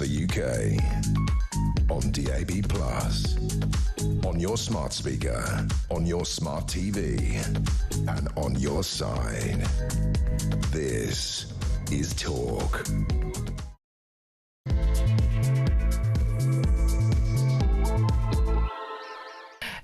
the UK. On DAB+, on your smart speaker, on your smart TV, and on your side. This is Talk.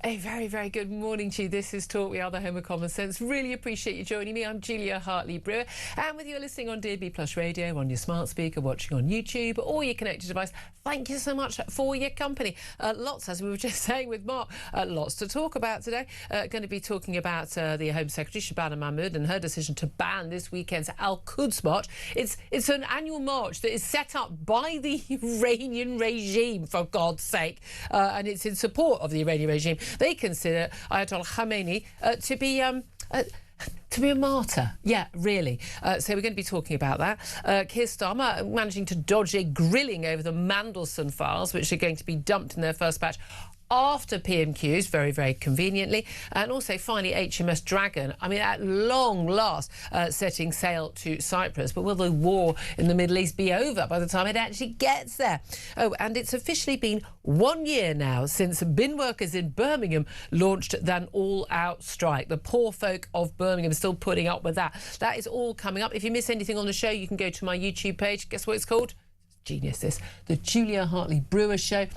A very, very good morning to you. This is Talk. We are the home of common sense. Really appreciate you joining me. I'm Julia Hartley-Brewer. And whether you're listening on DAB+ radio, on your smart speaker, watching on YouTube, or your connected device, thank you so much for your company. Lots, as we were just saying with Mark, lots to talk about today. Going to be talking about the Home Secretary, Shabana Mahmood, and her decision to ban this weekend's Al-Quds march. It's an annual march that is set up by the Iranian regime, for God's sake, and it's in support of the Iranian regime. They consider Ayatollah Khamenei to be a martyr. Yeah, really. So we're going to be talking about that. Keir Starmer managing to dodge a grilling over the Mandelson files, which are going to be dumped in their first batch after PMQs, very, very conveniently. And also, finally, HMS Dragon, I mean, at long last, setting sail to Cyprus. But will the war in the Middle East be over by the time it actually gets there? Oh, and it's officially been 1 year now since bin workers in Birmingham launched an all-out strike. The poor folk of Birmingham are still putting up with that. That is all coming up. If you miss anything on the show, you can go to my YouTube page. Guess what it's called? Genius, this. The Julia Hartley-Brewer Show.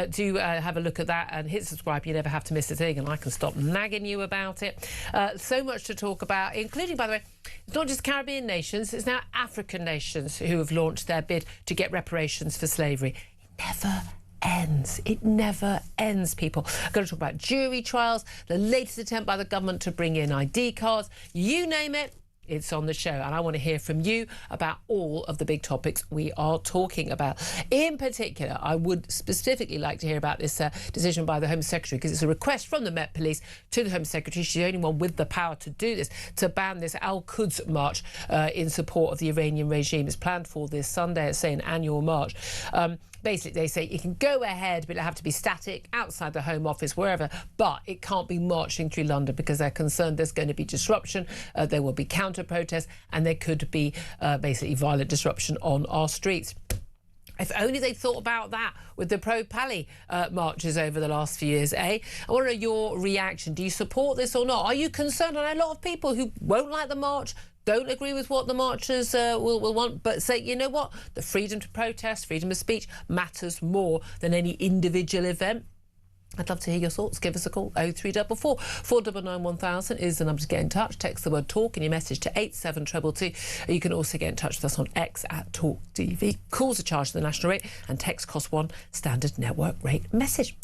Do have a look at that and hit subscribe. You never have to miss a thing, and I can stop nagging you about it. So much to talk about, including, by the way, it's not just Caribbean nations, it's now African nations who have launched their bid to get reparations for slavery. It never ends. It never ends, people. I'm going to talk about jury trials, the latest attempt by the government to bring in ID cards. You name it, it's on the show, and I want to hear from you about all of the big topics we are talking about. In particular, I would specifically like to hear about this decision by the Home Secretary, because it's a request from the Met Police to the Home Secretary. She's the only one with the power to do this, to ban this Al-Quds march in support of the Iranian regime. It's planned for this Sunday. It's an annual march. Basically, they say you can go ahead, but it'll have to be static outside the Home Office, wherever, but it can't be marching through London because they're concerned there's going to be disruption, there will be counter-protests, and there could be basically violent disruption on our streets. If only they thought about that with the pro-Pally marches over the last few years, eh? I want to know your reaction. Do you support this or not? Are you concerned? I know a lot of people who won't like the march, don't agree with what the marchers will want, but say, you know what? The freedom to protest, freedom of speech matters more than any individual event. I'd love to hear your thoughts. Give us a call. 0344 499 1000 is the number to get in touch. Text the word talk and your message to 87222. You can also get in touch with us on X at TalkTV. Calls are charged to the national rate and text cost one standard network rate message.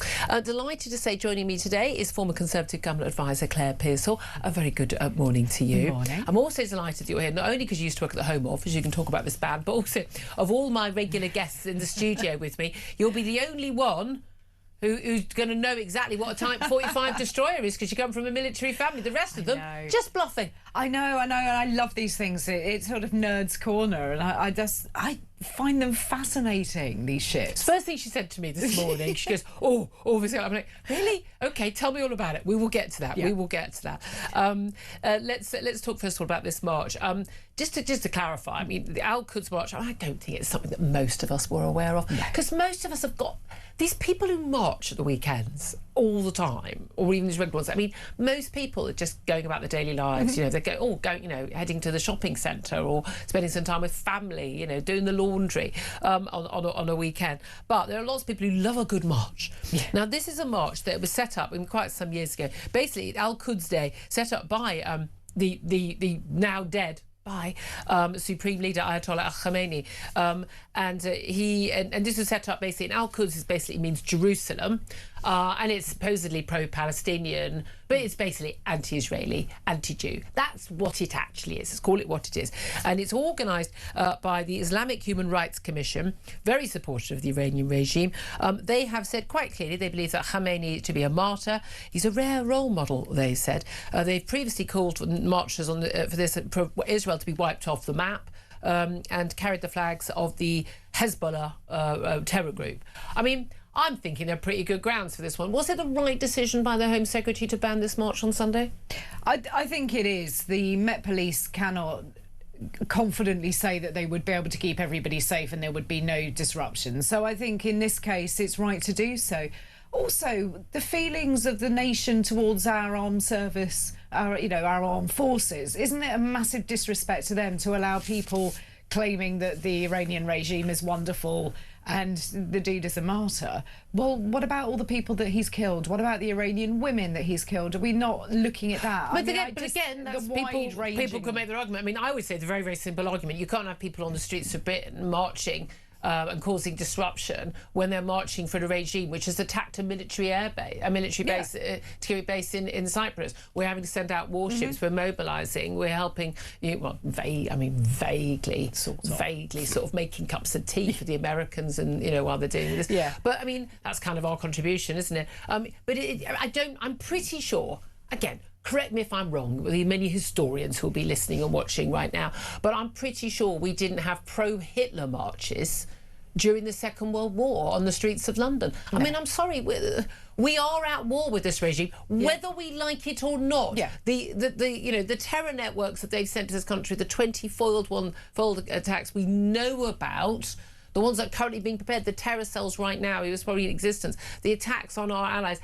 Delighted to say joining me today is former Conservative Government Advisor Claire Pearsall. A very good morning to you. Good morning. I'm also delighted that you're here, not only because you used to work at the Home Office, you can talk about this ban, but also of all my regular guests in the studio with me, you'll be the only one who's going to know exactly what a Type 45 destroyer is, because you come from a military family. The rest of them, just bluffing. I know, and I love these things. It's sort of Nerd's Corner, and I find them fascinating, these ships. First thing she said to me this morning, she goes, oh, obviously. I'm like, really? OK, tell me all about it. We will get to that. Yeah. We will get to that. Let's talk first of all about this march. Just to clarify, I mean, the Al-Quds march, I don't think it's something that most of us were aware of, because most of us have got these people who march at the weekends all the time, or even these regular ones. I mean, most people are just going about their daily lives. You know, they go, heading to the shopping centre or spending some time with family, you know, doing the laundry on a weekend. But there are lots of people who love a good march. Yeah. Now, this is a march that was set up quite some years ago. Basically, Al-Quds Day, set up by the now dead Supreme Leader Ayatollah Khamenei, and this was set up basically. And Al-Quds basically means Jerusalem, and it's supposedly pro-Palestinian, but it's basically anti-Israeli, anti-Jew. That's what it actually is. Let's call it what it is. And it's organised by the Islamic Human Rights Commission, very supportive of the Iranian regime. They have said quite clearly they believe that Khamenei to be a martyr. He's a rare role model, they said. They've previously called for marchers for Israel to be wiped off the map, and carried the flags of the Hezbollah terror group. I mean, I'm thinking they're pretty good grounds for this one. Was it the right decision by the Home Secretary to ban this march on Sunday? I think it is. The Met Police cannot confidently say that they would be able to keep everybody safe and there would be no disruption. So I think in this case it's right to do so. Also, the feelings of the nation towards our armed service, our armed forces, isn't it a massive disrespect to them to allow people claiming that the Iranian regime is wonderful and the dude is a martyr? Well, what about all the people that he's killed? What about the Iranian women that he's killed? Are we not looking at that? But again, that's people could make their argument. I mean, I would say the very, very simple argument. You can't have people on the streets of Britain marching and causing disruption when they're marching for the regime which has attacked a military base in Cyprus. We're having to send out warships. We're mobilising. We're helping. Vaguely sort of making cups of tea for the Americans, and while they're doing this. Yeah. But I mean, that's kind of our contribution, isn't it? I'm pretty sure. Again, correct me if I'm wrong, there are many historians who'll be listening and watching right now, but I'm pretty sure we didn't have pro-Hitler marches during the Second World War on the streets of London. No. I mean, I'm sorry, we are at war with this regime, whether we like it or not. Yeah. The terror networks that they've sent to this country, the 20 foiled attacks we know about, the ones that are currently being prepared, the terror cells right now, it was probably in existence, the attacks on our allies.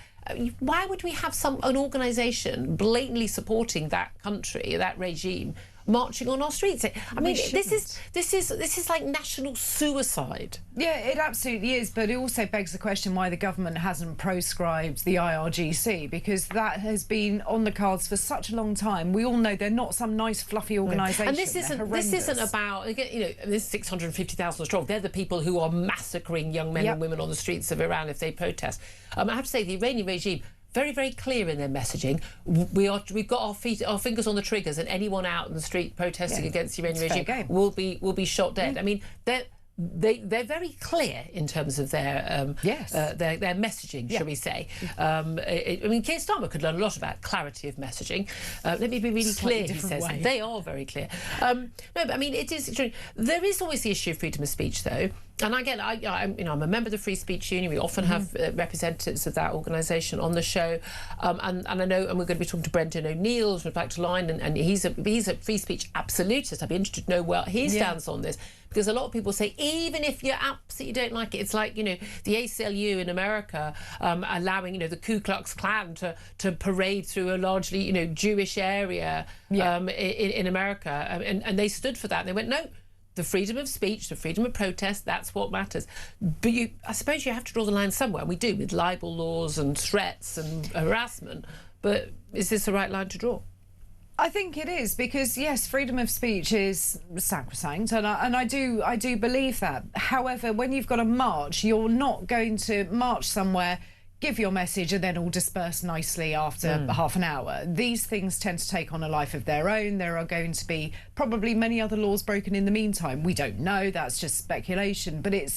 Why would we have an organisation blatantly supporting that country, that regime, marching on our streets? I mean, this is like national suicide. Yeah, it absolutely is. But it also begs the question why the government hasn't proscribed the IRGC, because that has been on the cards for such a long time. We all know they're not some nice fluffy organisation. And this isn't about, this 650,000 strong. They're the people who are massacring young men and women on the streets of Iran if they protest. I have to say, the Iranian regime, very, very clear in their messaging. We've got our fingers on the triggers, and anyone out in the street protesting against the Iranian regime will be shot dead. I mean, they're very clear in terms of their messaging, shall we say. I mean, Keir Starmer could learn a lot about clarity of messaging. Let me be really clear, he says. Way. They are very clear. No, but I mean, it is true. There is always the issue of freedom of speech, though. And again, I'm a member of the Free Speech Union. We often have representatives of that organisation on the show, and I know, and we're going to be talking to Brendan O'Neill from Back to Line, and he's a free speech absolutist. I'd be interested to know where he stands on this, because a lot of people say even if you absolutely don't like it, it's like the ACLU in America allowing the Ku Klux Klan to parade through a largely Jewish area in America, and they stood for that. And they went, no. The freedom of speech, the freedom of protest, that's what matters. But I suppose you have to draw the line somewhere. We do, with libel laws and threats and harassment. But is this the right line to draw? I think it is, because yes, freedom of speech is sacrosanct, and I do believe that. However, when you've got a march, you're not going to march somewhere, give your message, and then all disperse nicely after half an hour. These things tend to take on a life of their own. There are going to be probably many other laws broken in the meantime. We don't know. That's just speculation. But it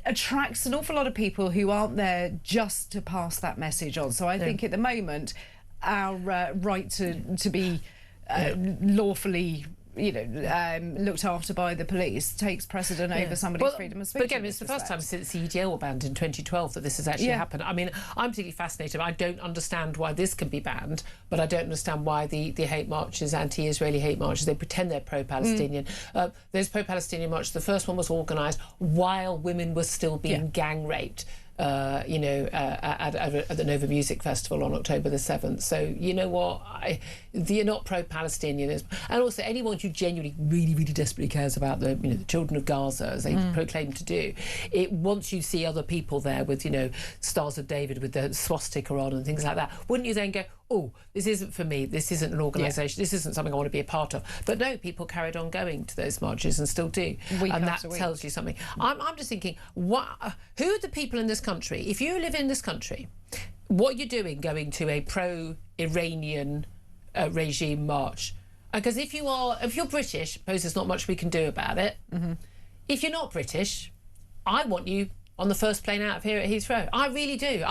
attracts an awful lot of people who aren't there just to pass that message on. So I think at the moment, our right to be lawfully looked after by the police takes precedent over somebody's freedom of speech. But again, it's the first time since the EDL were banned in 2012 that this has actually happened. I mean, I'm particularly fascinated. I don't understand why this can be banned, but I don't understand why the hate marches, anti-Israeli hate marches, they pretend they're pro-Palestinian. Those pro-Palestinian marches, the first one was organised while women were still being gang raped. At the Nova Music Festival on October the 7th. So, you know what? You're not pro-Palestinianism. And also, anyone who genuinely, really, really desperately cares about the children of Gaza, as they proclaim to do, once you see other people there with, Stars of David with the swastika on and things like that, wouldn't you then go, oh, this isn't for me, this isn't an organisation, this isn't something I want to be a part of? But no, people carried on going to those marches and still do. And that tells you something. I'm just thinking, who are the people in this country? If you live in this country, what you're doing going to a pro-Iranian regime march? Because if you're British, I suppose there's not much we can do about it. If you're not British, I want you on the first plane out of here at Heathrow. I really do.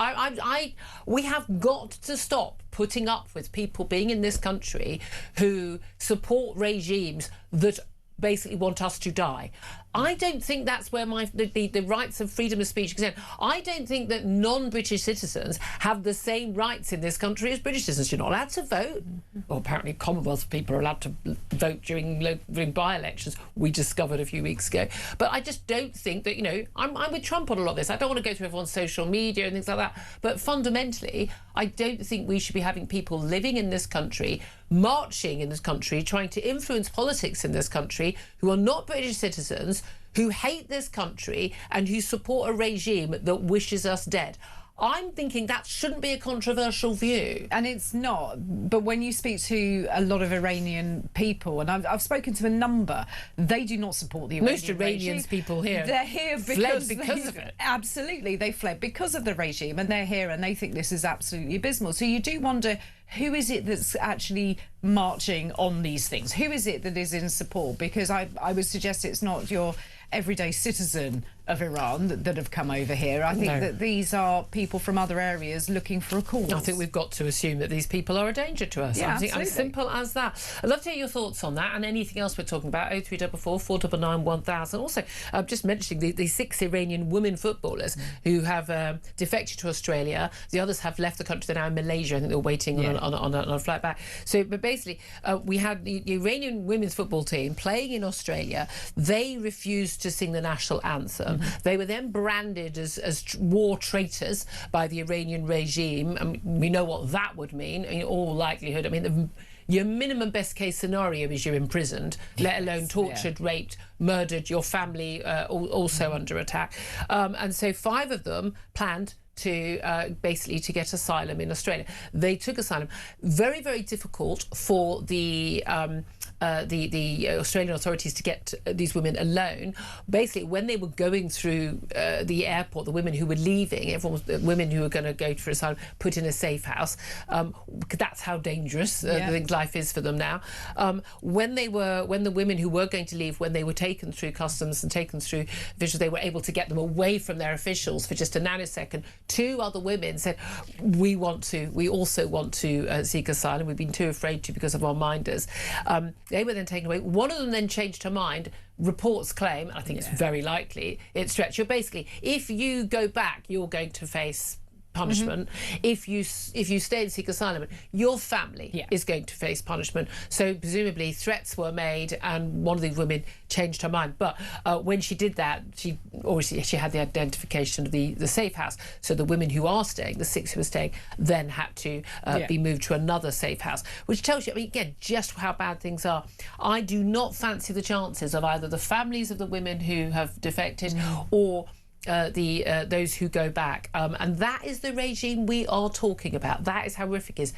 We have got to stop putting up with people being in this country who support regimes that basically want us to die. I don't think that's where the rights of freedom of speech extend. I don't think that non-British citizens have the same rights in this country as British citizens. You're not allowed to vote. Well, apparently Commonwealth people are allowed to vote during by-elections, we discovered a few weeks ago. But I just don't think that, you know, I'm with Trump on a lot of this. I don't want to go through everyone's social media and things like that. But fundamentally, I don't think we should be having people living in this country, marching in this country, trying to influence politics in this country, who are not British citizens, who hate this country and who support a regime that wishes us dead. I'm thinking that shouldn't be a controversial view. And it's not. But when you speak to a lot of Iranian people, and I've spoken to a number, they do not support the Iranian Most Iranians regime. People here they're here because of it. Absolutely, they fled because of the regime, and they're here and they think this is absolutely abysmal. So you do wonder, who is it that's actually marching on these things? Who is it that is in support? Because I would suggest it's not your everyday citizen of Iran that have come over here. I think that these are people from other areas looking for a cause. I think we've got to assume that these people are a danger to us. Yeah, I think absolutely. as simple as that. I'd love to hear your thoughts on that and anything else we're talking about. 0344 499 1000. Also, just mentioning the 6 Iranian women footballers who have defected to Australia. The others have left the country. They're now in Malaysia. I think they're waiting on a flight back. So, but basically, we had the Iranian women's football team playing in Australia. They refused to sing the national anthem. They were then branded as war traitors by the Iranian regime. And we know what that would mean in all likelihood. I mean, your minimum best case scenario is you're imprisoned, let alone tortured, raped, murdered, your family also under attack. And so 5 of them planned to basically to get asylum in Australia. They took asylum. Very, very difficult for the Australian authorities to get these women alone. Basically, when they were going through the airport, the women who were leaving, everyone was, women who were going to go for asylum, put in a safe house. That's how dangerous I think life is for them now. When the women who were going to leave, when they were taken through customs and taken through officials, they were able to get them away from their officials for just a nanosecond. 2 other women said, we also want to seek asylum. We've been too afraid to because of our minders. They were then taken away. One of them then changed her mind. Reports claim, and I think it's very likely, it's stretched. You're basically, if you go back, you're going to face punishment. If you stay and seek asylum, your family is going to face punishment. So presumably threats were made, and one of the women changed her mind. But when she did that, she had the identification of the safe house. So the women who are staying, the 6 who are staying, then had to be moved to another safe house, which tells you, I mean, again, just how bad things are. I do not fancy the chances of either the families of the women who have defected or those who go back, and that is the regime we are talking about. That is how horrific it is.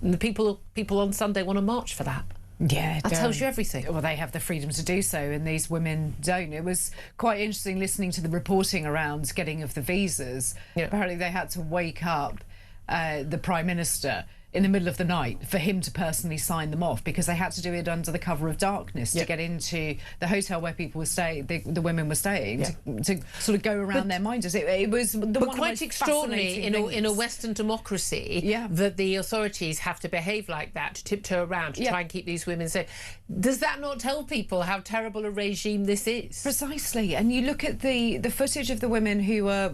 And the people on Sunday want to march for that. Yeah, that tells you everything. Well, they have the freedom to do so, and these women don't. It was quite interesting listening to the reporting around getting of the visas. Apparently, they had to wake up the Prime Minister in the middle of the night for him to personally sign them off, because they had to do it under the cover of darkness to get into the hotel where people were staying, the women were staying, to sort of go around their minders. It was quite extraordinary in a Western democracy that the authorities have to behave like that, to tiptoe around, to try and keep these women safe. Does that not tell people how terrible a regime this is? Precisely. And you look at the footage of the women who were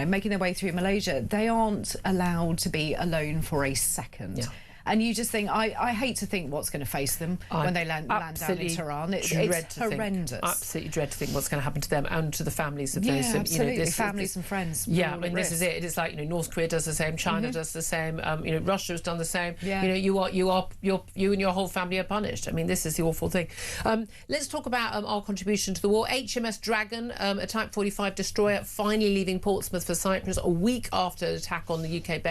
making their way through Malaysia. They aren't allowed to be alone for a second. And you just think, I hate to think what's going to face them when they land down in Tehran. It's horrendous. Absolutely dread to think what's going to happen to them and to the families of those. Absolutely, families and friends. Yeah, I mean, this is it. It's like, North Korea does the same, China does the same. Russia has done the same. You and your whole family are punished. I mean, this is the awful thing. Let's talk about our contribution to the war. HMS Dragon, a Type 45 destroyer, finally leaving Portsmouth for Cyprus a week after an attack on the UK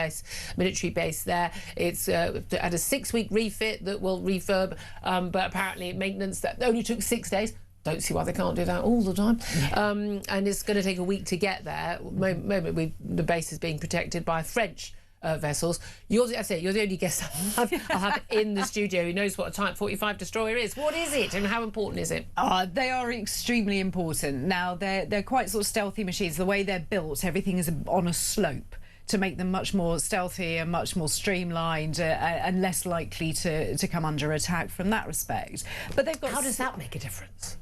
military base there. It's had a 6-week refit that will refurb, but apparently maintenance that only took 6 days. Don't see why they can't do that all the time. And it's going to take a week to get there. The base is being protected by French vessels. You're the only guest I'll have in the studio who knows what a Type 45 destroyer is. What is it and how important is it? They are extremely important. Now, they're quite sort of stealthy machines. The way they're built, everything is on a slope to make them much more stealthy and much more streamlined and less likely to come under attack from that respect. But they've got... How does that make a difference?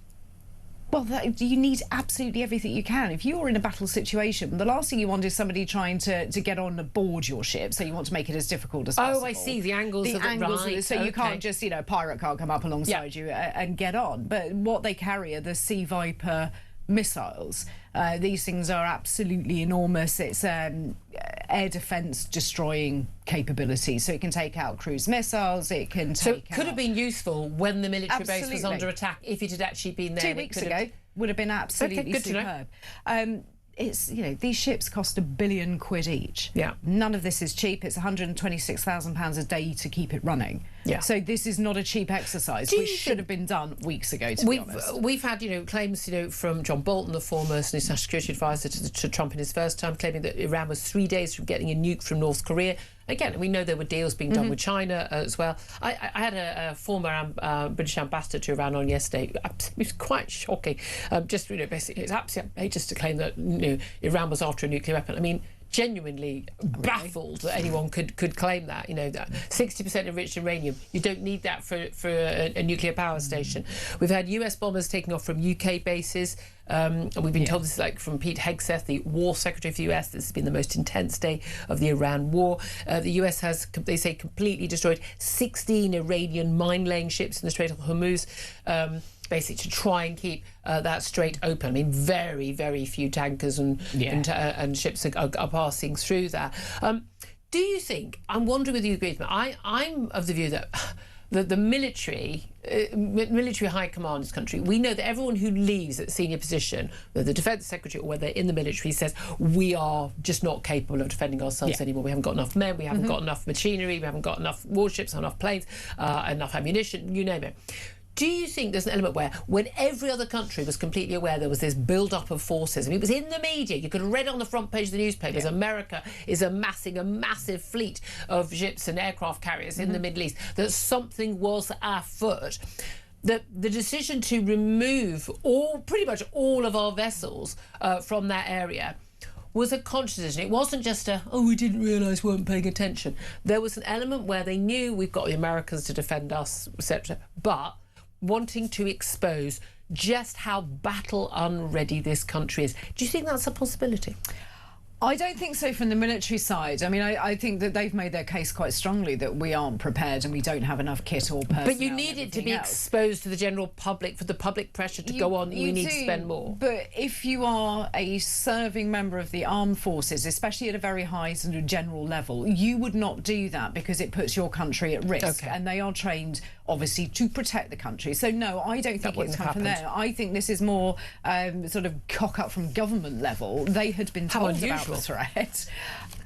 Well, you need absolutely everything you can. If you're in a battle situation, the last thing you want is somebody trying to get on board your ship, so you want to make it as difficult as possible. Oh, I see, the angles of it, right. So you can't just, a pirate can't come up alongside you and get on. But what they carry are the Sea Viper missiles. These things are absolutely enormous. It's air defence destroying capability, so it can take out cruise missiles. It can take. So it could have been useful when the military base was under attack if it had actually been there. 2 weeks ago would have been absolutely superb. It's, these ships cost £1 billion each. Yeah. None of this is cheap. It's £126,000 a day to keep it running. Yeah. So this is not a cheap exercise, which should have been done weeks ago, to be honest. We've had, claims, from John Bolton, the former national security advisor to Trump in his first term, claiming that Iran was 3 days from getting a nuke from North Korea. Again, we know there were deals being done with China as well. I had a former British ambassador to Iran on yesterday. It was quite shocking. Basically, it's absolutely outrageous to claim that Iran was after a nuclear weapon. I mean, genuinely baffled that anyone could claim that. That 60% enriched uranium. You don't need that for a nuclear power station. We've had US bombers taking off from UK bases. And we've been told this from Pete Hegseth, the War Secretary of the US. This has been the most intense day of the Iran war. The US has, they say, completely destroyed 16 Iranian mine-laying ships in the Strait of Hormuz, basically to try and keep that strait open. I mean, very, very few tankers and ships are passing through that. Do you think, I'm wondering whether you agree with me, I'm of the view that the military high command in this country, we know that everyone who leaves at senior position, whether the defence secretary or whether they're in the military, says we are just not capable of defending ourselves anymore. We haven't got enough men, we haven't got enough machinery, we haven't got enough warships, enough planes, enough ammunition, you name it. Do you think there's an element where, when every other country was completely aware there was this build-up of forces, I mean, it was in the media, you could have read on the front page of the newspapers, America is amassing a massive fleet of ships and aircraft carriers in the Middle East, that something was afoot, that the decision to remove pretty much all of our vessels from that area was a conscious decision. It wasn't just we didn't realise, weren't paying attention. There was an element where they knew we've got the Americans to defend us, etc., but wanting to expose just how battle unready this country is. Do you think that's a possibility? I don't think so from the military side. I mean, I think that they've made their case quite strongly that we aren't prepared and we don't have enough kit or personnel. But you need it to be exposed to the general public, for the public pressure to go on. You need to spend more. But if you are a serving member of the armed forces, especially at a very high sort of general level, you would not do that because it puts your country at risk. Okay. And they are trained, obviously, to protect the country. So no, I don't think it's come from there. I think this is more sort of cock up from government level. They had been told about the threat,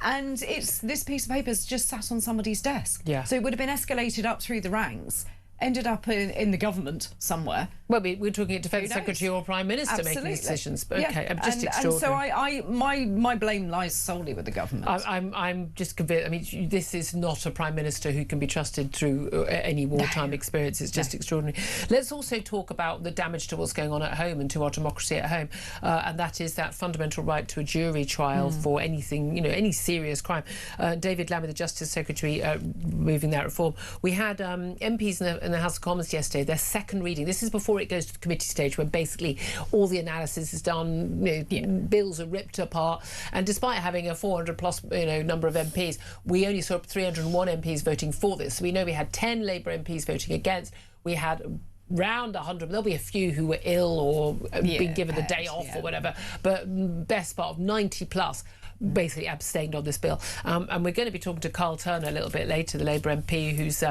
and this piece of paper's just sat on somebody's desk. Yeah. So it would have been escalated up through the ranks, ended up in the government somewhere. Well, we're talking a defence secretary or prime minister making these decisions. But OK, I'm just extraordinary. And so my blame lies solely with the government. I'm just convinced. I mean, this is not a prime minister who can be trusted through any wartime experience. It's just extraordinary. Let's also talk about the damage to what's going on at home and to our democracy at home, and that is that fundamental right to a jury trial for anything, any serious crime. David Lammy, the Justice Secretary, moving that reform. We had MPs in the House of Commons yesterday, their second reading. This is before it goes to the committee stage, when basically all the analysis is done, bills are ripped apart, and despite having a 400 plus number of MPs, we only saw 301 MPs voting for this. So we know we had 10 Labour MPs voting against. We had round 100, there'll be a few who were ill or been given the day off or whatever, but best part of 90 plus basically abstained on this bill. And we're going to be talking to Carl Turner a little bit later, the Labour MP who's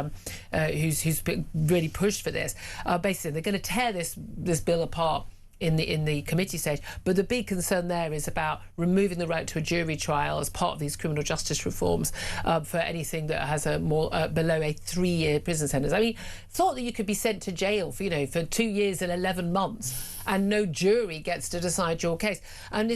really pushed for this. Basically, they're going to tear this bill apart in the committee stage, but the big concern there is about removing the right to a jury trial as part of these criminal justice reforms for anything that has a more below a 3-year prison sentence. I mean, thought that you could be sent to jail for for 2 years and 11 months and no jury gets to decide your case. And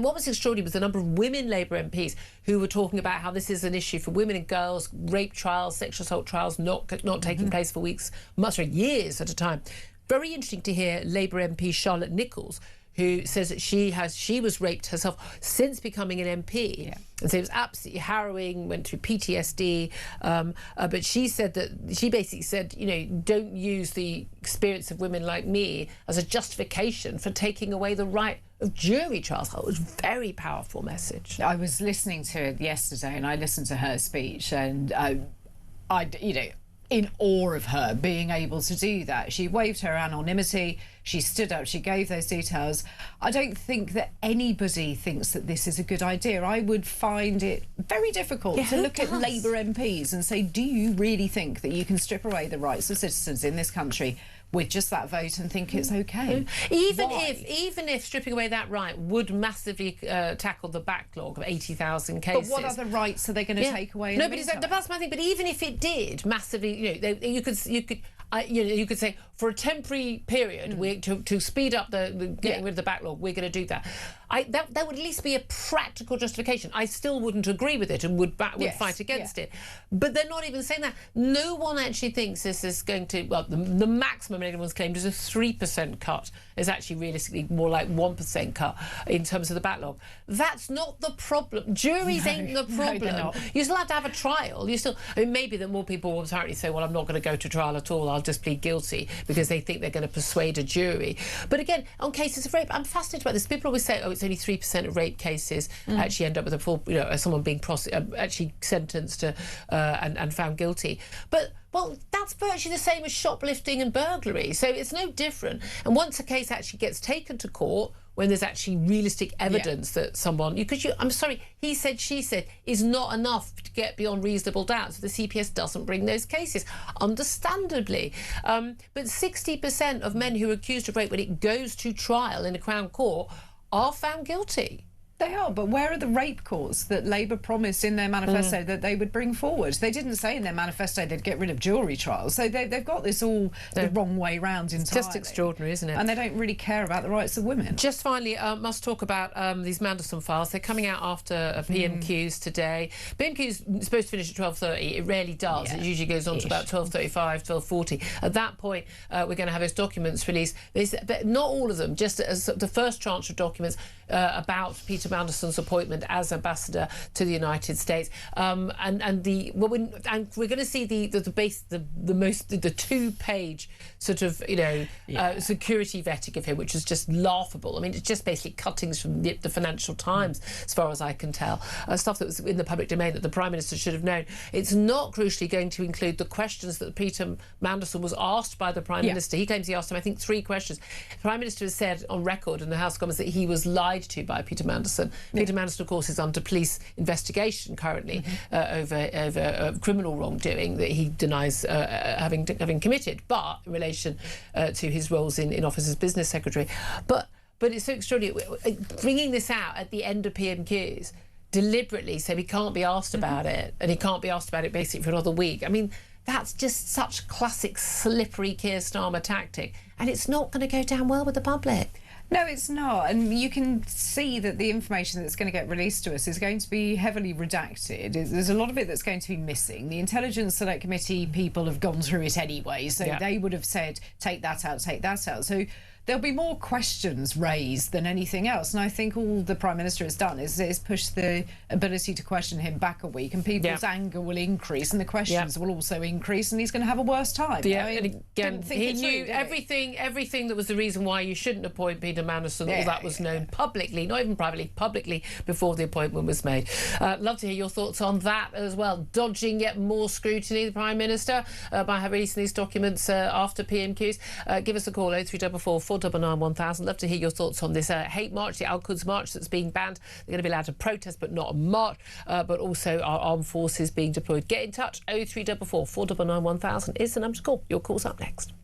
what was extraordinary was the number of women Labour MPs who were talking about how this is an issue for women and girls, rape trials, sexual assault trials not taking place for years at a time. Very interesting to hear Labour MP Charlotte Nichols, who says that she was raped herself since becoming an MP. Yeah. And so it was absolutely harrowing, went through PTSD. But she said that, she basically said, you know, don't use the experience of women like me as a justification for taking away the right of jury trials. It was a very powerful message. I was listening to it yesterday, and I listened to her speech, and I, you know, in awe of her being able to do that. She waived her anonymity, she stood up, she gave those details. I don't think that anybody thinks that this is a good idea. I would find it very difficult to look at Labour MPs and say, do you really think that you can strip away the rights of citizens in this country with just that vote and think it's okay? Even if stripping away that right would massively tackle the backlog of 80,000 cases. But what other rights are they going to take away? No, but that's my thing. But even if it did massively, you know, you could say for a temporary period, to speed up the getting rid of the backlog, we're going to do that. That would at least be a practical justification. I still wouldn't agree with it and would fight against it. But they're not even saying that. No one actually thinks this is going to. Well, the maximum anyone's claimed is a 3% cut. It's actually realistically more like 1% cut in terms of the backlog. That's not the problem. Juries ain't the problem. No, you still have to have a trial. You still. I mean, maybe that more people will apparently say, well, I'm not going to go to trial at all. I'll just plead guilty because they think they're going to persuade a jury. But again, on cases of rape, I'm fascinated by this. People always say, oh, it's only 3% of rape cases actually end up with a full, you know, someone being actually sentenced and found guilty. But well, that's virtually the same as shoplifting and burglary, so it's no different. And once a case actually gets taken to court, when there's actually realistic evidence that someone, I'm sorry, he said, she said, is not enough to get beyond reasonable doubt. So the CPS doesn't bring those cases, understandably. But 60% of men who are accused of rape, when it goes to trial in a Crown Court, are found guilty. They are, but where are the rape courts that Labour promised in their manifesto that they would bring forward? They didn't say in their manifesto they'd get rid of jury trials. So they've got this all the wrong way round entirely. It's just extraordinary, isn't it? And they don't really care about the rights of women. Just finally, must talk about these Mandelson files. They're coming out after PMQs today. PMQs is supposed to finish at 12:30. It rarely does. Yeah. It usually goes on to about 12:35, 12:40. At that point, we're going to have those documents released. But not all of them, just as the first tranche of documents about Peter Mandelson's appointment as ambassador to the United States, and we're going to see the 2-page sort of, you know, security vetting of him, which is just laughable. I mean, it's just basically cuttings from the Financial Times, as far as I can tell, stuff that was in the public domain that the Prime Minister should have known. It's not crucially going to include the questions that Peter Mandelson was asked by the Prime Minister. He claims he asked him, I think, 3 questions. The Prime Minister has said on record in the House of Commons that he was lied to by Peter Mandelson. Peter Mandelson, of course, is under police investigation currently over criminal wrongdoing that he denies having committed, but in relation to his roles in office as business secretary. But it's so extraordinary bringing this out at the end of PMQs deliberately, so he can't be asked about it, and he can't be asked about it basically for another week. I mean, that's just such classic slippery Keir Starmer tactic, and it's not going to go down well with the public. No, it's not. And you can see that the information that's going to get released to us is going to be heavily redacted. There's a lot of it that's going to be missing. The Intelligence Select Committee people have gone through it anyway, so they would have said, take that out, take that out. So there'll be more questions raised than anything else. And I think all the Prime Minister has done is push the ability to question him back a week, and people's anger will increase and the questions will also increase, and he's going to have a worse time. Yeah, I mean, and again, he knew everything that was the reason why you shouldn't appoint Peter Mandelson. All that was known publicly, not even privately, publicly, before the appointment was made. Love to hear your thoughts on that as well. Dodging yet more scrutiny, the Prime Minister, by releasing these documents after PMQs. Give us a call, 0344 499 1000. Love to hear your thoughts on this hate march, the Al-Quds march that's being banned. They're going to be allowed to protest, but not a march, but also our armed forces being deployed. Get in touch, 0344 499 1000 is the number to call. Your call's up next.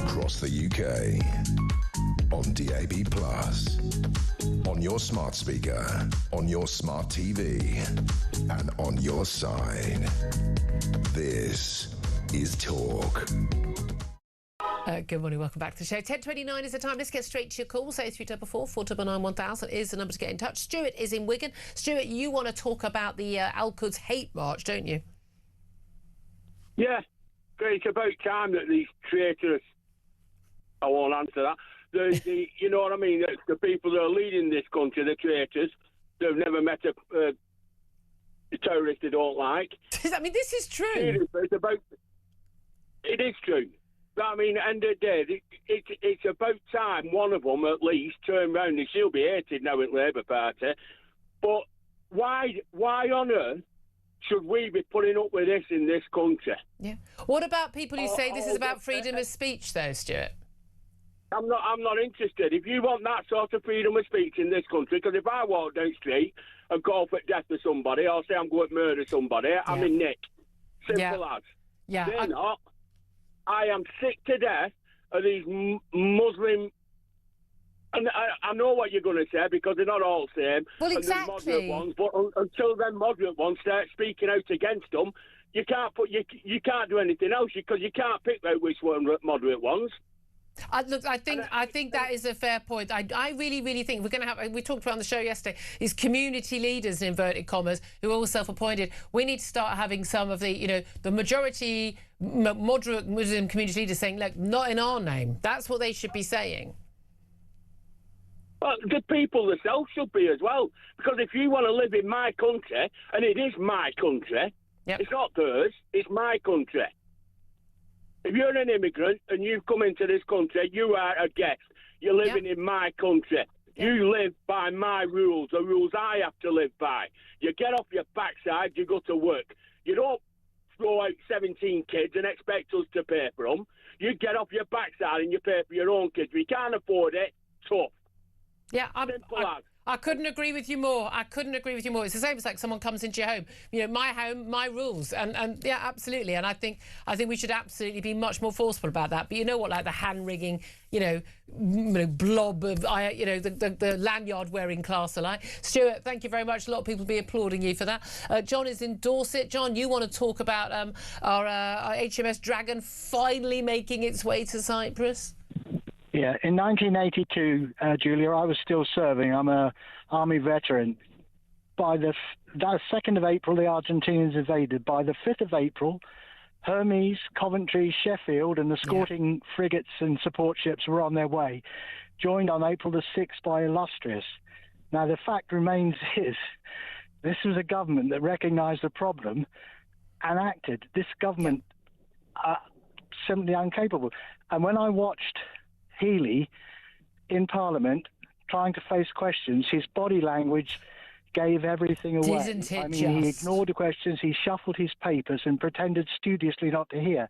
across the UK. On DAB+, on your smart speaker, on your smart TV, and on your side. This is Talk. Good morning, welcome back to the show. 10:29 is the time. Let's get straight to your calls. 0344 499 1000 is the number to get in touch. Stuart is in Wigan. Stuart, you want to talk about the Al-Quds hate march, don't you? Yeah, it's about time that these traitors, I won't answer that, you know what I mean, the people that are leading this country, the traitors, they've never met a terrorist they don't like. I mean, this is true. It is true. But, I mean, at the end of the day, it's about time one of them at least turn round. They still be hated now at Labour Party. But why on earth should we be putting up with this in this country? Yeah. What about people who say this is about freedom of speech, though, Stuart? I'm not interested. If you want that sort of freedom of speech in this country, because if I walk down the street and call for death to somebody, or say I'm going to murder somebody, I'm in Nick. Simple as. Yeah. They're not. I am sick to death of these Muslim... And I know what you're going to say, because they're not all the same. Well, exactly. And moderate ones, but until them moderate ones start speaking out against them, you can't do anything else, because you can't pick out which one moderate ones. Look, I think that is a fair point. I really, really think we're going to have. We talked about on the show yesterday. These community leaders, in inverted commas, who are all self-appointed. We need to start having some of the, the majority moderate Muslim community leaders saying, "Look, not in our name." That's what they should be saying. Well, the people themselves should be as well, because if you want to live in my country, and it is my country, It's not theirs. It's my country. If you're an immigrant and you've come into this country, you are a guest. You're living in my country. You live by my rules, the rules I have to live by. You get off your backside, you go to work. You don't throw out 17 kids and expect us to pay for them. You get off your backside and you pay for your own kids. If you can't afford it, tough. Yeah, I couldn't agree with you more. I couldn't agree with you more. It's the same as like someone comes into your home. My home, my rules. And yeah, absolutely. And I think we should absolutely be much more forceful about that. But you know what, like the hand-wringing, blob of, the lanyard-wearing class alike. Stuart, thank you very much. A lot of people will be applauding you for that. John is in Dorset. John, you want to talk about our HMS Dragon finally making its way to Cyprus? Yeah, in 1982, Julia, I was still serving. I'm a army veteran. By the 2nd of April, the Argentinians invaded. By the 5th of April, Hermes, Coventry, Sheffield, and escorting frigates and support ships were on their way, joined on April the 6th by Illustrious. Now, the fact remains is, this was a government that recognised the problem and acted. This government simply incapable. And when I watched Healy in Parliament trying to face questions, his body language gave everything away. Isn't it he ignored the questions, he shuffled his papers and pretended studiously not to hear.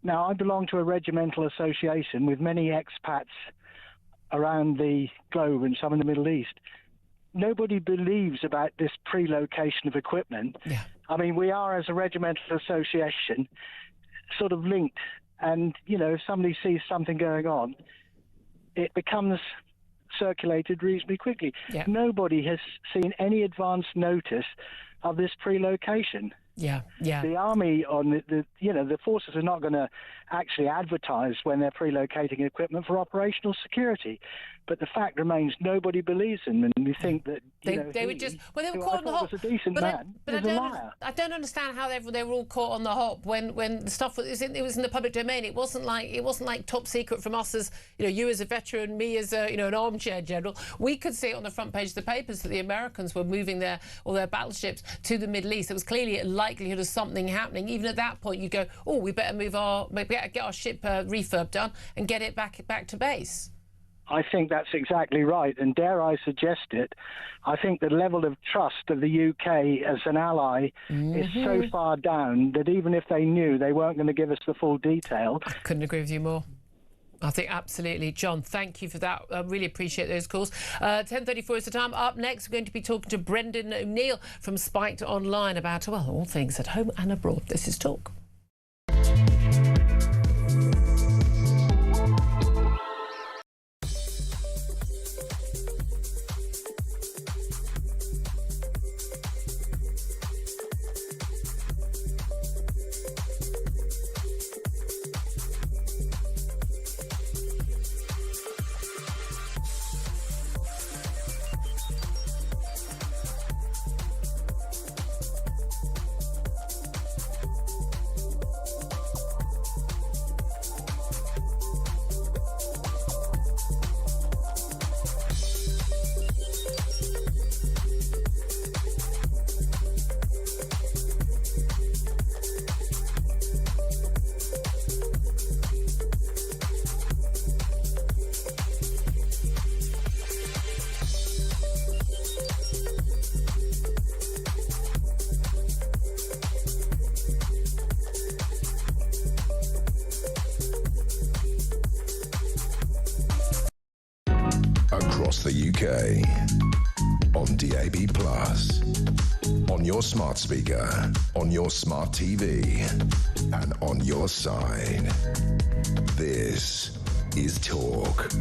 Now, I belong to a regimental association with many expats around the globe and some in the Middle East. Nobody believes about this pre-location of equipment. Yeah. I mean, we are, as a regimental association, sort of linked. And, if somebody sees something going on, it becomes circulated reasonably quickly. Yeah. Nobody has seen any advance notice of this pre-location. Yeah. The army the forces are not going to actually advertise when they're pre-locating equipment for operational security. But the fact remains, nobody believes them, and we think that they were just they were caught on the hop. Was a decent man. I don't understand how they were all caught on the hop when the stuff was in the public domain. It wasn't like top secret from us as you as a veteran, me as an armchair general. We could see it on the front page of the papers that the Americans were moving their battleships to the Middle East. There was clearly a likelihood of something happening. Even at that point, you go, oh, we better get our ship refurb done and get it back to base. I think that's exactly right, and dare I suggest it, I think the level of trust of the UK as an ally is so far down that even if they knew, they weren't going to give us the full detail. I couldn't agree with you more. I think absolutely. John, thank you for that. I really appreciate those calls. 10:34 is the time. Up next, we're going to be talking to Brendan O'Neill from Spiked Online about, all things at home and abroad. This is Talk. across the UK. On DAB+, on your smart speaker, on your smart TV, and on your side. This is Talk.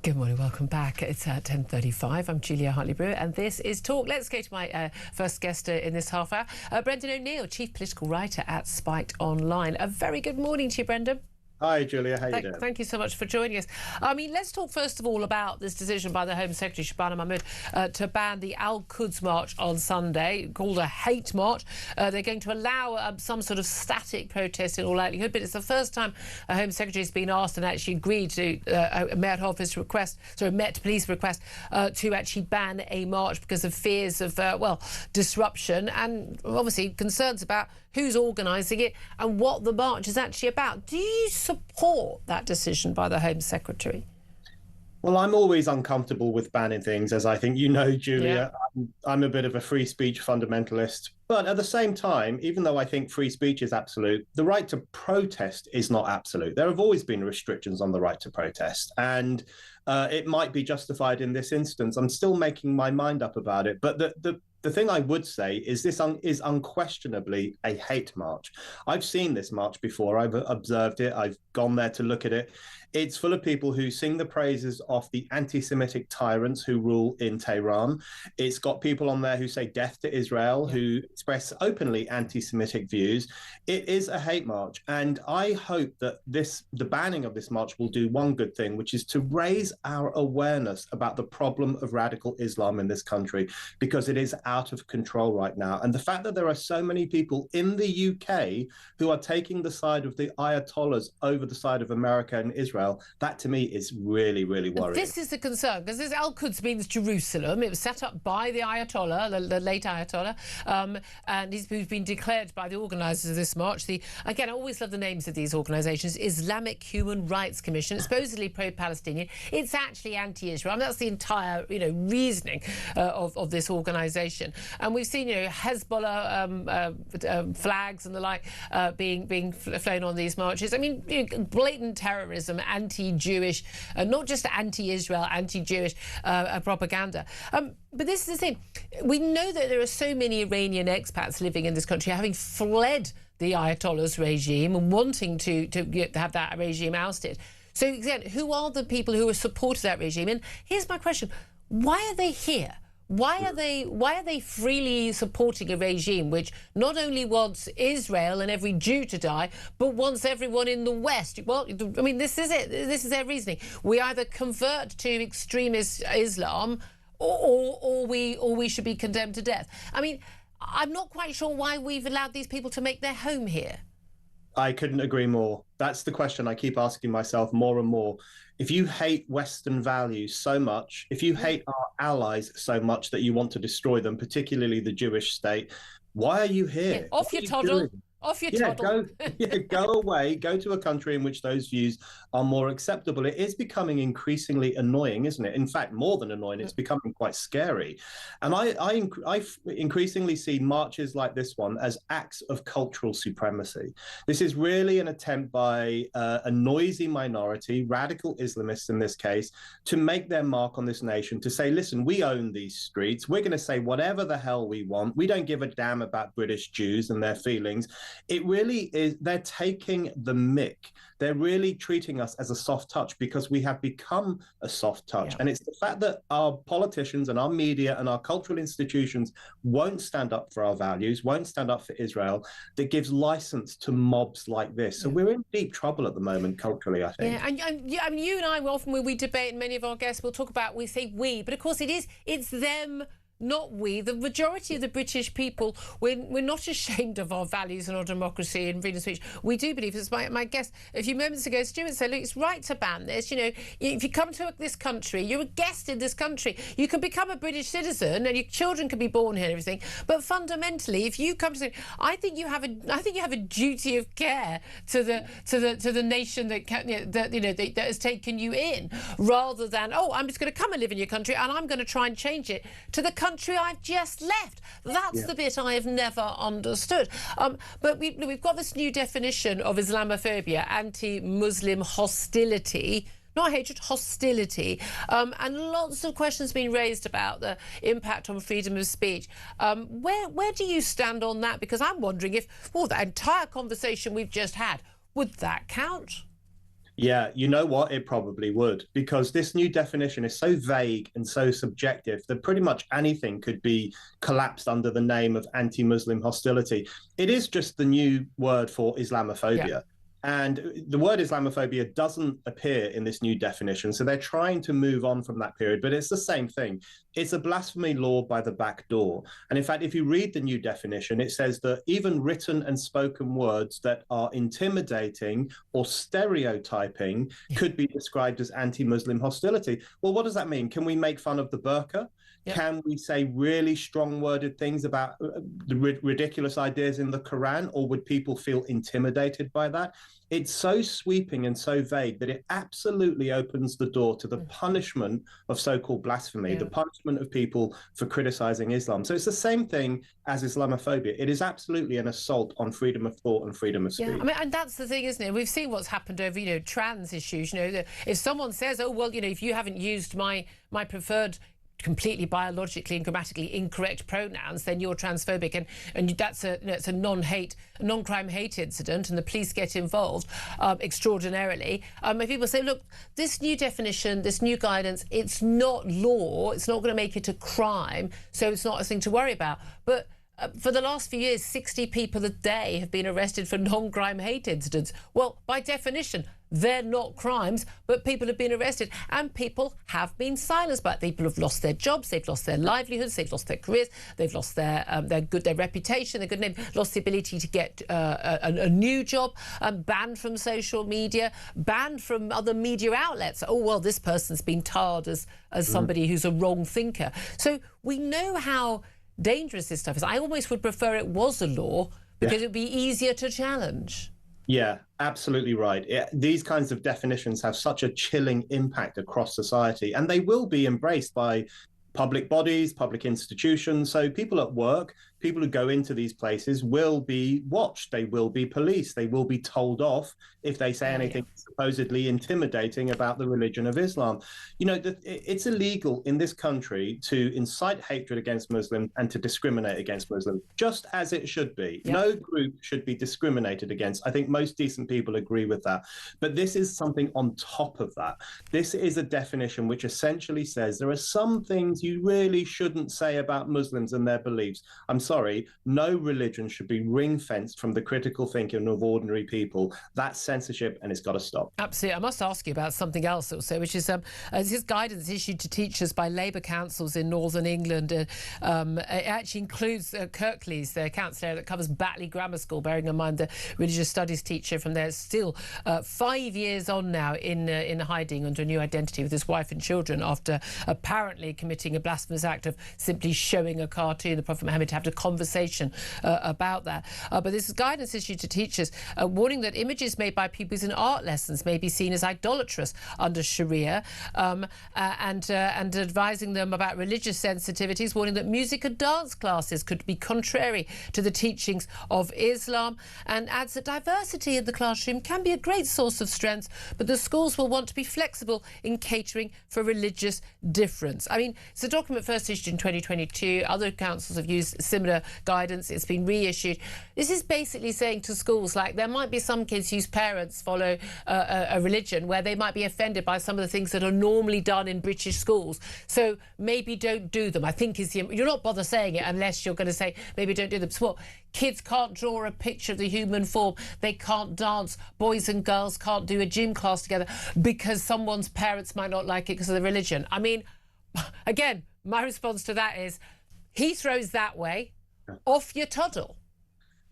Good morning, welcome back. It's 10:35. I'm Julia Hartley-Brewer and this is Talk. Let's go to my first guest in this half hour, Brendan O'Neill, Chief Political Writer at Spiked Online. A very good morning to you, Brendan. Hi, Julia. How you doing? Thank you so much for joining us. I mean, let's talk first of all about this decision by the Home Secretary, Shabana Mahmood, to ban the Al-Quds march on Sunday, called a hate march. They're going to allow some sort of static protest in all likelihood, but it's the first time a Home Secretary has been asked and actually agreed to a Met Police request to actually ban a march because of fears of, disruption and obviously concerns about who's organising it and what the march is actually about. Do you support that decision by the Home Secretary? Well, I'm always uncomfortable with banning things, as I think you know, Julia. Yeah. I'm a bit of a free speech fundamentalist. But at the same time, even though I think free speech is absolute, the right to protest is not absolute. There have always been restrictions on the right to protest. And it might be justified in this instance. I'm still making my mind up about it. But the thing I would say is this is unquestionably a hate march. I've seen this march before. I've observed it. I've gone there to look at it. It's full of people who sing the praises of the anti-Semitic tyrants who rule in Tehran. It's got people on there who say death to Israel, who express openly anti-Semitic views. It is a hate march. And I hope that the banning of this march will do one good thing, which is to raise our awareness about the problem of radical Islam in this country, because it is out of control right now. And the fact that there are so many people in the UK who are taking the side of the Ayatollahs over the side of America and Israel, that to me is really, really worrying. This is the concern, because this Al-Quds means Jerusalem. It was set up by the Ayatollah, the late Ayatollah, and he's been declared by the organisers of this march. Again, I always love the names of these organisations. Islamic Human Rights Commission. It's supposedly pro-Palestinian. It's actually anti-Israel. I mean, that's the entire, reasoning of this organisation. And we've seen, Hezbollah flags and the like being flown on these marches. I mean, blatant terrorism, anti-Jewish, not just anti-Israel, anti-Jewish propaganda. But this is the thing. We know that there are so many Iranian expats living in this country, having fled the Ayatollah's regime and wanting to have that regime ousted. So, again, who are the people who are supporting that regime? And here's my question. Why are they here? Why are they freely supporting a regime which not only wants Israel and every Jew to die, but wants everyone in the West? Well, I mean, this is it. This is their reasoning. We either convert to extremist Islam, or we should be condemned to death. I mean, I'm not quite sure why we've allowed these people to make their home here. I couldn't agree more. That's the question I keep asking myself more and more. If you hate Western values so much, if you hate our allies so much that you want to destroy them, particularly the Jewish state, why are you here? Yeah, off your toddle. Off your toddle. Go away, go to a country in which those views are more acceptable. It is becoming increasingly annoying, isn't it? In fact, more than annoying, it's becoming quite scary. And I increasingly see marches like this one as acts of cultural supremacy. This is really an attempt by a noisy minority, radical Islamists in this case, to make their mark on this nation, to say, listen, we own these streets. We're going to say whatever the hell we want. We don't give a damn about British Jews and their feelings. It really is, they're taking the mick. They're really treating us as a soft touch because we have become a soft touch. Yeah. And it's the fact that our politicians and our media and our cultural institutions won't stand up for our values, won't stand up for Israel, that gives license to mobs like this. So we're in deep trouble at the moment culturally, I think. Yeah, and I mean, you and I, often when we debate, and many of our guests will talk about, we say we, but of course it's them, not we. The majority of the British people, we're not ashamed of our values and our democracy and freedom of speech. We do believe, as my guest a few moments ago, Stuart said, look, it's right to ban this. If you come to this country, you're a guest in this country. You can become a British citizen and your children can be born here and everything. But fundamentally, if you come to, I think you have a duty of care to the nation that has taken you in, rather than, I'm just going to come and live in your country and I'm going to try and change it to the country I've just left. That's the bit I have never understood. But we've got this new definition of Islamophobia, anti-Muslim hostility, not hatred, hostility. And lots of questions being raised about the impact on freedom of speech. Where do you stand on that? Because I'm wondering if, that entire conversation we've just had, would that count? Yeah, you know what? It probably would, because this new definition is so vague and so subjective that pretty much anything could be collapsed under the name of anti-Muslim hostility. It is just the new word for Islamophobia. Yeah. And the word Islamophobia doesn't appear in this new definition. So they're trying to move on from that period, but it's the same thing. It's a blasphemy law by the back door. And in fact, if you read the new definition, it says that even written and spoken words that are intimidating or stereotyping could be described as anti-Muslim hostility. Well, what does that mean? Can we make fun of the burqa? Yep. Can we say really strong-worded things about the ridiculous ideas in the Quran, or would people feel intimidated by that? It's so sweeping and so vague that it absolutely opens the door to the punishment of so-called blasphemy, the punishment of people for criticizing Islam. So it's the same thing as Islamophobia. It is absolutely an assault on freedom of thought and freedom of speech. Yeah, I mean, and that's the thing, isn't it? We've seen what's happened over, trans issues. If someone says, oh, well, if you haven't used my preferred completely biologically and grammatically incorrect pronouns, then you're transphobic, and that's it's a non-crime hate incident, and the police get involved extraordinarily. If people say, look, this new definition, this new guidance, it's not law, it's not going to make it a crime, so it's not a thing to worry about. But for the last few years, 60 people a day have been arrested for non-crime hate incidents. Well, by definition, they're not crimes, but people have been arrested, and people have been silenced by it. People have lost their jobs, they've lost their livelihoods, they've lost their careers, they've lost their reputation, their good name, lost the ability to get a new job, banned from social media, banned from other media outlets. Oh, well, this person's been tarred as somebody who's a wrong thinker. So we know how dangerous this stuff is. I almost would prefer it was a law, because it would be easier to challenge. Yeah, absolutely right. These kinds of definitions have such a chilling impact across society, and they will be embraced by public bodies, public institutions. So people at work, people who go into these places will be watched. They will be policed. They will be told off if they say anything supposedly intimidating about the religion of Islam. It's illegal in this country to incite hatred against Muslims and to discriminate against Muslims, just as it should be. Yep. No group should be discriminated against. I think most decent people agree with that. But this is something on top of that. This is a definition which essentially says there are some things you really shouldn't say about Muslims and their beliefs. I'm sorry, no religion should be ring-fenced from the critical thinking of ordinary people. That's censorship, and it's got to stop. Absolutely. I must ask you about something else also, which is this guidance issued to teachers by Labour councils in Northern England. It actually includes Kirklees, their councillor that covers Batley Grammar School, bearing in mind the religious studies teacher from there, still 5 years on now in hiding under a new identity with his wife and children, after apparently committing a blasphemous act of simply showing a cartoon, the Prophet Muhammad, to have a conversation about that. But this is guidance issued to teachers, warning that images made by pupils in art lessons may be seen as idolatrous under Sharia, and advising them about religious sensitivities, warning that music and dance classes could be contrary to the teachings of Islam, and adds that diversity in the classroom can be a great source of strength, but the schools will want to be flexible in catering for religious difference. I mean, it's a document first issued in 2022. Other councils have used similar guidance. It's been reissued. This is basically saying to schools, like, there might be some kids whose parents follow a religion where they might be offended by some of the things that are normally done in British schools. So maybe don't do them. I think you're not bother saying it unless you're going to say maybe don't do them. So what? Kids can't draw a picture of the human form. They can't dance. Boys and girls can't do a gym class together because someone's parents might not like it because of the religion. I mean, again, my response to that is, he throws that way, off your toddle.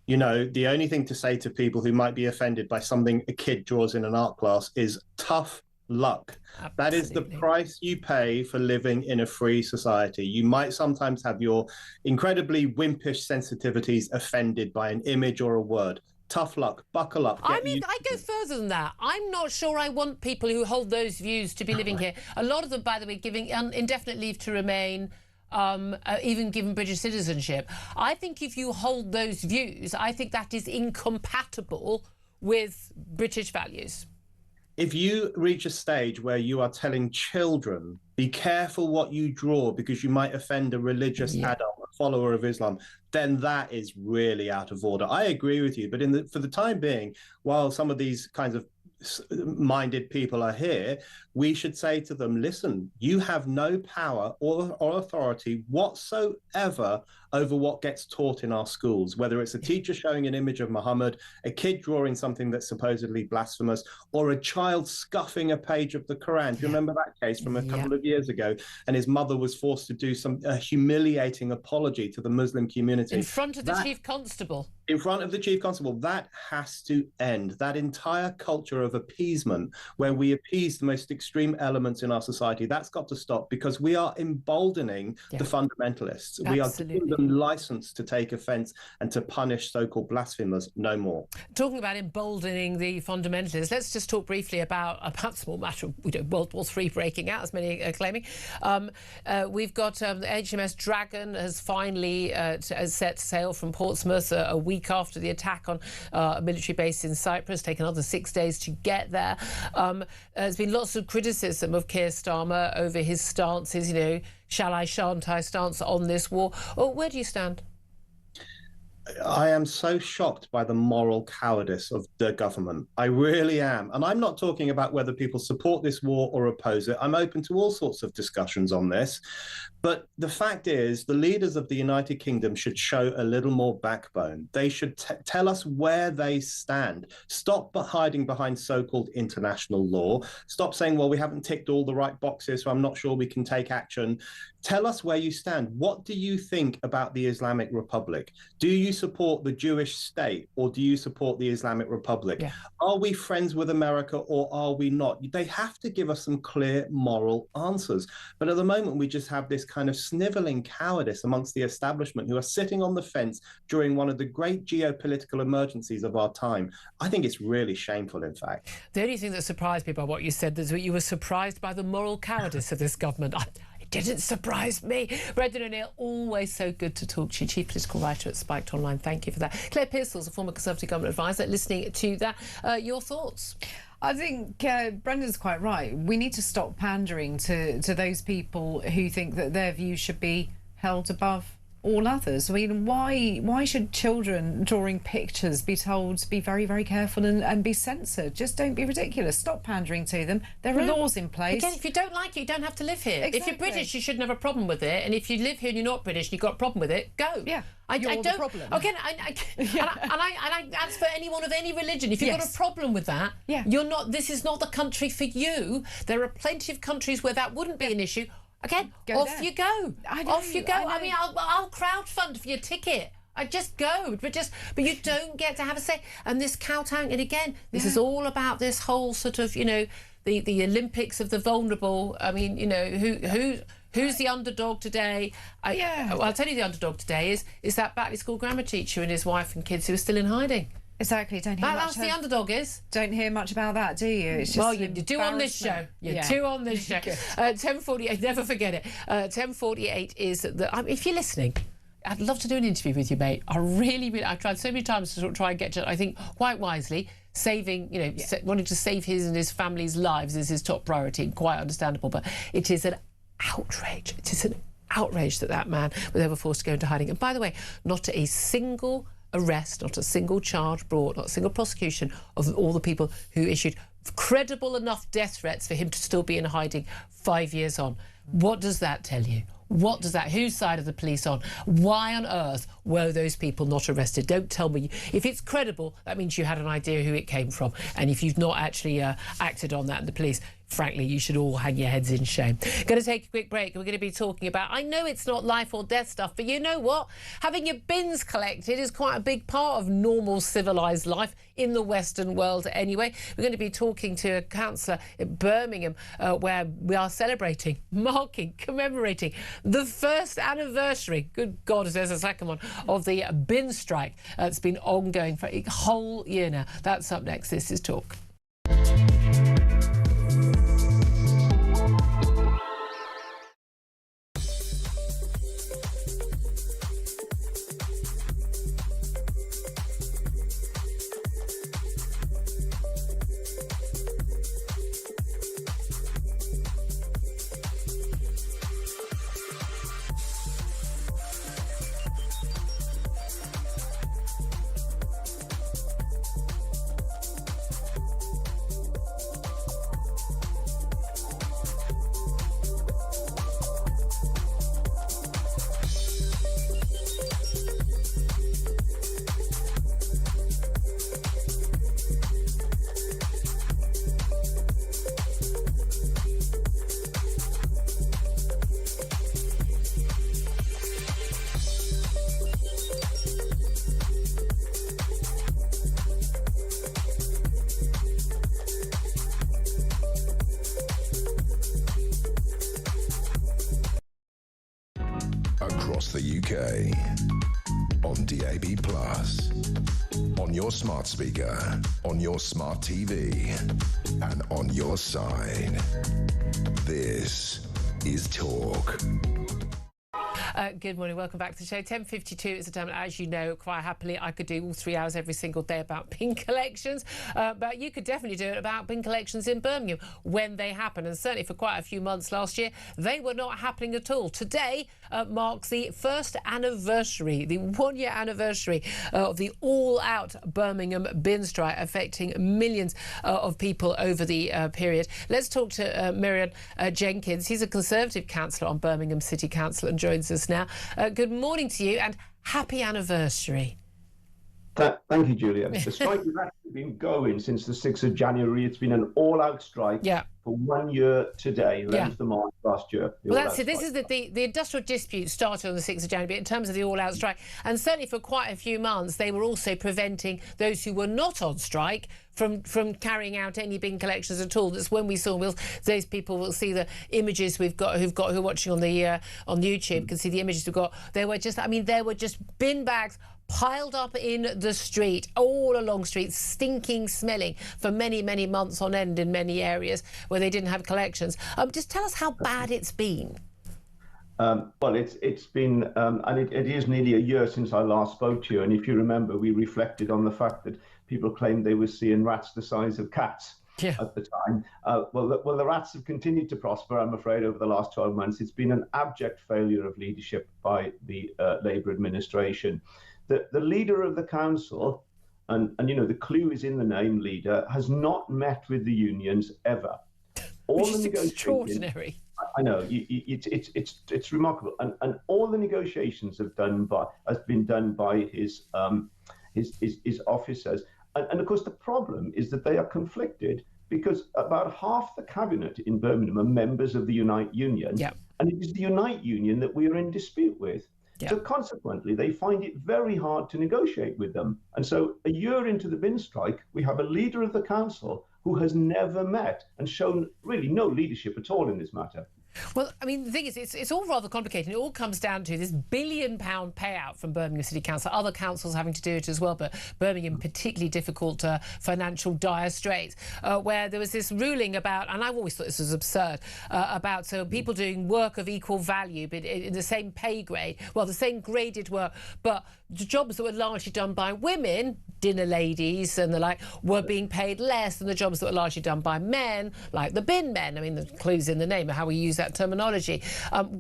The only thing to say to people who might be offended by something a kid draws in an art class is tough luck. Absolutely. That is the price you pay for living in a free society. You might sometimes have your incredibly wimpish sensitivities offended by an image or a word. Tough luck, buckle up. I mean, I go further than that. I'm not sure I want people who hold those views to be living here. A lot of them, by the way, giving indefinite leave to remain, even given British citizenship. I think if you hold those views, I think that is incompatible with British values. if you reach a stage where you are telling children, be careful what you draw because you might offend a religious adult, a follower of Islam, then that is really out of order. I agree with you, but for the time being, while some of these kinds of minded people are here, we should say to them, listen, you have no power or authority whatsoever over what gets taught in our schools, whether it's a teacher showing an image of Muhammad, a kid drawing something that's supposedly blasphemous, or a child scuffing a page of the Quran. Do you remember that case from a couple of years ago? And his mother was forced to do some humiliating apology to the Muslim community. In front of the chief constable. In front of the chief constable. That has to end. That entire culture of appeasement, where we appease the most extreme elements in our society, that's got to stop, because we are emboldening the fundamentalists. Absolutely. We are giving them license to take offense and to punish so-called blasphemers no more. Talking about emboldening the fundamentalists, let's just talk briefly about a small matter of World War III breaking out, as many are claiming. We've got the HMS Dragon has finally set sail from Portsmouth a week after the attack on a military base in Cyprus. Taken another 6 days to get there. There's been lots of criticism of Keir Starmer over his stances, shall I, shan't I stance on this war. Where do you stand? I am so shocked by the moral cowardice of the government. I really am. And I'm not talking about whether people support this war or oppose it. I'm open to all sorts of discussions on this. But the fact is, the leaders of the United Kingdom should show a little more backbone. They should tell us where they stand. Stop hiding behind so-called international law. Stop saying, well, we haven't ticked all the right boxes, so I'm not sure we can take action. Tell us where you stand. What do you think about the Islamic Republic? Do you support the Jewish state, or do you support the Islamic Republic? Are we friends with America, or are we not? They have to give us some clear moral answers. But at the moment, we just have this kind of sniveling cowardice amongst the establishment who are sitting on the fence during one of the great geopolitical emergencies of our time. I think it's really shameful, in fact. The only thing that surprised me by what you said is that you were surprised by the moral cowardice of this government. It didn't surprise me. Brendan O'Neill, always so good to talk to you, chief political writer at Spiked Online. Thank you for that. Claire Pearsall's a former Conservative government advisor, listening to that. Your thoughts? I think Brendan's quite right. We need to stop pandering to those people who think that their views should be held above all others. I mean, why should children drawing pictures be told to be very, very careful and be censored? Just don't be ridiculous. Stop pandering to them. There are laws in place. Again, if you don't like it, you don't have to live here. Exactly. If you're British, you shouldn't have a problem with it. And if you live here and you're not British and you've got a problem with it, go. Yeah. I You're don't. the problem. Again, that's for anyone of any religion. If you've got a problem with that, you're not. This is not the country for you. There are plenty of countries where that wouldn't be an issue. Again, off you go. Off you go. I mean, I'll crowdfund for your ticket. I just go, but you don't get to have a say. And this kowtowing, and again, this is all about this whole sort of, the Olympics of the vulnerable. I mean, who's the underdog today? Well, I'll tell you, the underdog today is that Batley School grammar teacher and his wife and kids who are still in hiding. Exactly. Don't hear much. That's the underdog is. Don't hear much about that, do you? It's just well, you do on this show. You do on this show. 10:48. Never forget it. 10:48 is that. If you're listening, I'd love to do an interview with you, mate. I've tried so many times to sort of try and get to. I think quite wisely, saving, wanting to save his and his family's lives is his top priority. Quite understandable, but it is an outrage. It is an outrage that man was ever forced to go into hiding. And by the way, not a single arrest, not a single charge brought, not a single prosecution of all the people who issued credible enough death threats for him to still be in hiding 5 years on. What does that tell you? What does that, whose side of the police on? Why on earth were those people not arrested? Don't tell me. If it's credible, that means you had an idea who it came from. And if you've not actually acted on that, and the police, frankly, you should all hang your heads in shame. Going to take a quick break. We're going to be talking about, I know it's not life or death stuff, but you know what? Having your bins collected is quite a big part of normal civilised life in the Western world anyway. We're going to be talking to a councillor in Birmingham where we are celebrating, marking, commemorating the first anniversary, good God, there's a second one, of the bin strike that's been ongoing for a whole year now. That's up next. This is Talk. across the UK, on DAB+, on your smart speaker, on your smart TV, and on your side. This is Talk. Good morning, welcome back to the show. 10:52 is the time, as you know, quite happily I could do all 3 hours every single day about bin collections, but you could definitely do it about bin collections in Birmingham when they happen, and certainly for quite a few months last year they were not happening at all. Today marks the first anniversary, the 1 year anniversary of the all-out Birmingham bin strike, affecting millions of people over the period. Let's talk to Miriam Jenkins. He's a Conservative councillor on Birmingham City Council and joins us now. Good morning to you and happy anniversary. Thank you, Julia. The strike has actually been going since the 6th of January. It's been an all-out strike for 1 year today, 11th of March last year. Well, that's it. This is the industrial dispute started on the 6th of January in terms of the all-out strike. And certainly for quite a few months, they were also preventing those who were not on strike from carrying out any bin collections at all. That's when we saw, those people will see the images who are watching on the on YouTube can see the images we've got. There were just bin bags piled up in the street, all along streets, stinking, smelling for many, many months on end in many areas where they didn't have collections. Just tell us how bad it's been. Well, it's been, and it is nearly a year since I last spoke to you. And if you remember, we reflected on the fact that people claimed they were seeing rats the size of cats at the time. Well, the rats have continued to prosper, I'm afraid, over the last 12 months. It's been an abject failure of leadership by the Labour administration. The leader of the council, and you know, the clue is in the name, leader, has not met with the unions ever. Which is extraordinary. I know, it's remarkable, and all the negotiations has been done by his officers, and of course the problem is that they are conflicted because about half the cabinet in Birmingham are members of the Unite Union, and it is the Unite Union that we are in dispute with. So consequently, they find it very hard to negotiate with them. And so a year into the bin strike, we have a leader of the council who has never met and shown really no leadership at all in this matter. Well, I mean, the thing is, it's all rather complicated. It all comes down to this £1 billion payout from Birmingham City Council, other councils having to do it as well, but Birmingham particularly difficult financial dire straits, where there was this ruling about, and I've always thought this was absurd, about people doing work of equal value, but in the same pay grade, well, the same graded work, but the jobs that were largely done by women, dinner ladies and the like, were being paid less than the jobs that were largely done by men, like the bin men. I mean, the clue's in the name of how we use that terminology.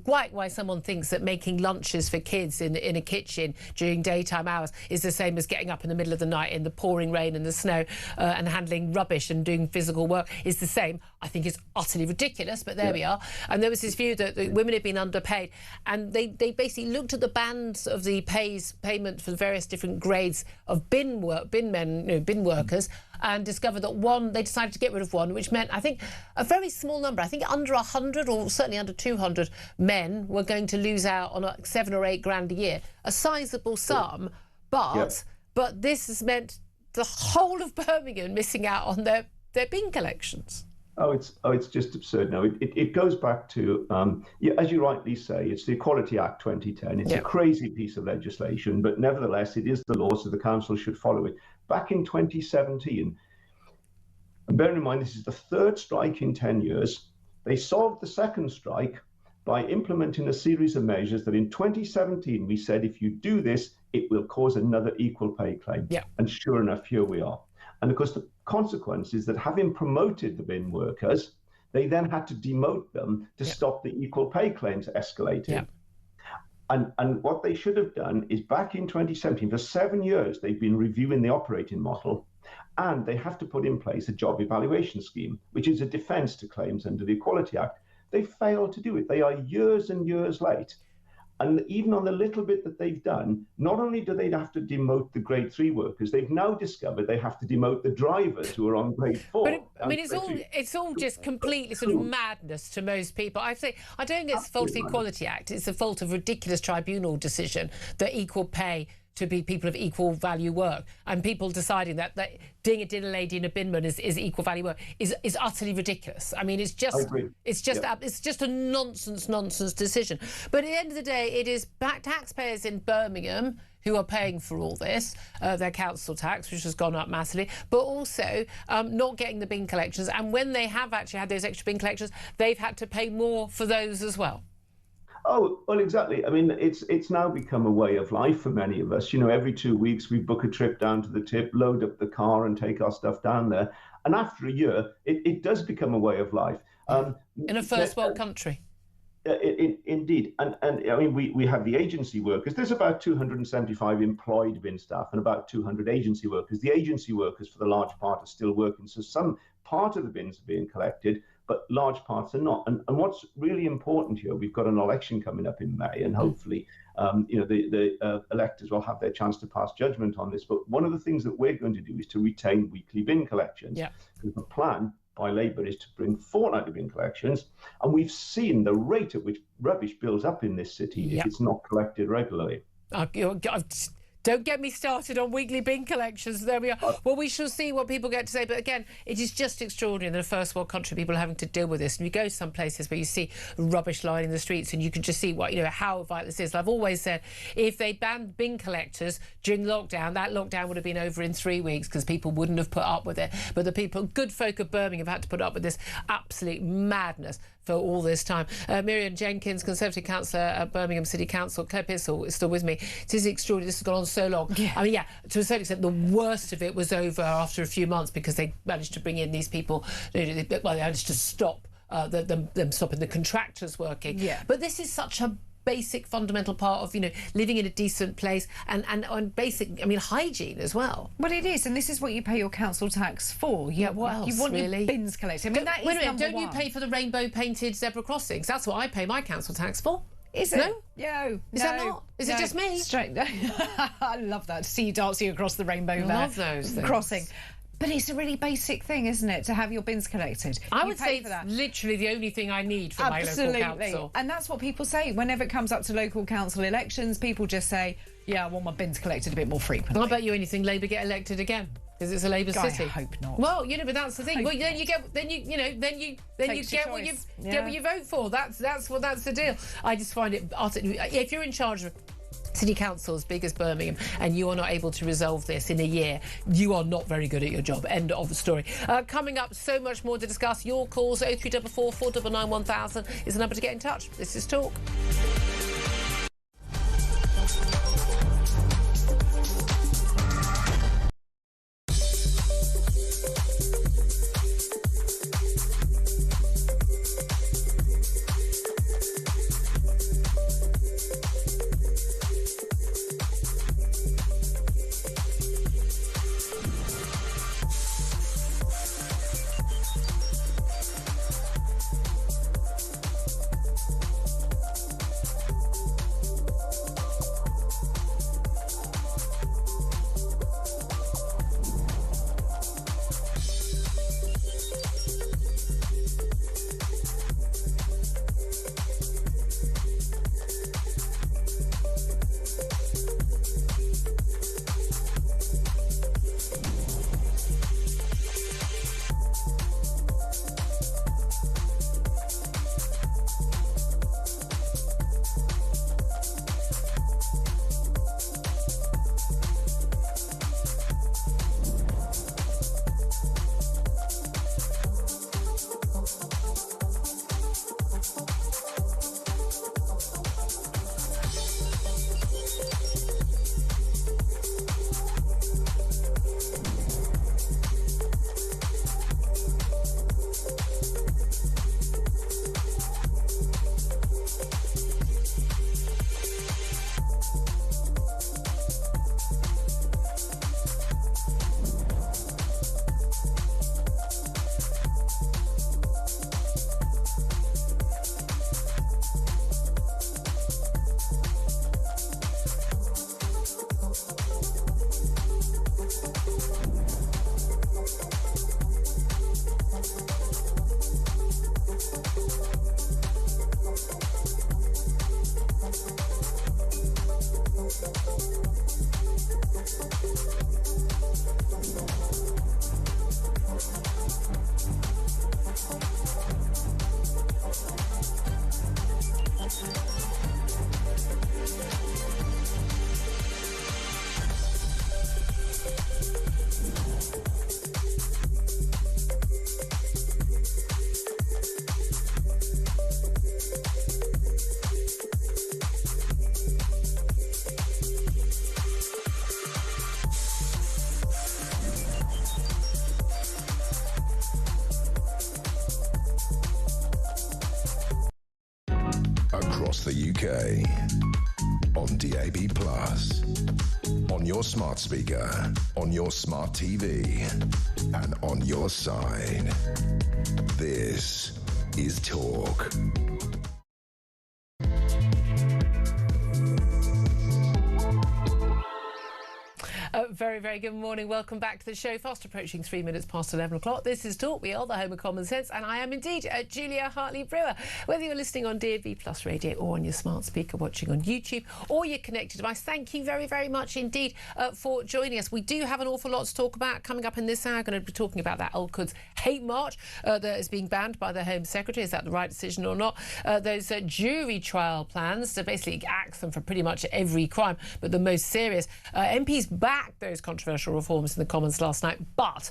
Quite why someone thinks that making lunches for kids in a kitchen during daytime hours is the same as getting up in the middle of the night in the pouring rain and the snow and handling rubbish and doing physical work is the same, I think is utterly ridiculous, but there we are. And there was this view that women had been underpaid, and they basically looked at the bands of the payment for the various different grades of bin workers, and discovered that they decided to get rid of one, which meant, I think, a very small number, I think under 100 or certainly under 200 men were going to lose out on like $7 or $8 grand a year, a sizable sum, but this has meant the whole of Birmingham missing out on their bin collections. It's just absurd. No, it goes back to, as you rightly say, it's the Equality Act 2010. It's a crazy piece of legislation, but nevertheless, it is the law, so the council should follow it. Back in 2017, and bearing in mind this is the third strike in 10 years, they solved the second strike by implementing a series of measures that in 2017 we said, if you do this, it will cause another equal pay claim. And sure enough, here we are. And of course, the consequence is that having promoted the bin workers, they then had to demote them to stop the equal pay claims escalating. And what they should have done is back in 2017, for 7 years, they've been reviewing the operating model, and they have to put in place a job evaluation scheme, which is a defence to claims under the Equality Act. They failed to do it. They are years and years late. And even on the little bit that they've done, not only do they have to demote the grade 3 workers, they've now discovered they have to demote the drivers who are on grade 4. But I mean, it's all just completely sort of madness to most people. I say, I don't think it's the fault of the Equality Act. It's the fault of ridiculous tribunal decision that equal pay to be people of equal value work, and people deciding that being a dinner lady and a binman is equal value work is utterly ridiculous. I mean, it's just a nonsense decision. But at the end of the day, it is taxpayers in Birmingham who are paying for all this, their council tax, which has gone up massively, but also not getting the bin collections. And when they have actually had those extra bin collections, they've had to pay more for those as well. Oh, well, exactly. I mean, it's now become a way of life for many of us. You know, every 2 weeks we book a trip down to the tip, load up the car and take our stuff down there. And after a year, it does become a way of life. In a first world country. Indeed. And I mean, we have the agency workers. There's about 275 employed bin staff and about 200 agency workers. The agency workers, for the large part, are still working. So some part of the bins are being collected, but large parts are not. And what's really important here, we've got an election coming up in May, and hopefully, the electors will have their chance to pass judgment on this. But one of the things that we're going to do is to retain weekly bin collections. Yeah. Because the plan by Labour is to bring fortnightly bin collections, and we've seen the rate at which rubbish builds up in this city if it's not collected regularly. Don't get me started on weekly bin collections. There we are. Well, we shall see what people get to say. But again, it is just extraordinary that a first world country, people are having to deal with this. And you go to some places where you see rubbish lining the streets, and you can just see how vital this is. I've always said, if they banned bin collectors during lockdown, that lockdown would have been over in 3 weeks because people wouldn't have put up with it. But the people, good folk of Birmingham, have had to put up with this absolute madness for all this time. Miriam Jenkins, Conservative councillor at Birmingham City Council. Claire Pissell is still with me. It is extraordinary. This has gone on so long. Yeah. I mean, to a certain extent, the worst of it was over after a few months because they managed to bring in these people. They managed to stop them stopping the contractors working. Yeah. But this is such a basic fundamental part of living in a decent place and basic hygiene as well. Well, it is, and this is what you pay your council tax for. What else? You want really? Your bins collected. I mean, don't you pay for the rainbow painted zebra crossings? That's what I pay my council tax for. Is it? No? No. Is that not? Is it just me? Straight. I love that. See you dancing across the rainbow there. Love those things. Crossing. But it's a really basic thing, isn't it, to have your bins collected? I would say it's literally the only thing I need for my local council. And that's what people say. Whenever it comes up to local council elections, people just say, yeah, I want my bins collected a bit more frequently. I bet you anything Labour get elected again. Because it's a Labour city. I hope not. Well, but that's the thing. Well, then you get what you vote for. That's the deal. I just find it utterly. If you're in charge of city council as big as Birmingham and you are not able to resolve this in a year, you are not very good at your job. End of the story. Coming up, so much more to discuss. Your calls 0344 499 1000 is the number to get in touch. This is Talk. Across the UK, on DAB+, on your smart speaker, on your smart TV, and on your side. This is Talk. Very, very good morning. Welcome back to the show. Fast approaching 3 minutes past 11 o'clock. This is Talk. We are the home of common sense, and I am indeed Julia Hartley-Brewer. Whether you're listening on DAB+ radio or on your smart speaker, watching on YouTube or your connected device, thank you very, very much indeed for joining us. We do have an awful lot to talk about coming up in this hour. I'm going to be talking about that Al-Quds hate march that is being banned by the Home Secretary. Is that the right decision or not? Those jury trial plans to basically axe them for pretty much every crime, but the most serious. MPs backed those controversial reforms in the Commons last night, but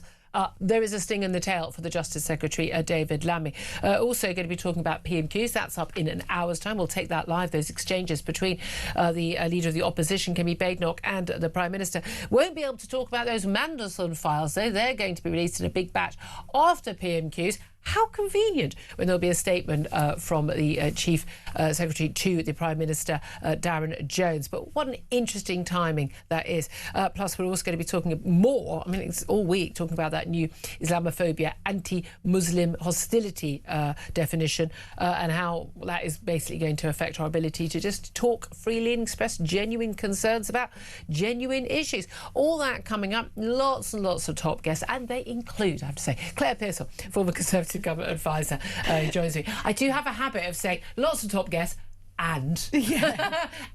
there is a sting in the tail for the Justice Secretary, David Lammy. Also going to be talking about PMQs. That's up in an hour's time. We'll take that live, those exchanges between the leader of the opposition, Kemi Badenoch, and the Prime Minister. Won't be able to talk about those Mandelson files, though. They're going to be released in a big batch after PMQs. How convenient when there'll be a statement from the Chief Secretary to the Prime Minister, Darren Jones. But what an interesting timing that is. Plus, we're also going to be talking more, I mean, it's all week, talking about that new Islamophobia, anti-Muslim hostility definition and how that is basically going to affect our ability to just talk freely and express genuine concerns about genuine issues. All that coming up, lots and lots of top guests, and they include, I have to say, Claire Pearsall, former Conservative Government advisor, joins me. I do have a habit of saying lots of top guests and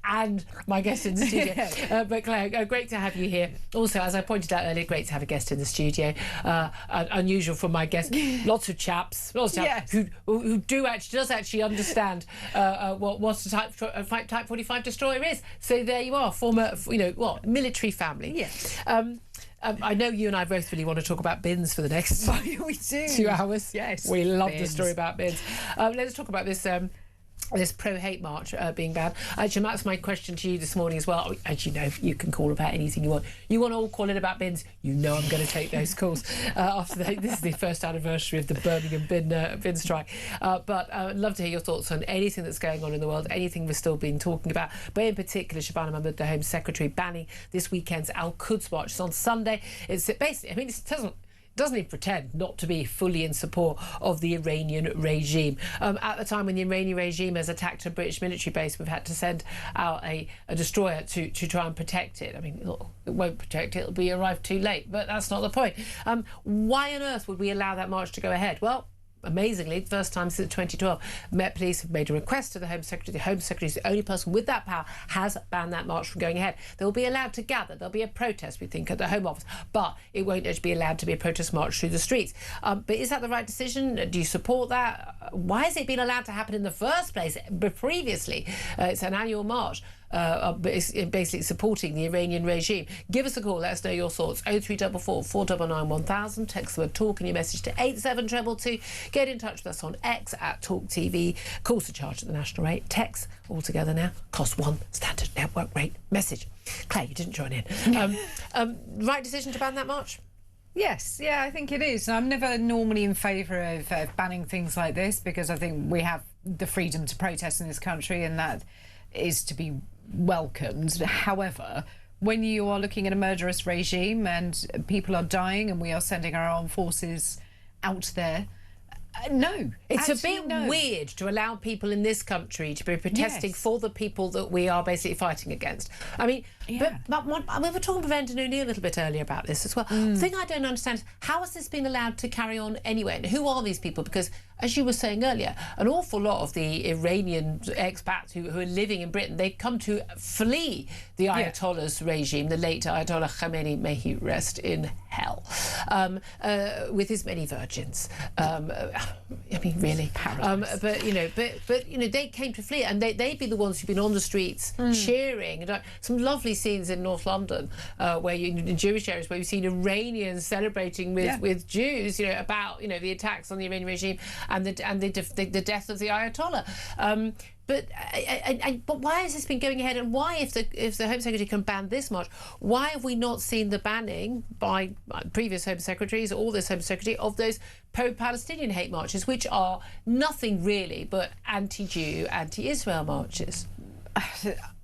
and my guest in the studio. But Claire, great to have you here. Also, as I pointed out earlier, great to have a guest in the studio. Unusual from my guest. Lots of chaps who does actually understand what a Type 45 destroyer is. So there you are, former military family. Yes. I know you and I both really want to talk about bins for the next we do. 2 hours. Yes. We love the story about bins. Let's talk about this pro-hate march being banned. Actually, that's my question to you this morning as well. As you know, you can call about anything you want. You want to all call it about bins, you know I'm going to take those calls after this is the first anniversary of the Birmingham bin strike. But I'd love to hear your thoughts on anything that's going on in the world, anything we've still been talking about, but in particular, Shabana Mahmood, the Home Secretary, banning this weekend's Al-Quds march. It's on Sunday. It's basically, I mean, it doesn't even pretend not to be fully in support of the Iranian regime. At the time when the Iranian regime has attacked a British military base, we've had to send out a destroyer to try and protect it. I mean, it won't protect it, it'll arrive too late, but that's not the point. Why on earth would we allow that march to go ahead? Well, amazingly, the first time since 2012, Met Police have made a request to the Home Secretary. The Home Secretary is the only person with that power, has banned that march from going ahead. They'll be allowed to gather. There'll be a protest, we think, at the Home Office, but it won't actually be allowed to be a protest march through the streets. But is that the right decision? Do you support that? Why has it been allowed to happen in the first place previously? It's an annual march. Basically supporting the Iranian regime. Give us a call, let us know your thoughts. 0344 499 1000. Text the word talk and your message to 87222. Get in touch with us on X at Talk TV. Calls to charge at the national rate. Text altogether now cost one standard network rate message. Claire, you didn't join in. Right decision to ban that march? Yes, I think it is. I'm never normally in favour of banning things like this because I think we have the freedom to protest in this country and that is to be welcomed. However, when you are looking at a murderous regime and people are dying and we are sending our armed forces out there, no. It's a bit weird to allow people in this country to be protesting for the people that we are basically fighting against. I mean, But we were talking to Brendan O'Neill a little bit earlier about this as well. The thing I don't understand is how has this been allowed to carry on anyway? And who are these people? Because, as you were saying earlier, an awful lot of the Iranian expats who are living in Britain, they've come to flee the Ayatollah's regime, the late Ayatollah Khamenei, may he rest in hell, with his many virgins. I mean, really. But they came to flee, and they'd be the ones who've been on the streets cheering. And some lovely scenes in North London, where in Jewish areas, where you've seen Iranians celebrating with Jews, about the attacks on the Iranian regime and the death of the Ayatollah. But why has this been going ahead? And why, if the Home Secretary can ban this much, why have we not seen the banning by previous Home Secretaries or this Home Secretary of those pro-Palestinian hate marches, which are nothing really but anti-Jew, anti-Israel marches?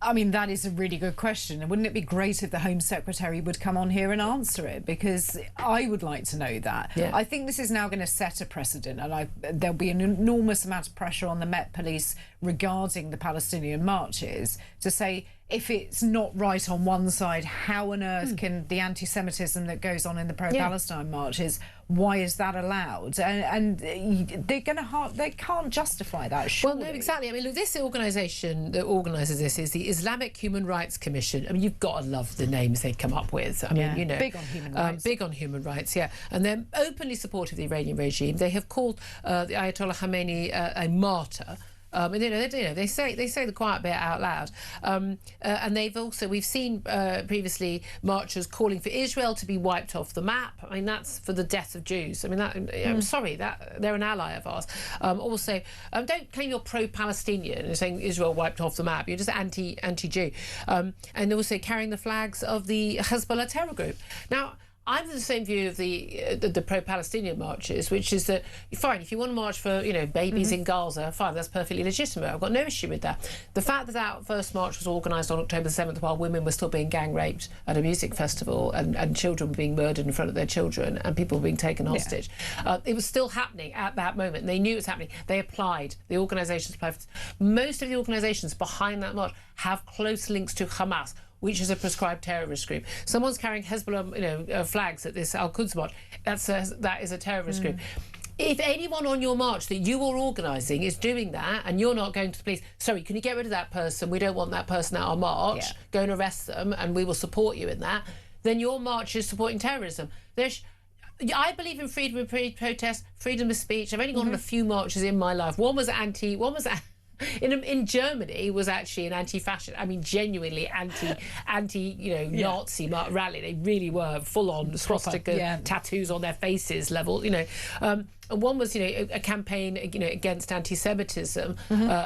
I mean, that is a really good question. And wouldn't it be great if the Home Secretary would come on here and answer it? Because I would like to know that. I think this is now going to set a precedent, and there'll be an enormous amount of pressure on the Met Police regarding the Palestinian marches to say, if it's not right on one side, how on earth can the anti-Semitism that goes on in the pro-Palestine marches, why is that allowed? And they can't justify that, surely. Well, no, exactly. I mean, look, this organisation that organises this is the Islamic Human Rights Commission. I mean, you've got to love the names they come up with. I mean, big on human rights. Big on human rights, and they're openly supportive of the Iranian regime. They have called the Ayatollah Khamenei a martyr. And they say the quiet bit out loud, and we've seen previously marchers calling for Israel to be wiped off the map. I mean, that's for the death of Jews. I mean, I'm sorry, that they're an ally of ours. Also, don't claim you're pro-Palestinian and saying Israel wiped off the map. You're just anti-Jew, and also carrying the flags of the Hezbollah terror group. Now, I'm of the same view of the pro-Palestinian marches, which is that, fine, if you want to march for, babies in Gaza, fine, that's perfectly legitimate. I've got no issue with that. The fact that first march was organised on October 7th while women were still being gang raped at a music festival and children were being murdered in front of their children and people were being taken hostage, it was still happening at that moment. And they knew it was happening. They applied. The organisations applied. Most of the organisations behind that march have close links to Hamas, which is a prescribed terrorist group. Someone's carrying Hezbollah, flags at this Al-Quds march. That is a terrorist group. If anyone on your march that you are organising is doing that and you're not going to the police, sorry, can you get rid of that person? We don't want that person at our march. Go and arrest them and we will support you in that. Then your march is supporting terrorism. I believe in freedom of protest, freedom of speech. I've only gone on a few marches in my life. One was in Germany was actually an anti-fascist, I mean, genuinely Nazi rally. They really were full-on swastika tattoos on their faces level, And one was, a campaign, against anti-Semitism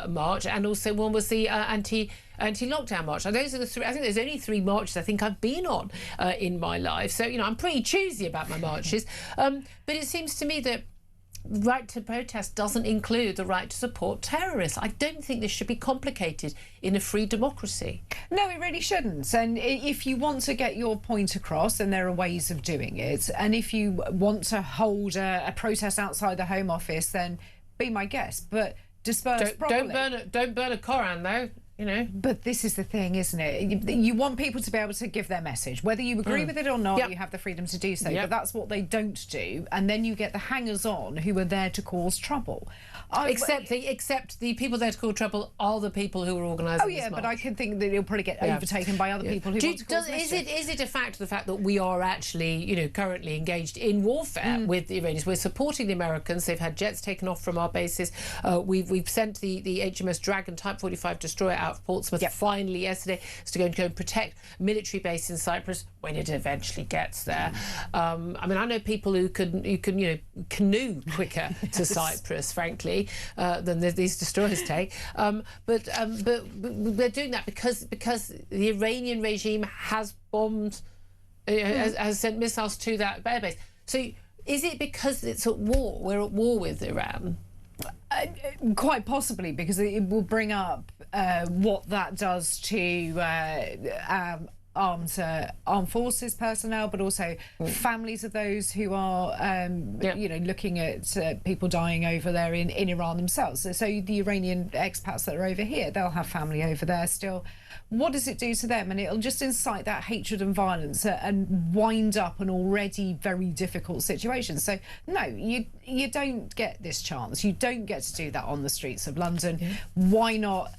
march, and also one was the anti-lockdown march. And those are the three. I think there's only three marches I think I've been on in my life. So, I'm pretty choosy about my marches. But it seems to me that right to protest doesn't include the right to support terrorists. I don't think this should be complicated in a free democracy. No, it really shouldn't. And if you want to get your point across, then there are ways of doing it. And if you want to hold a protest outside the Home Office, then be my guest. But disperse properly. Don't burn a Koran, though. But this is the thing, isn't it? You want people to be able to give their message. Whether you agree with it or not, you have the freedom to do so. But that's what they don't do. And then you get the hangers-on who are there to cause trouble. Except the people there to cause trouble are the people who are organising this march. But I can think that it'll probably get overtaken by other people who want to cause mischief. Is it a fact of the fact that we are actually, currently engaged in warfare with the Iranians? We're supporting the Americans. They've had jets taken off from our bases. We've sent the HMS Dragon Type 45 destroyer out of Portsmouth finally yesterday to go and protect military base in Cyprus when it eventually gets there. I mean, I know people who can canoe quicker to Cyprus, frankly, than these destroyers take. But they're doing that because the Iranian regime has bombed, has sent missiles to that airbase. So is it because it's at war? We're at war with Iran? Quite possibly, because it will bring up what that does to armed forces personnel, but also families of those who are, looking at people dying over there in Iran themselves. So the Iranian expats that are over here, they'll have family over there still. What does it do to them? And it'll just incite that hatred and violence and wind up an already very difficult situation. So no, you don't get this chance. You don't get to do that on the streets of London. Yeah. Why not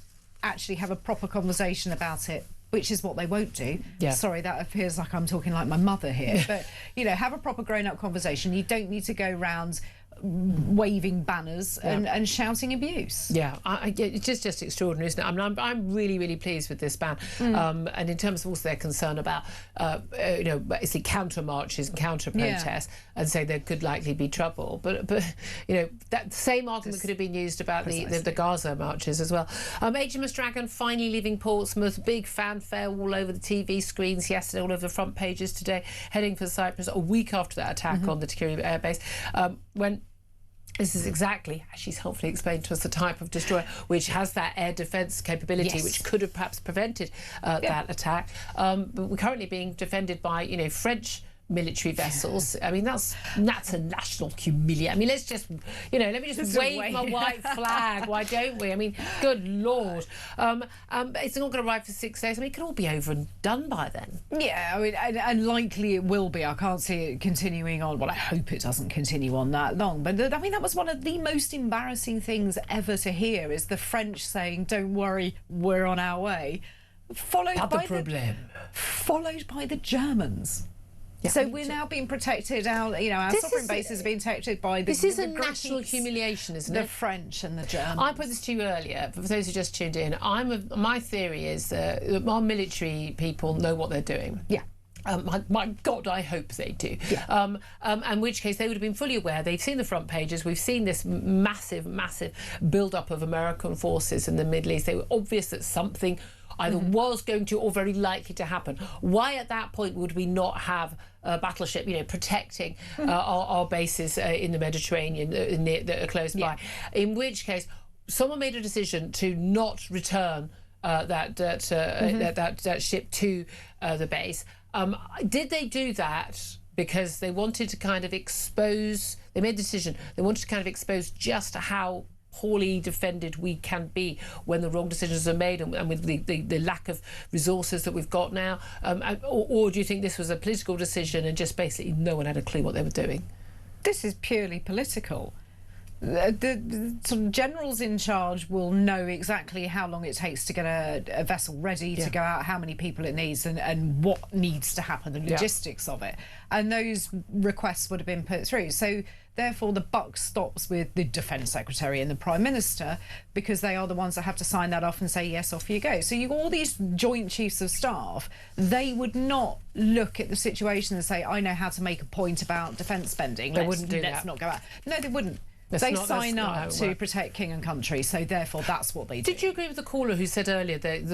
actually have a proper conversation about it? Which is what they won't do. Yeah. Sorry, that appears like I'm talking like my mother here. But, have a proper grown-up conversation. You don't need to go round waving banners and shouting abuse. Yeah, it's just extraordinary, isn't it? I mean, I'm really, really pleased with this ban. And in terms of also their concern about, basically counter marches and counter protests, and say there could likely be trouble. But that same argument could have been used about the Gaza marches as well. HMS Dragon finally leaving Portsmouth. Big fanfare all over the TV screens yesterday, all over the front pages today, heading for Cyprus a week after that attack on the Tikrit air base. When this is exactly, as she's helpfully explained to us, the type of destroyer which has that air defence capability, which could have perhaps prevented that attack. But we're currently being defended by, French military vessels. I mean, that's a national humiliation. I mean, let's just, let me just wave my white flag. Why don't we? I mean, good Lord. It's not going to arrive for 6 days. I mean, it could all be over and done by then. Yeah, I mean, and likely it will be. I can't see it continuing on. Well, I hope it doesn't continue on that long. But I mean, that was one of the most embarrassing things ever to hear, is the French saying, "Don't worry, we're on our way," followed by the Germans. Yeah. So we're now being protected. Our sovereign bases are being protected by the. This is a national humiliation, isn't it? The French and the Germans. I put this to you earlier, but for those who just tuned in, my theory is that our military people know what they're doing. Yeah. My God, I hope they do. Yeah. In which case they would have been fully aware. They've seen the front pages. We've seen this massive build-up of American forces in the Middle East. They were obvious that something either was going to or very likely to happen. Why at that point would we not have a battleship, protecting our bases in the Mediterranean that are close by? In which case, someone made a decision to not return that ship to the base. Did they do that because they wanted to kind of expose? They made a decision. They wanted to kind of expose just how poorly defended we can be when the wrong decisions are made, and with the lack of resources that we've got now, or do you think this was a political decision and just basically no one had a clue what they were doing? This is purely political. The sort of generals in charge will know exactly how long it takes to get a vessel ready to go out, how many people it needs, and what needs to happen, the logistics of it. And those requests would have been put through. So therefore the buck stops with the Defence Secretary and the Prime Minister, because they are the ones that have to sign that off and say, yes, off you go. So all these Joint Chiefs of Staff, they would not look at the situation and say, I know how to make a point about defence spending. They wouldn't do that. Let's not go out. No, they wouldn't. They sign up to protect king and country, so therefore that's what they do. Did you agree with the caller who said earlier that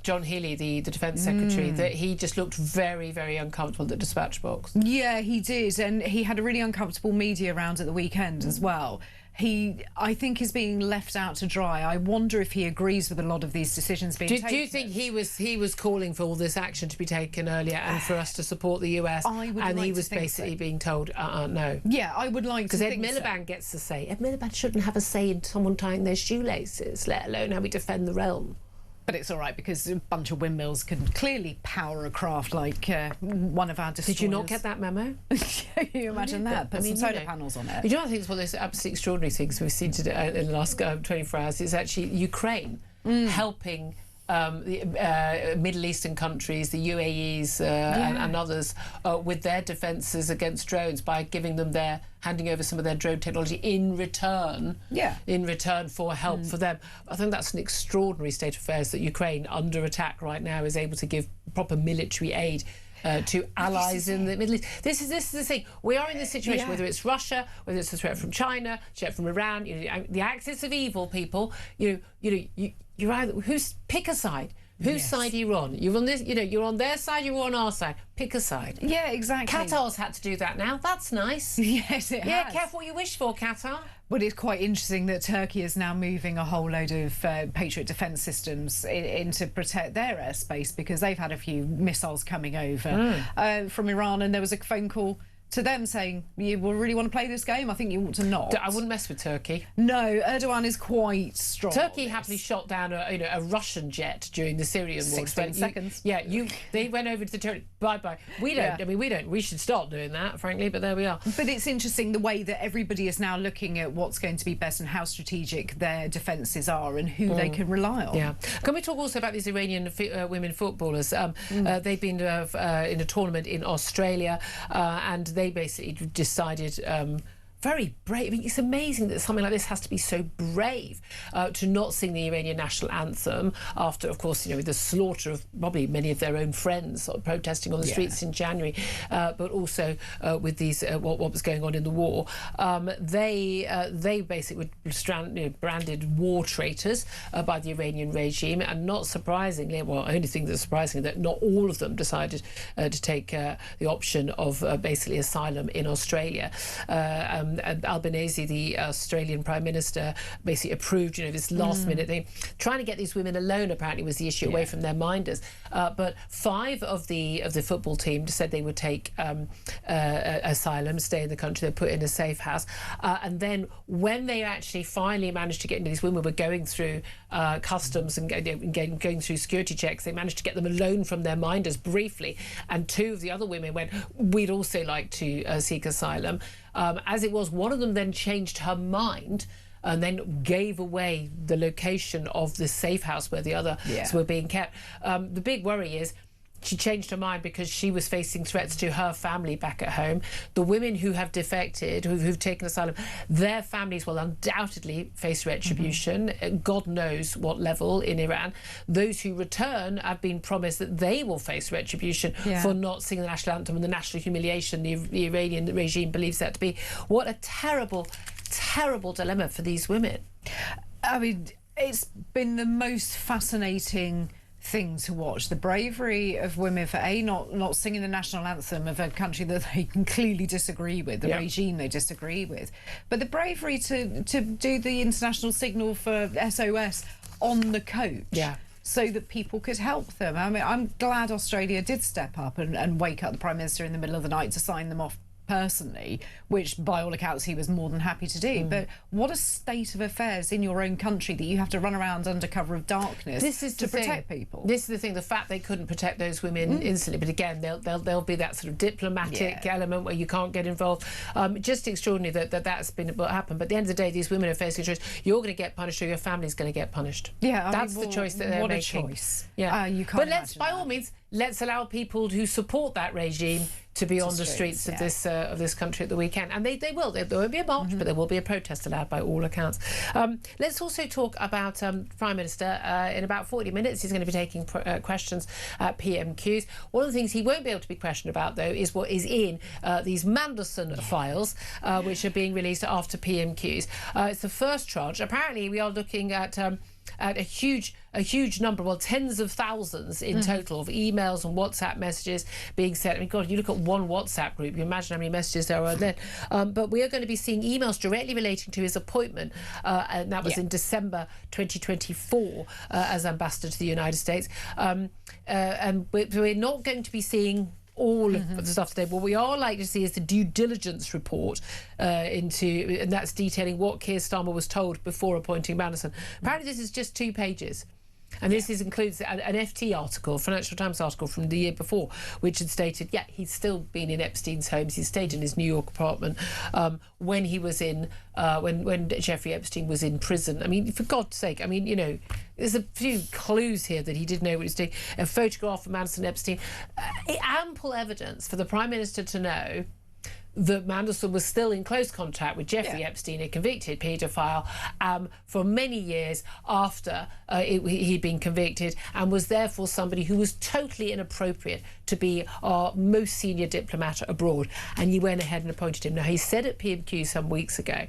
John Healey, the Defence Secretary, that he just looked very, very uncomfortable at the dispatch box? Yeah, he did, and he had a really uncomfortable media round at the weekend as well. He, I think, is being left out to dry. I wonder if he agrees with a lot of these decisions being taken. Do you think he was calling for all this action to be taken earlier and for us to support the US? He was basically being told, no. Yeah, I would like to think so. Because Ed Miliband gets to say. Ed Miliband shouldn't have a say in someone tying their shoelaces, let alone how we defend the realm. But it's all right, because a bunch of windmills can clearly power a craft like one of our destroyers. Did you not get that memo? Can you imagine that? Put some solar panels on it. You know, I think it's one of those absolutely extraordinary things we've seen today in the last 24 hours is actually Ukraine helping the Middle Eastern countries, the UAEs and others, with their defences against drones by giving them handing over some of their drone technology in return for help for them. I think that's an extraordinary state of affairs that Ukraine, under attack right now, is able to give proper military aid to allies in the Middle East. This is the thing. We are in this situation, whether it's Russia, whether it's a threat from China, threat from Iran, the axis of evil, people. You're either pick a side. Whose side are you on? You're on this. You're on their side. You're on our side. Pick a side. Yeah, exactly. Qatar's had to do that now. That's nice. Yes, it has. Yeah, careful what you wish for, Qatar. Well, it's quite interesting that Turkey is now moving a whole load of Patriot defence systems in to protect their airspace, because they've had a few missiles coming over from Iran, and there was a phone call to them saying, you really want to play this game? I think you ought to not. I wouldn't mess with Turkey. No, Erdogan is quite strong. Turkey happily shot down a Russian jet during the Syrian war. 16 seconds. They went over to the territory. Bye-bye. We don't. I mean, we don't. We should start doing that, frankly, but there we are. But it's interesting the way that everybody is now looking at what's going to be best and how strategic their defences are and who they can rely on. Yeah. Can we talk also about these Iranian women footballers? They've been in a tournament in Australia, and they basically decided, very brave. I mean, it's amazing that something like this has to be so brave to not sing the Iranian national anthem after, of course, the slaughter of probably many of their own friends protesting on the streets in January, but also with these what was going on in the war. They basically were branded war traitors by the Iranian regime, and not surprisingly, well, only thing that's surprising that not all of them decided to take the option of basically asylum in Australia. Albanese, the Australian Prime Minister, basically approved, this last-minute thing. Trying to get these women alone, apparently, was the issue, away from their minders. But 5 of the football team said they would take asylum, stay in the country. They're put in a safe house. And then when they actually finally managed to get into, these women were going through customs and going through security checks, they managed to get them alone from their minders briefly. And 2 of the other women went, we'd also like to seek asylum. As it was, one of them then changed her mind and then gave away the location of the safe house where the others were being kept. The big worry is she changed her mind because she was facing threats to her family back at home. The women who have defected, who've taken asylum, their families will undoubtedly face retribution, God knows what level in Iran. Those who return have been promised that they will face retribution for not singing the national anthem and the national humiliation the Iranian regime believes that to be. What a terrible, terrible dilemma for these women. I mean, it's been the most fascinating thing to watch, the bravery of women for not singing the national anthem of a country that they can clearly disagree with, the regime they disagree with, but the bravery to do the international signal for SOS on the coach so that people could help them. I mean, I'm glad Australia did step up and wake up the Prime Minister in the middle of the night to sign them off personally, which by all accounts he was more than happy to do. But what a state of affairs in your own country that you have to run around under cover of darkness to protect people. This is the thing, the fact they couldn't protect those women instantly, but again there'll be that sort of diplomatic element where you can't get involved. Just extraordinary that's been what happened, but at the end of the day these women are facing a choice. You're going to get punished or your family's going to get punished. That's the choice that they're making. What a choice. You can't, but by all means, let's allow people who support that regime to be on the streets of this country at the weekend, and they will. There won't be a march, but there will be a protest allowed by all accounts. Let's also talk about Prime Minister. In about 40 minutes, he's going to be taking questions at PMQs. One of the things he won't be able to be questioned about, though, is what is in these Mandelson files, which are being released after PMQs. It's the first tranche. Apparently, we are looking at a huge number, well, tens of thousands in total of emails and WhatsApp messages being sent. I mean, God, you look at one WhatsApp group, you imagine how many messages there are then. But we are going to be seeing emails directly relating to his appointment, and that was in December 2024 as ambassador to the United States. And we're not going to be seeing all of the stuff today. What we are likely to see is the due diligence report and that's detailing what Keir Starmer was told before appointing Mandelson. Apparently this is just 2 pages. And this includes an FT article, Financial Times article from the year before, which had stated, he's still been in Epstein's homes. He stayed in his New York apartment when he was in, when Jeffrey Epstein was in prison. I mean, for God's sake, I mean, there's a few clues here that he did know what he was doing. A photograph of Mandelson Epstein. Ample evidence for the Prime Minister to know that Mandelson was still in close contact with Jeffrey Epstein, a convicted paedophile, for many years after he'd been convicted, and was therefore somebody who was totally inappropriate to be our most senior diplomat abroad. And you went ahead and appointed him. Now, he said at PMQ some weeks ago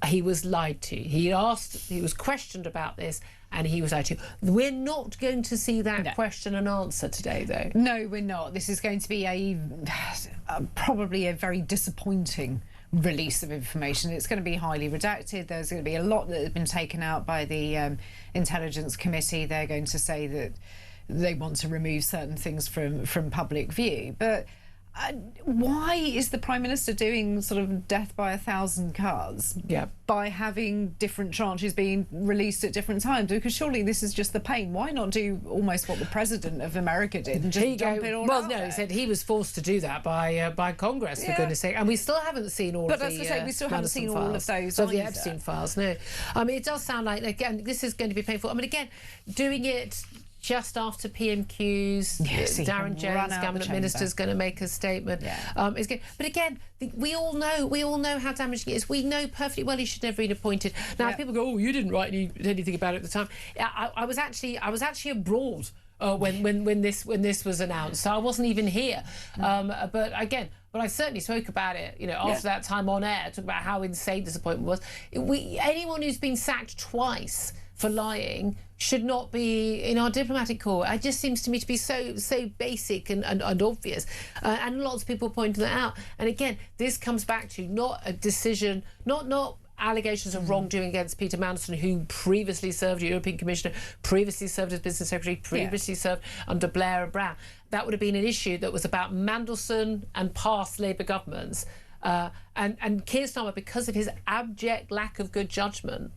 he was lied to. He was questioned about this, and he was lied to. We're not going to see that question and answer today, though. No, we're not. This is going to be probably a very disappointing release of information. It's going to be highly redacted. There's going to be a lot that has been taken out by the Intelligence Committee. They're going to say that they want to remove certain things from public view. But why is the Prime Minister doing sort of death by 1,000 cuts by having different tranches being released at different times? Because surely this is just the pain. Why not do almost what the President of America did and just dump it all out there? He said he was forced to do that by Congress, for goodness sake. And we still haven't seen all of the... But as I say, we still haven't seen all of those of the Epstein files, no. It does sound like, again, this is going to be painful. Again, doing it just after PMQs, Darren Jones, Cabinet Minister, is going to make a statement. It's good. But again, we all know how damaging it is. We know perfectly well he should never have been appointed. Now, people go, "Oh, you didn't write anything about it at the time." I was actually abroad when this was announced, so I wasn't even here. But again. But I certainly spoke about it, after that time on air, talk about how insane this appointment was. Anyone who's been sacked twice for lying should not be in our diplomatic corps. It just seems to me to be so basic and obvious. And lots of people pointing that out. And again, this comes back to not a decision, not allegations of wrongdoing against Peter Mandelson, who previously served as European Commissioner, previously served as Business Secretary, previously served under Blair and Brown. That would have been an issue that was about Mandelson and past Labour governments. And Keir Starmer, because of his abject lack of good judgment,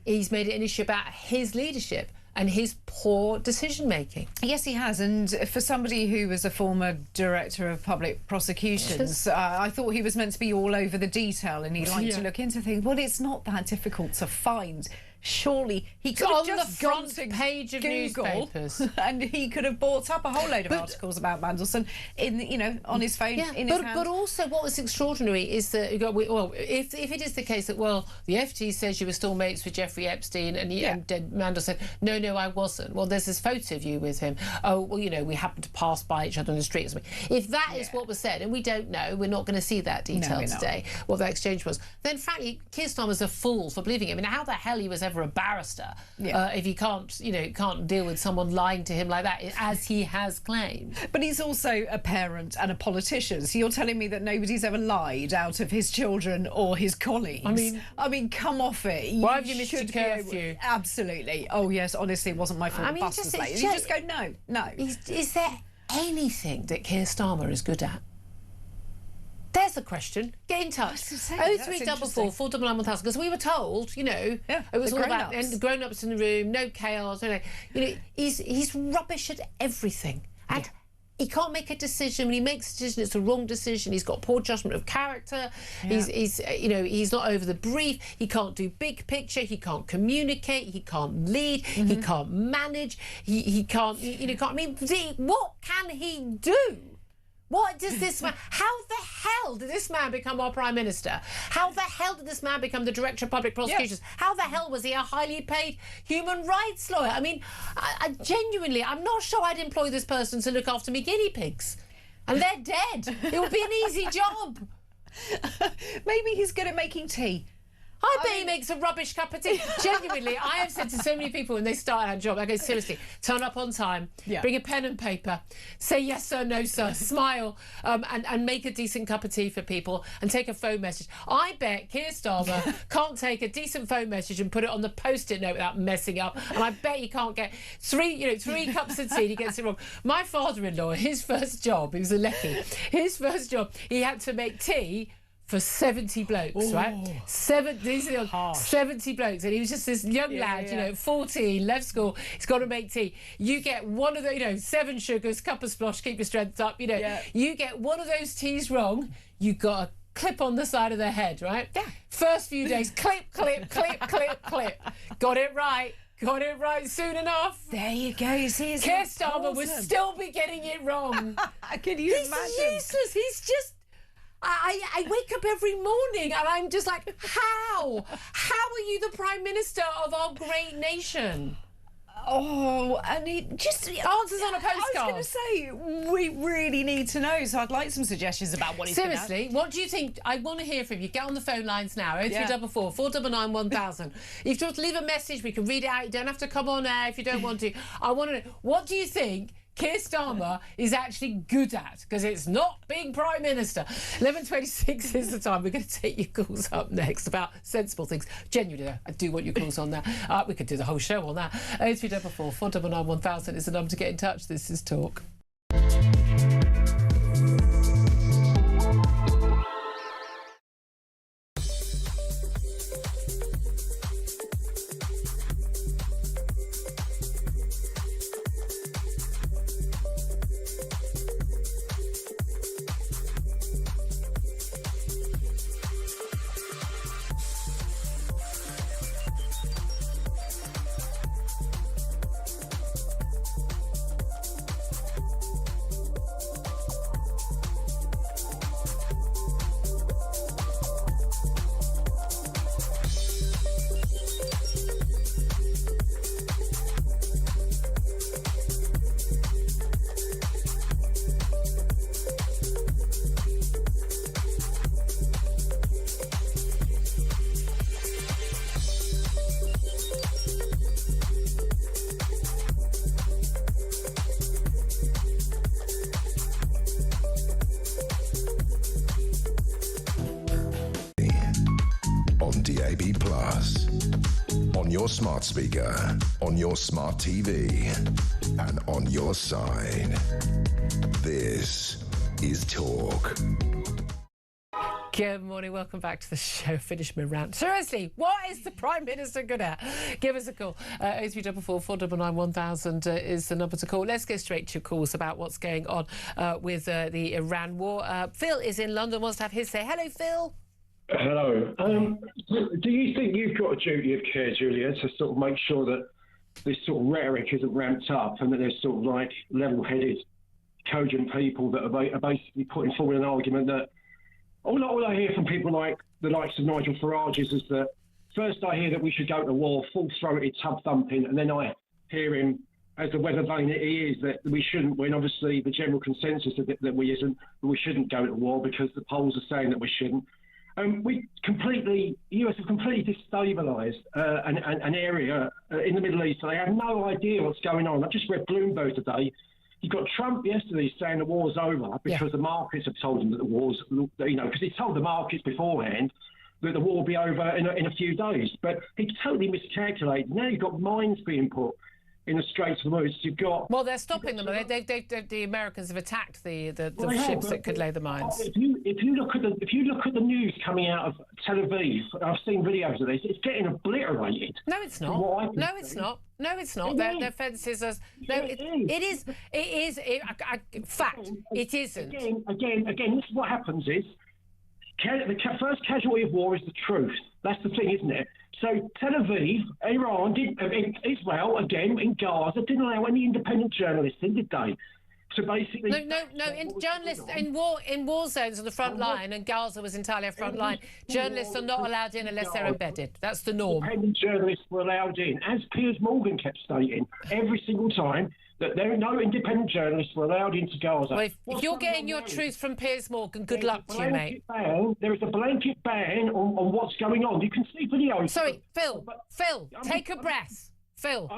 he's made it an issue about his leadership and his poor decision-making. Yes, he has. And for somebody who was a former director of public prosecutions, I thought he was meant to be all over the detail, and he liked to look into things. Well, it's not that difficult to find. Surely he could have just gone to page of Google newspapers, and he could have brought up a whole load of articles about Mandelson on his phone, in his hand. But also, what was extraordinary is that if it is the case that the FT says you were still mates with Jeffrey Epstein, and Mandel said no, I wasn't. Well, there's this photo of you with him. Oh, well, we happened to pass by each other on the street or something. If that is what was said, and we don't know, we're not going to see that detail today, what that exchange was. Then, frankly, Keir Starmer's a fool for believing it. How the hell he was ever a barrister if he can't deal with someone lying to him like that, as he has claimed. But he's also a parent and a politician, so you're telling me that nobody's ever lied out of his children or his colleagues? I mean, come off it. Why have you missed your curfew? Absolutely. Oh yes, honestly, it wasn't my fault. The bus was late. You just go no. Is there anything that Keir Starmer is good at? There's a question. Get in touch. 0344 499 1000. Because we were told, it was all about grown-ups in the room, no chaos. He's rubbish at everything. And he can't make a decision. When he makes a decision, it's the wrong decision. He's got poor judgment of character. He's not over the brief. He can't do big picture. He can't communicate. He can't lead. He can't manage. He can't. What can he do? What does this man... How the hell did this man become our Prime Minister? How the hell did this man become the Director of Public Prosecutions? How the hell was he a highly paid human rights lawyer? I genuinely, I'm not sure I'd employ this person to look after me guinea pigs. And they're dead. It would be an easy job. Maybe he's good at making tea. I bet he makes a rubbish cup of tea. Genuinely, I have said to so many people when they start our job, I go, seriously, turn up on time, bring a pen and paper, say yes sir, no sir, smile, and make a decent cup of tea for people and take a phone message. I bet Keir Starmer can't take a decent phone message and put it on the post-it note without messing up, and I bet he can't get three cups of tea and he gets it wrong. My father-in-law, his first job, he was a lecky, his first job, he had to make tea for 70 blokes, right? 70 blokes. And he was just this young lad, 14, left school, he's got to make tea. You get one of the, 7 sugars, cup of splosh, keep your strength up, You get one of those teas wrong, you got a clip on the side of the head, right? Yeah. First few days, clip, clip, clip, clip, clip. Got it right soon enough. There you go. You see, Keir Starmer would still be getting it wrong. Can you imagine? He's useless. He's just... I wake up every morning and I'm just like, how? How are you the Prime Minister of our great nation? Oh, and it just... Answers on a postcard. I was going to say, we really need to know, so I'd like some suggestions about what he's been at. Seriously, what do you think? I want to hear from you. Get on the phone lines now, 0344 499 1000. If you want to leave a message, we can read it out. You don't have to come on air if you don't want to. I want to know, what do you think Keir Starmer is actually good at, because it's not being Prime Minister. 11:26 is the time. We're going to take your calls up next about sensible things. Genuinely, I do want your calls on that. We could do the whole show on that. 0344 499 1000 is the number to get in touch. This is Talk. DAB+, on your smart speaker, on your smart TV, and on your side. This is Talk. Good morning, welcome back to the show. Finish my rant. Seriously, what is the Prime Minister good at? Give us a call. 0344 499 1000 is the number to call. Let's go straight to your calls about what's going on with the Iran war. Phil is in London, wants to have his say. Hello, Phil. Hello. Do you think you've got a duty of care, Julia, to sort of make sure that this sort of rhetoric isn't ramped up and that there's sort of like level-headed, cogent people that are basically putting forward an argument that all I hear from people like the likes of Nigel Farage is that first I hear that we should go to war, full-throated tub thumping, and then I hear him, as the weather vane that he is, that we shouldn't, when obviously the general consensus is that we shouldn't go to war because the polls are saying that we shouldn't. The US have completely destabilised an area in the Middle East, and they have no idea what's going on. I just read Bloomberg today. You've got Trump yesterday saying the war's over because the markets have told him that the war's, because he told the markets beforehand that the war will be over in a few days. But he totally miscalculated. Now you've got mines being put in the Straits of Hormuz. You've got... Well, they're stopping them. The Americans have attacked the ships that could lay the mines. If you look at the news coming out of Tel Aviv, I've seen videos of this. It's getting obliterated. No, it's not. No, it's not. No, it's not. Their fences are... No, it is. In fact, it isn't. Again, this is what happens is the first casualty of war is the truth. That's the thing, isn't it? So Tel Aviv, Iran, Israel, again, in Gaza, didn't allow any independent journalists in, did they? So basically... Journalists in war zones on the front line, and Gaza was entirely a front line, journalists are not allowed in unless they're embedded. That's the norm. Independent journalists were allowed in, as Piers Morgan kept stating, every single time, that there are no independent journalists were allowed into Gaza. Well, if you're getting your truth from Piers Morgan, good luck to you, mate. There is a blanket ban on what's going on. You can see videos. Sorry, Phil, take a breath. Phil,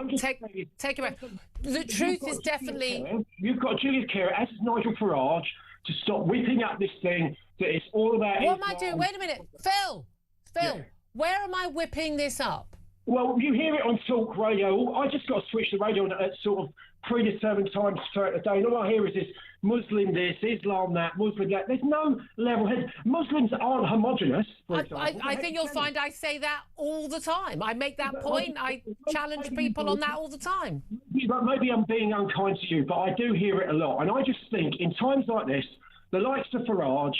take a breath. The truth is definitely... You've got Julia Care, as is Nigel Farage, to stop whipping up this thing that it's all about... What am I doing? Wait a minute. Phil, where am I whipping this up? Well, you hear it on Talk Radio. I just got to switch the radio at sort of predetermined times throughout the day, and all I hear is this Muslim this, Islam that, Muslim that. There's no level head. Muslims aren't homogenous. I think you'll find I say that all the time. I make that point. I challenge people on that all the time. Maybe I'm being unkind to you, but I do hear it a lot. And I just think in times like this, the likes of Farage,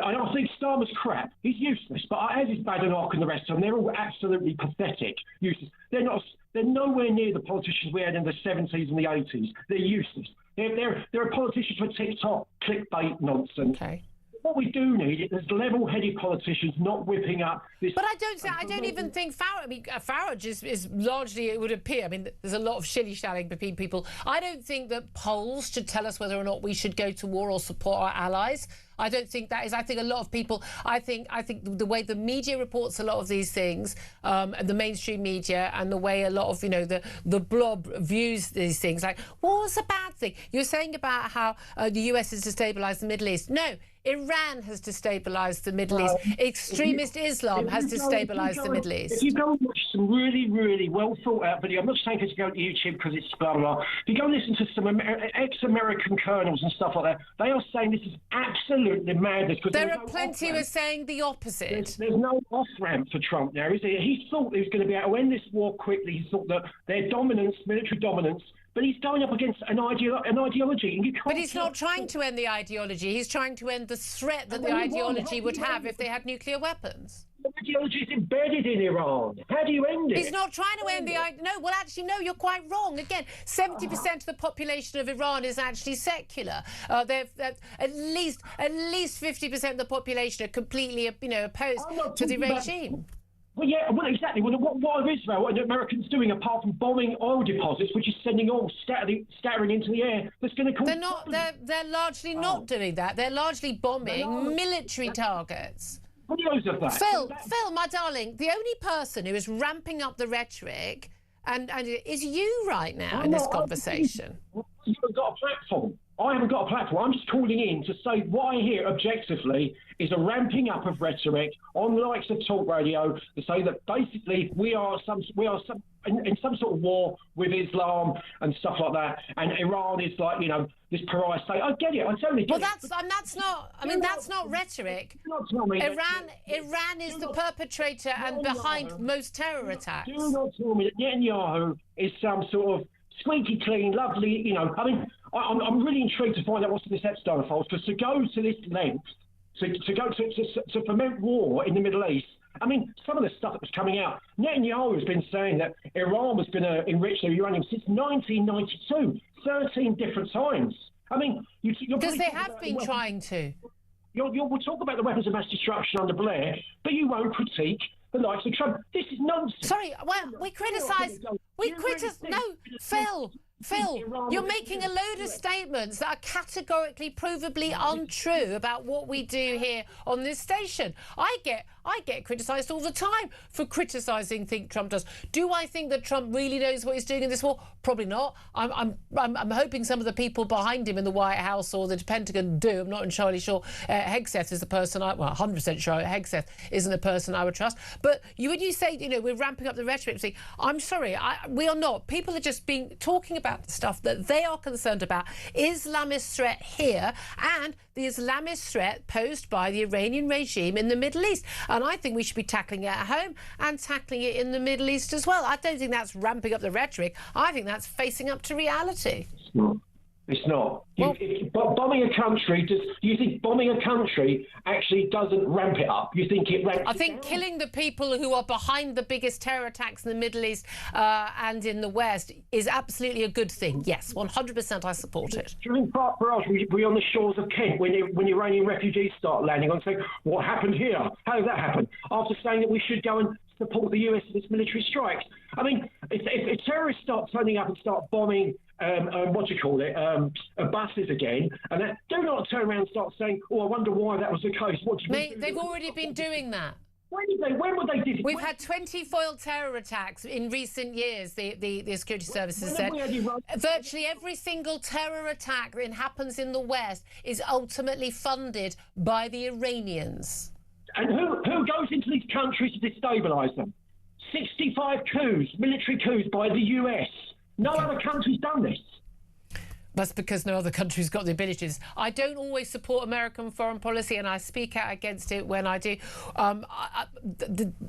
I don't think Starmer's crap. He's useless. But as is Badenoch and the rest of them, they're all absolutely pathetic. Useless. They're nowhere near the politicians we had in the 70s and the 80s. They're useless. They're politicians for TikTok, clickbait nonsense. Okay. What we do need is level-headed politicians not whipping up this... But I don't even think Farage... I mean, Farage is largely, it would appear, I mean, there's a lot of shilly-shallying between people. I don't think that polls should tell us whether or not we should go to war or support our allies. I don't think that is. I think a lot of people, I think the way the media reports a lot of these things, the mainstream media, and the way a lot of, the blob views these things, like, what's a bad thing? You're saying about how the US has destabilised the Middle East. No, Iran has destabilised the Middle East. Extremist Islam has destabilised the Middle East. If you go and watch some really, really well thought out video, I'm not saying to go to YouTube because it's blah, blah, blah. If you go and listen to some ex-American colonels and stuff like that, they are saying this is absolutely madness. There are plenty who are saying the opposite. There's no off-ramp for Trump now, is there? He thought he was going to be able to end this war quickly. He thought that their dominance, military dominance, but he's going up against an ideology. And you can't. But he's not trying to end the ideology. He's trying to end the threat that the ideology would have if they had nuclear weapons. The ideology is embedded in Iran. How do you end it? He's not trying to end the ideology. No, well, actually, no, you're quite wrong. Again, 70% of the population of Iran is actually secular. At least 50% of the population are completely, opposed to the regime. Well, yeah, well, exactly. Well, what is Israel? What are the Americans doing apart from bombing oil deposits, which is sending oil scattering into the air? That's going to cause. They're largely not doing that. They're largely bombing military targets. Videos of that. Phil, my darling, the only person who is ramping up the rhetoric and is you right now in this conversation. You haven't got a platform. I haven't got a platform. I'm just calling in to say what I hear objectively is a ramping up of rhetoric on the likes of talk radio to say that basically we are in some sort of war with Islam and stuff like that, and Iran is like this pariah state. I get it. I totally get it. Well, that's not rhetoric. Iran is the perpetrator and behind most terror attacks. Do not tell me that Netanyahu is some sort of squeaky clean, lovely. I'm really intrigued to find out what's in this Epstein files, because to go to this length, to foment war in the Middle East. I mean, some of the stuff that was coming out. Netanyahu has been saying that Iran was going to enrich their uranium since 1992, 13 different times. I mean, because they have been trying to. We'll talk about the weapons of mass destruction under Blair, but you won't critique the likes of Trump. This is nonsense. Sorry, well, we criticise. No, Phil, you're making a load of statements that are categorically, provably untrue about what we do here on this station. I get criticised all the time for criticising things Trump does. Do I think that Trump really knows what he's doing in this war? Probably not. I'm hoping some of the people behind him in the White House or the Pentagon do. I'm not entirely sure. Hegseth is the person 100% sure Hegseth isn't a person I would trust. But when you say, we're ramping up the rhetoric, I'm sorry, we are not. People are just talking about the stuff that they are concerned about. Islamist threat here and the Islamist threat posed by the Iranian regime in the Middle East. And I think we should be tackling it at home and tackling it in the Middle East as well. I don't think that's ramping up the rhetoric. I think that's facing up to reality. It's not. Bombing a country, you think bombing a country actually doesn't ramp it up? You think it ramps it I think down? Killing the people who are behind the biggest terror attacks in the Middle East and in the West is absolutely a good thing. Yes, 100% I support it. During barrage, we on the shores of Kent when Iranian refugees start landing on saying, what happened here? How did that happen? After saying that we should go and support the US in its military strikes. I mean, if terrorists start turning up and start bombing buses again, and do not turn around and start saying, I wonder why that was the case. They've already been doing that. When would they do it? We've had 20 foiled terror attacks in recent years, the security services said. Virtually every single terror attack that happens in the West is ultimately funded by the Iranians. And who goes into these countries to destabilise them? 65 coups, military coups by the US. No other country's done this. That's because no other country's got the abilities. I don't always support American foreign policy, and I speak out against it when I do.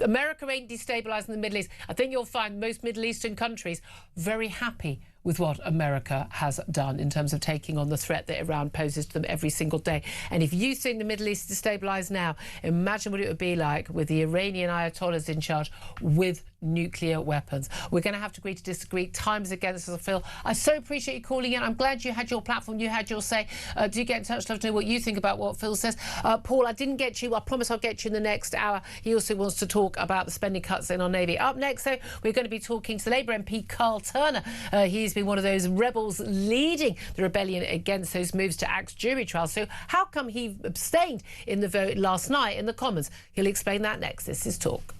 America ain't destabilising the Middle East. I think you'll find most Middle Eastern countries very happy with what America has done in terms of taking on the threat that Iran poses to them every single day. And if you think the Middle East is destabilised now, imagine what it would be like with the Iranian Ayatollahs in charge with nuclear weapons. We're going to have to agree to disagree. Time is against us, Phil. I so appreciate you calling in. I'm glad you had your platform, you had your say. Do get in touch, love to know what you think about what Phil says. Paul, I didn't get you. I promise I'll get you in the next hour. He also wants to talk about the spending cuts in our Navy. Up next, though, we're going to be talking to the Labour MP Carl Turner. He's he's been one of those rebels leading the rebellion against those moves to axe jury trials. So how come he abstained in the vote last night in the Commons? He'll explain that next. This is Talk.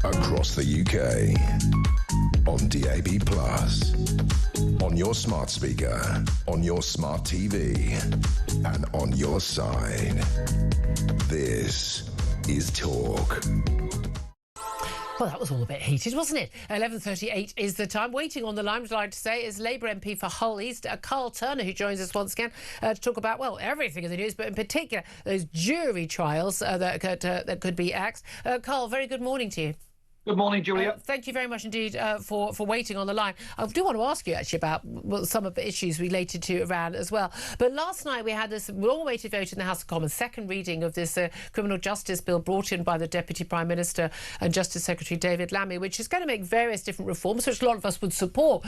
Across the UK, on DAB+, on your smart speaker, on your smart TV, and on your side. This is Talk. Well, that was all a bit heated, wasn't it? 11:38 is the time. Waiting on the line, I'd like to say, is Labour MP for Hull East, Carl Turner, who joins us once again to talk about, well, everything in the news, but in particular those jury trials that could be axed. Carl, very good morning to you. Good morning, Julia. Thank you very much indeed for waiting on the line. I do want to ask you actually about some of the issues related to Iran as well. But last night we had this long-awaited vote in the House of Commons, second reading of this criminal justice bill brought in by the Deputy Prime Minister and Justice Secretary David Lammy, which is going to make various different reforms, which a lot of us would support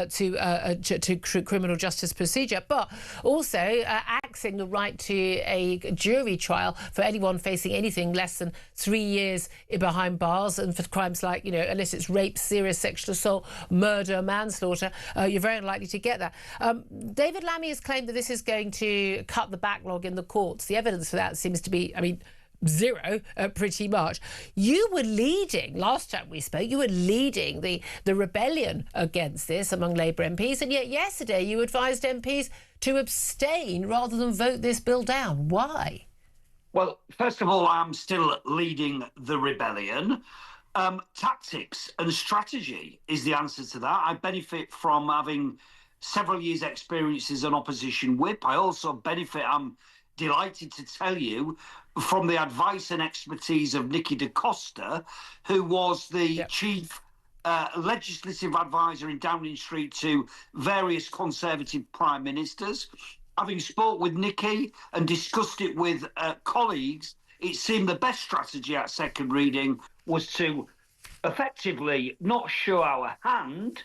to criminal justice procedure, but also axing the right to a jury trial for anyone facing anything less than 3 years behind bars, and for crimes like, unless it's rape, serious sexual assault, murder, manslaughter, you're very unlikely to get that. David Lammy has claimed that this is going to cut the backlog in the courts. The evidence for that seems to be, zero, pretty much. You were leading, last time we spoke, you were leading the rebellion against this among Labour MPs, and yet yesterday you advised MPs to abstain rather than vote this bill down. Why? Well, first of all, I'm still leading the rebellion. Tactics and strategy is the answer to that. I benefit from having several years' experience as an opposition whip. I also benefit, I'm delighted to tell you, from the advice and expertise of Nicky Da Costa, who was the chief legislative advisor in Downing Street to various Conservative prime ministers. Having spoke with Nicky and discussed it with colleagues, it seemed the best strategy at second reading was to effectively not show our hand,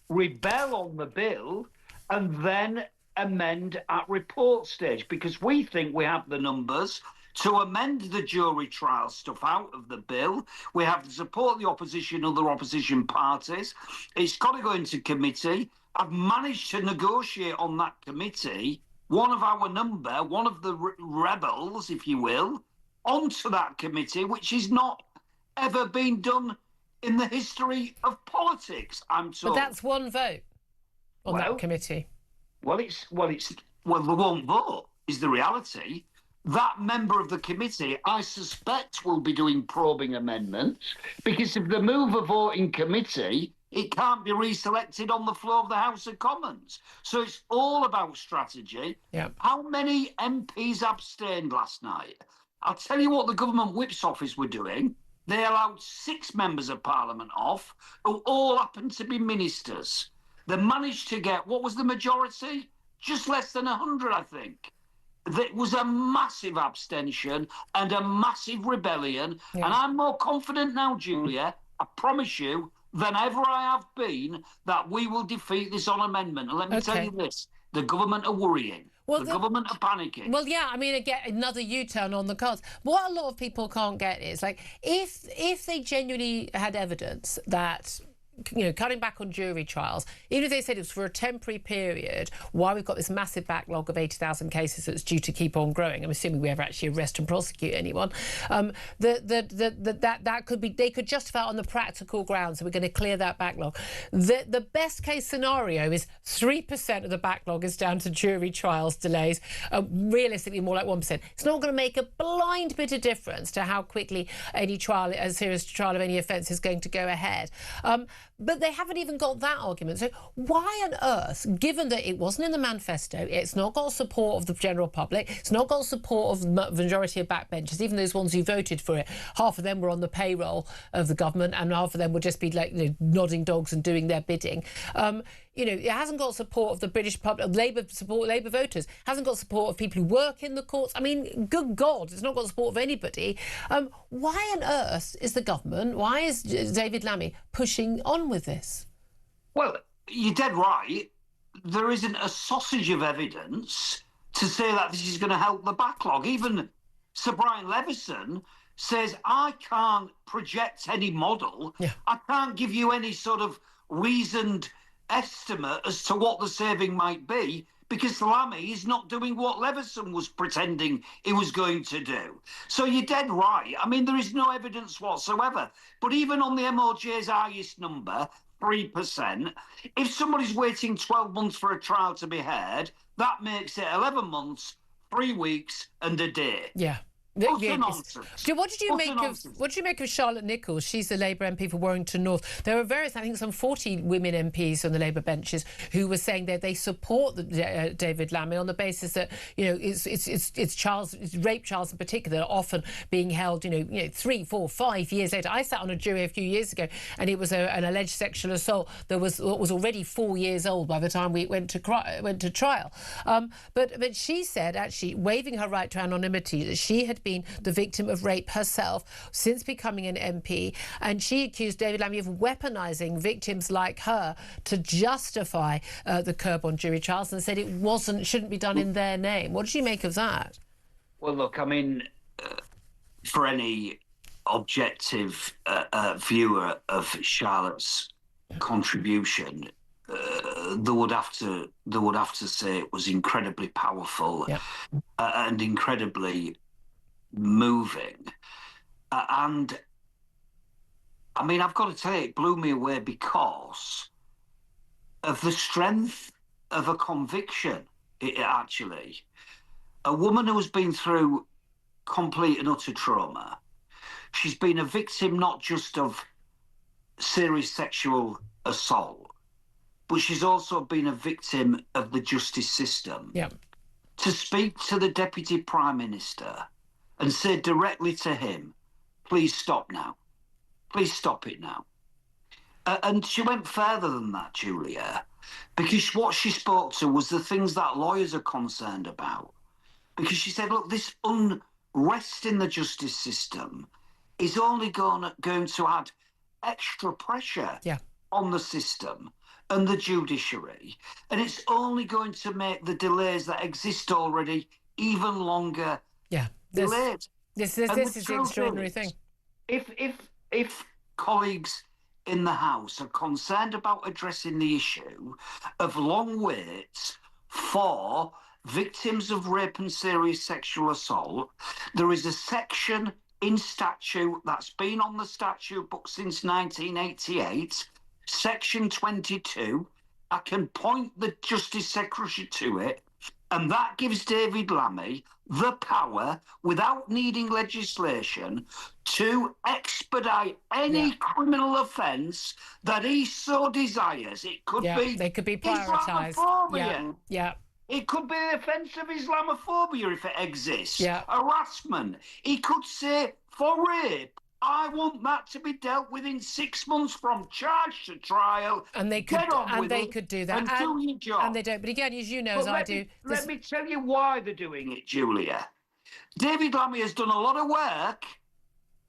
rebel on the bill, and then amend at report stage, because we think we have the numbers to amend the jury trial stuff out of the bill. We have to support the opposition, other opposition parties. It's got to go into committee. I've managed to negotiate on that committee one of the rebels, if you will, onto that committee, which is not ever been done in the history of politics, I'm told. But that's one vote on that committee. Well, the one vote is the reality. That member of the committee, I suspect, will be doing probing amendments, because if they move a vote in committee, it can't be reselected on the floor of the House of Commons. So it's all about strategy. Yeah. How many MPs abstained last night? I'll tell you what the government whip's office were doing. They allowed 6 members of Parliament off, who all happened to be ministers. They managed to get, what was the majority? Just less than 100, I think. There was a massive abstention and a massive rebellion. Yeah. And I'm more confident now, Julia, I promise you, than ever I have been, that we will defeat this on amendment. And let me tell you this, the government are worrying. Well, the government are panicking. Well, yeah, I mean, again, another U-turn on the cards. What a lot of people can't get is, like, if they genuinely had evidence that, you know, cutting back on jury trials, even if they said it was for a temporary period, while we've got this massive backlog of 80,000 cases that's due to keep on growing, I'm assuming we ever actually arrest and prosecute anyone, that could be, they could justify on the practical grounds that we're going to clear that backlog. The best case scenario is 3% of the backlog is down to jury trials delays, realistically more like 1%. It's not going to make a blind bit of difference to how quickly any trial, a serious trial of any offence is going to go ahead. But they haven't even got that argument. So why on earth, given that it wasn't in the manifesto, it's not got support of the general public, it's not got support of the majority of backbenchers, even those ones who voted for it, half of them were on the payroll of the government and half of them would just be like, you know, nodding dogs and doing their bidding. You know, it hasn't got support of the British public, Labour voters, hasn't got support of people who work in the courts. I mean, good God, it's not got support of anybody. Why on earth is the government, why is David Lammy pushing on with this? Well, you're dead right. There isn't a sausage of evidence to say that this is going to help the backlog. Even Sir Brian Leveson says, I can't project any model. Yeah. I can't give you any sort of reasoned estimate as to what the saving might be, because Lammy is not doing what Leveson was pretending he was going to do. So you're dead right. I mean, there is no evidence whatsoever. But even on the MOJ's highest number, 3%, if somebody's waiting 12 months for a trial to be heard, that makes it 11 months, 3 weeks and a day. Yeah. What did you make of Charlotte Nichols? She's the Labour MP for Warrington North. There are various, I think, some 40 women MPs on the Labour benches who were saying that they support David Lammy on the basis that, you know, it's rape trials in particular that are often being held, you know, 3, 4, 5 years later. I sat on a jury a few years ago, and it was an alleged sexual assault that was already 4 years old by the time we went to trial. But she said, actually, waiving her right to anonymity, that she had been the victim of rape herself since becoming an MP, and she accused David Lammy of weaponising victims like her to justify the curb on jury trials, and said it shouldn't be done in their name. What did you make of that? Well, look, I mean, for any objective viewer of Charlotte's contribution, they would have to say it was incredibly powerful, yeah, and incredibly moving. And I mean, I've got to tell you, it blew me away because of the strength of a conviction. Actually, a woman who has been through complete and utter trauma, she's been a victim not just of serious sexual assault, but she's also been a victim of the justice system. Yeah. To speak to the Deputy Prime Minister and say directly to him, please stop now. Please stop it now. And she went further than that, Julia, because what she spoke to was the things that lawyers are concerned about. Because she said, look, this unrest in the justice system is only going to add extra pressure, yeah, on the system and the judiciary. And it's only going to make the delays that exist already even longer. Yeah. This is the extraordinary thing. If colleagues in the House are concerned about addressing the issue of long waits for victims of rape and serious sexual assault, there is a section in statute that's been on the statute book since 1988, section 22. I can point the Justice Secretary to it, and that gives David Lammy the power, without needing legislation, to expedite any criminal offence that he so desires. It could be... They could be prioritised. Islamophobia. Yeah. It could be the offence of Islamophobia if it exists. Yeah. Harassment. He could say, for rape, I want that to be dealt with in 6 months from charge to trial. And they could, do that. And do your job. And they don't. But again, as you know, let me tell you why they're doing it, Julia. David Lammy has done a lot of work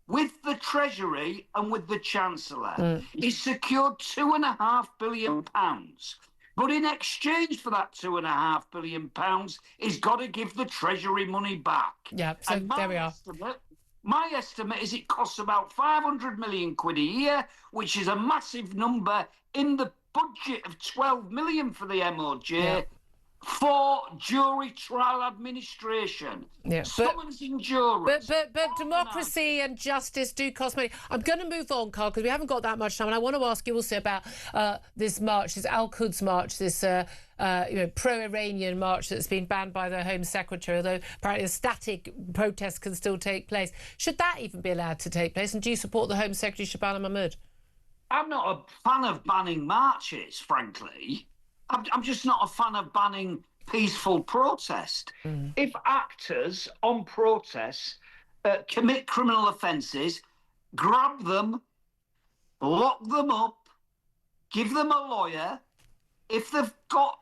with the Treasury and with the Chancellor. He's secured £2.5 billion. But in exchange for that £2.5 billion, he's got to give the Treasury money back. Yeah, so there we are. My estimate is it costs about 500 million quid a year, which is a massive number in the budget of 12 million for the MOJ for jury trial administration. Yeah, Summoning jurors. But democracy and justice do cost money. I'm going to move on, Carl, because we haven't got that much time, and I want to ask you also about this march, this Al-Quds march, this pro-Iranian march that's been banned by the Home Secretary, although apparently a static protest can still take place. Should that even be allowed to take place? And do you support the Home Secretary, Shabana Mahmood? I'm not a fan of banning marches, frankly. I'm just not a fan of banning peaceful protest. If actors on protests commit criminal offences, grab them, lock them up, give them a lawyer. If they've got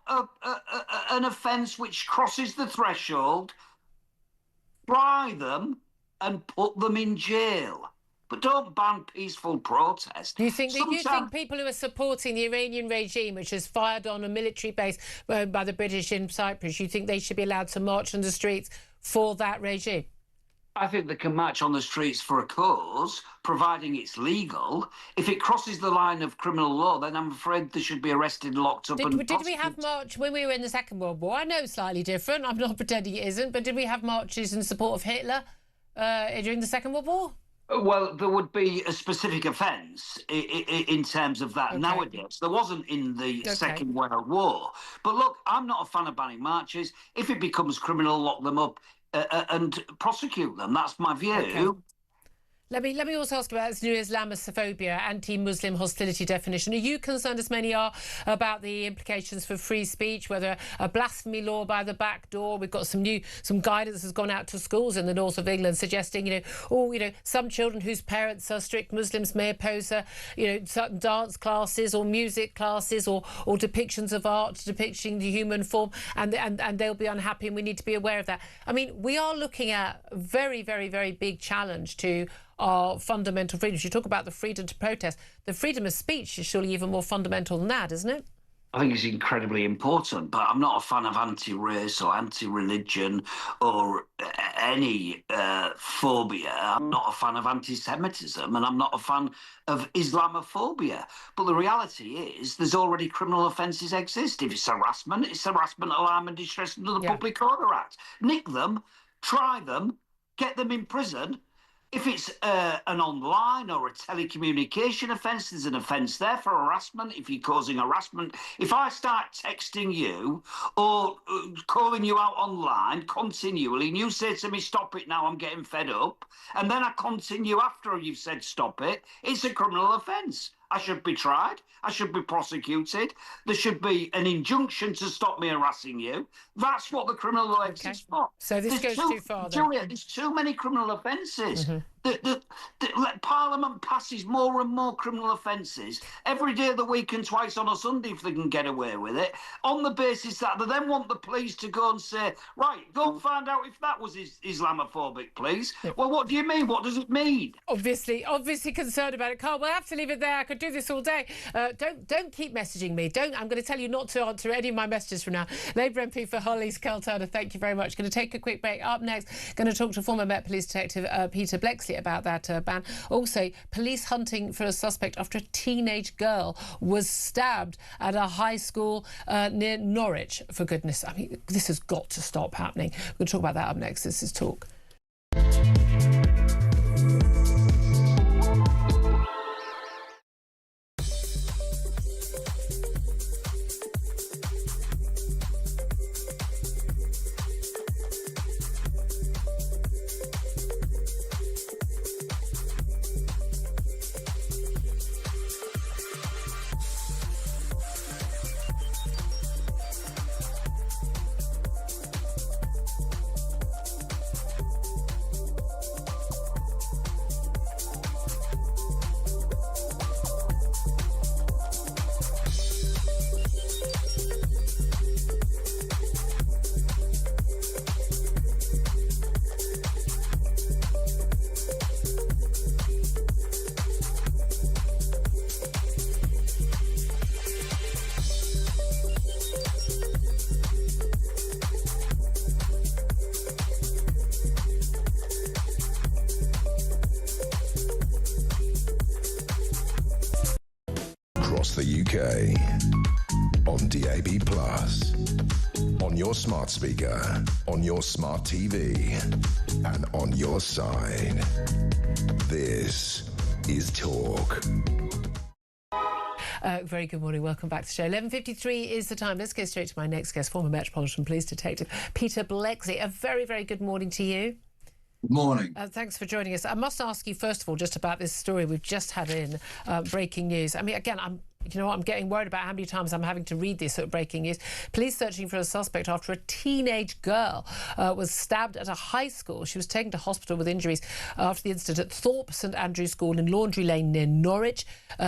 an offence which crosses the threshold, try them and put them in jail. But don't ban peaceful protest. Do you think people who are supporting the Iranian regime, which has fired on a military base by the British in Cyprus, you think they should be allowed to march on the streets for that regime? I think they can march on the streets for a cause, providing it's legal. If it crosses the line of criminal law, then I'm afraid they should be arrested, locked up, and prosecuted. Did we have march when we were in the Second World War? I know it's slightly different. I'm not pretending it isn't, but did we have marches in support of Hitler during the Second World War? Well, there would be a specific offence in terms of that nowadays. There wasn't in the Second World War. But look, I'm not a fan of banning marches. If it becomes criminal, lock them up and prosecute them. That's my view. Okay. Let me also ask about this new Islamophobia, anti-Muslim hostility definition. Are you concerned, as many are, about the implications for free speech, whether a blasphemy law by the back door? We've got some guidance has gone out to schools in the north of England suggesting, some children whose parents are strict Muslims may oppose, certain dance classes or music classes or depictions of art depicting the human form, and they'll be unhappy, and we need to be aware of that. I mean, we are looking at a very, very, very big challenge to our fundamental freedoms. You talk about the freedom to protest. The freedom of speech is surely even more fundamental than that, isn't it? I think it's incredibly important, but I'm not a fan of anti-race or anti-religion or any phobia. I'm not a fan of anti-Semitism, and I'm not a fan of Islamophobia. But the reality is there's already criminal offences exist. If it's harassment, alarm and distress under the Public Order Act. Nick them, try them, get them in prison. If it's an online or a telecommunication offence, there's an offence there for harassment. If you're causing harassment, if I start texting you or calling you out online continually, and you say to me, stop it now, I'm getting fed up, and then I continue after you've said stop it, it's a criminal offence. I should be tried. I should be prosecuted. There should be an injunction to stop me harassing you. That's what the criminal law exists for. So this goes too far, then. Julia, there's too many criminal offences. Parliament passes more and more criminal offences every day of the week and twice on a Sunday if they can get away with it, on the basis that they then want the police to go and say, right, go and find out if that was Islamophobic, please. Well, what do you mean? What does it mean? Obviously concerned about it. Carl, we'll have to leave it there. I could do this all day. Don't keep messaging me. I'm going to tell you not to answer any of my messages from now. Labour MP for Holly's, Carl Turner, thank you very much. Going to take a quick break. Up next, going to talk to former Met Police Detective Peter Blexley about that ban. Also, police hunting for a suspect after a teenage girl was stabbed at a high school near Norwich. For goodness, I mean, this has got to stop happening. We'll talk about that up next. This is Talk. the UK. On DAB+, on your smart speaker, on your smart TV, and on your side. This is Talk. Very good morning. Welcome back to the show. 11:53 is the time. Let's go straight to my next guest, former Metropolitan Police Detective Peter Blexley. A very, very good morning to you. Good morning. Thanks for joining us. I must ask you, first of all, just about this story we've just had in breaking news. I mean, again, I'm getting worried about how many times I'm having to read this at breaking news. Police searching for a suspect after a teenage girl was stabbed at a high school. She was taken to hospital with injuries after the incident at Thorpe St Andrews School in Laundry Lane near Norwich.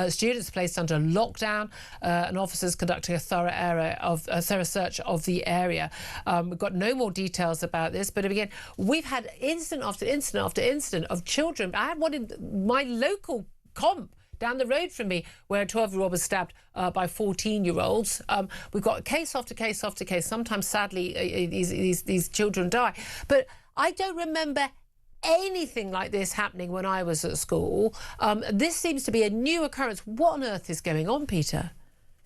Students placed under lockdown and officers conducting a thorough search of the area. We've got no more details about this, but again, we've had incident after incident after incident of children. I had one in my local comp down the road from me where a 12-year-old was stabbed by 14-year-olds. We've got case after case after case. Sometimes, sadly, these children die. But I don't remember anything like this happening when I was at school. This seems to be a new occurrence. What on earth is going on, Peter?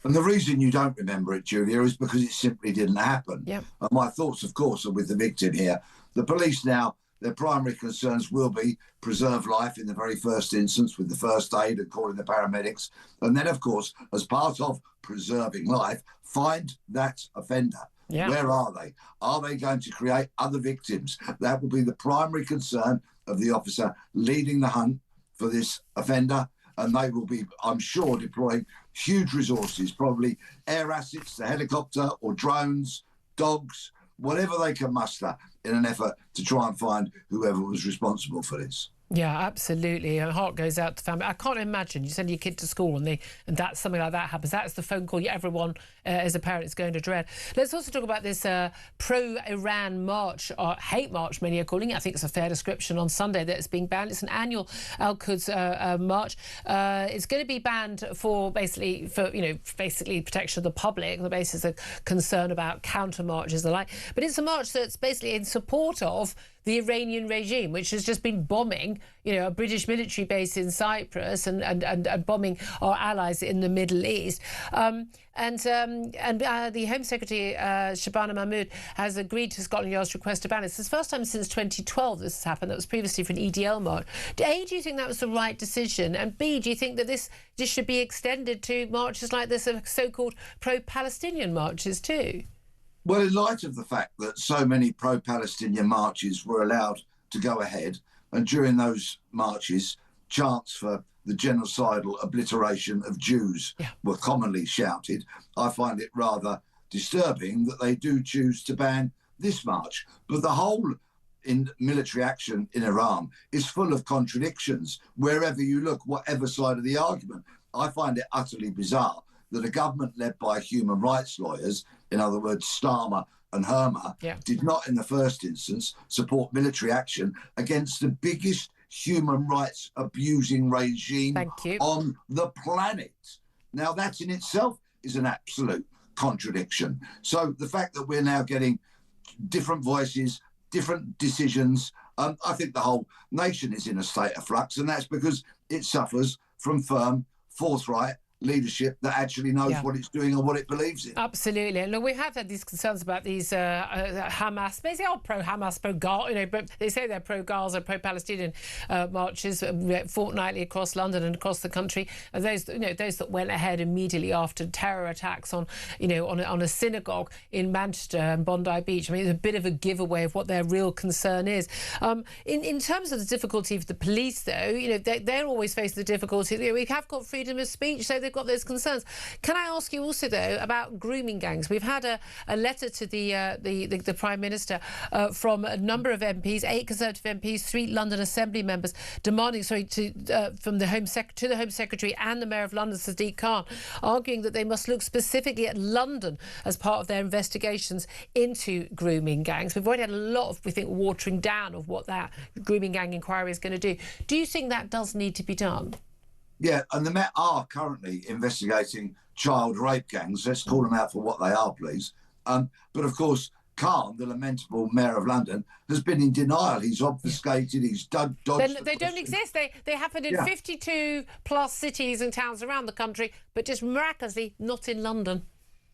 And the reason you don't remember it, Julia, is because it simply didn't happen. Yep. And my thoughts, of course, are with the victim here. The police now, their primary concerns will be preserve life in the very first instance with the first aid and calling the paramedics. And then, of course, as part of preserving life, find that offender. Yeah. Where are they? Are they going to create other victims? That will be the primary concern of the officer leading the hunt for this offender. And they will be, I'm sure, deploying huge resources, probably air assets, the helicopter or drones, dogs, whatever they can muster in an effort to try and find whoever was responsible for this. Yeah, absolutely. My heart goes out to family. I can't imagine you send your kid to school and that's something like that happens. That's the phone call everyone as a parent is going to dread. Let's also talk about this pro-Iran march, or hate march, many are calling it. I think it's a fair description on Sunday that it's being banned. It's an annual Al-Quds march. It's going to be banned for basically protection of the public on the basis of concern about counter marches and the like. But it's a march that's basically in support of the Iranian regime, which has just been bombing, a British military base in Cyprus and bombing our allies in the Middle East. The Home Secretary, Shabana Mahmood, has agreed to Scotland Yard's request to ban it. It's the first time since 2012 this has happened. That was previously for an EDL march. A, do you think that was the right decision? And B, do you think that this should be extended to marches like this, so-called pro-Palestinian marches too? Well, in light of the fact that so many pro-Palestinian marches were allowed to go ahead, and during those marches, chants for the genocidal obliteration of Jews were commonly shouted, I find it rather disturbing that they do choose to ban this march. But the whole in military action in Iran is full of contradictions wherever you look, whatever side of the argument. I find it utterly bizarre that a government led by human rights lawyers, in other words, Starmer and Hermer, did not in the first instance support military action against the biggest human rights abusing regime on the planet. Now, that in itself is an absolute contradiction. So the fact that we're now getting different voices, different decisions, I think the whole nation is in a state of flux, and that's because it suffers from firm, forthright leadership that actually knows what it's doing and what it believes in. Absolutely. And look, we have had these concerns about these Hamas, basically all pro-Hamas, pro-Gaza, but they say they're pro-Gaza, pro-Palestinian marches fortnightly across London and across the country. And those that went ahead immediately after terror attacks on a synagogue in Manchester and Bondi Beach. I mean, it's a bit of a giveaway of what their real concern is. In terms of the difficulty of the police, though, they're always facing the difficulty. We have got freedom of speech, so they've got those concerns. Can I ask you also, though, about grooming gangs? We've had a letter to the Prime Minister from a number of MPs, 8 Conservative MPs, 3 London Assembly members, demanding, from the Home Secretary and the Mayor of London, Sadiq Khan, arguing that they must look specifically at London as part of their investigations into grooming gangs. We've already had a lot of, we think, watering down of what that grooming gang inquiry is going to do. Do you think that does need to be done? Yeah, and the Met are currently investigating child rape gangs. Let's call them out for what they are, please. But of course, Khan, the lamentable mayor of London, has been in denial. He's obfuscated, he's dodged. They don't exist. They happen in 52 plus cities and towns around the country, but just miraculously not in London.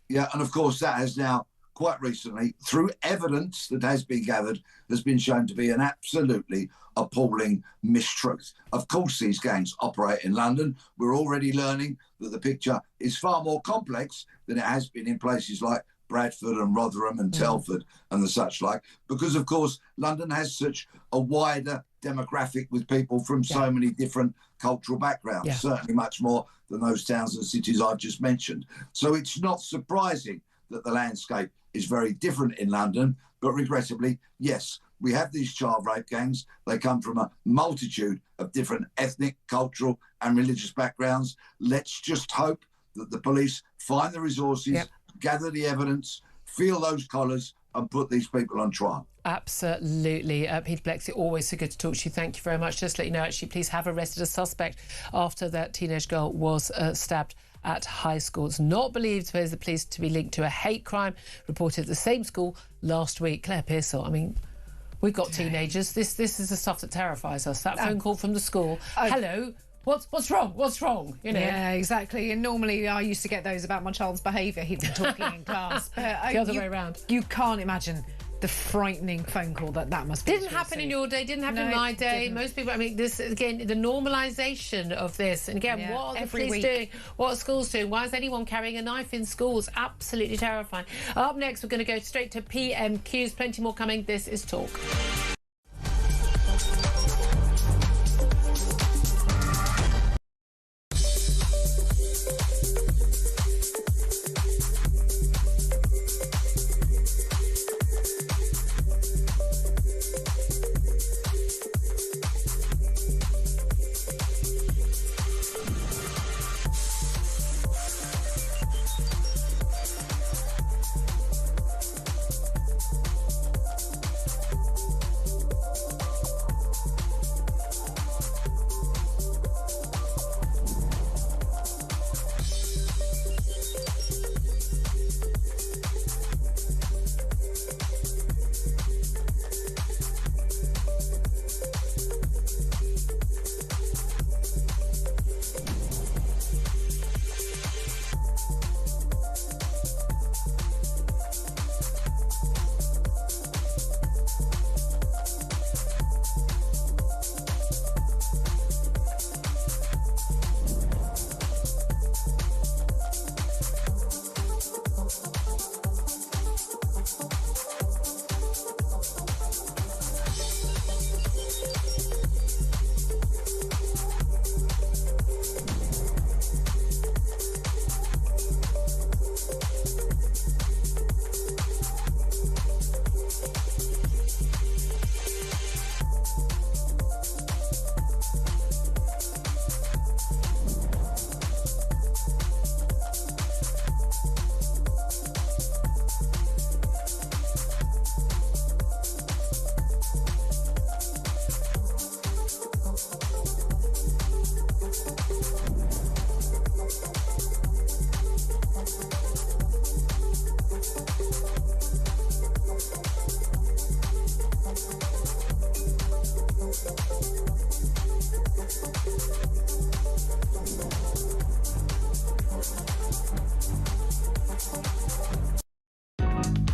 Yeah, and of course that has now, quite recently, through evidence that has been gathered, has been shown to be an absolutely appalling mistruth. Of course, these gangs operate in London. We're already learning that the picture is far more complex than it has been in places like Bradford and Rotherham and Telford and the such like, because, of course, London has such a wider demographic with people from so many different cultural backgrounds, certainly much more than those towns and cities I've just mentioned. So it's not surprising that the landscape is very different in London, but regrettably, yes, we have these child rape gangs. They come from a multitude of different ethnic, cultural and religious backgrounds. Let's just hope that the police find the resources, gather the evidence, feel those collars and put these people on trial. Absolutely. Peter Blexit, always so good to talk to you. Thank you very much. Just to let you know, actually, police have arrested a suspect after that teenage girl was stabbed at high school. It's not believed by the police to be linked to a hate crime reported at the same school last week. Claire Pearsall, I mean, we've got teenagers. This is the stuff that terrifies us. That phone call from the school. Hello. What's wrong? What's wrong? You know. Yeah, exactly. And normally I used to get those about my child's behaviour, even talking in class. But the other way around. You can't imagine the frightening phone call that must be. Didn't happen in your day, didn't happen in my day. Didn't. Most people, I mean, this again, the normalisation of this. And again, what are the police doing? What are schools doing? Why is anyone carrying a knife in schools? Absolutely terrifying. Up next, we're going to go straight to PMQs. Plenty more coming. This is Talk.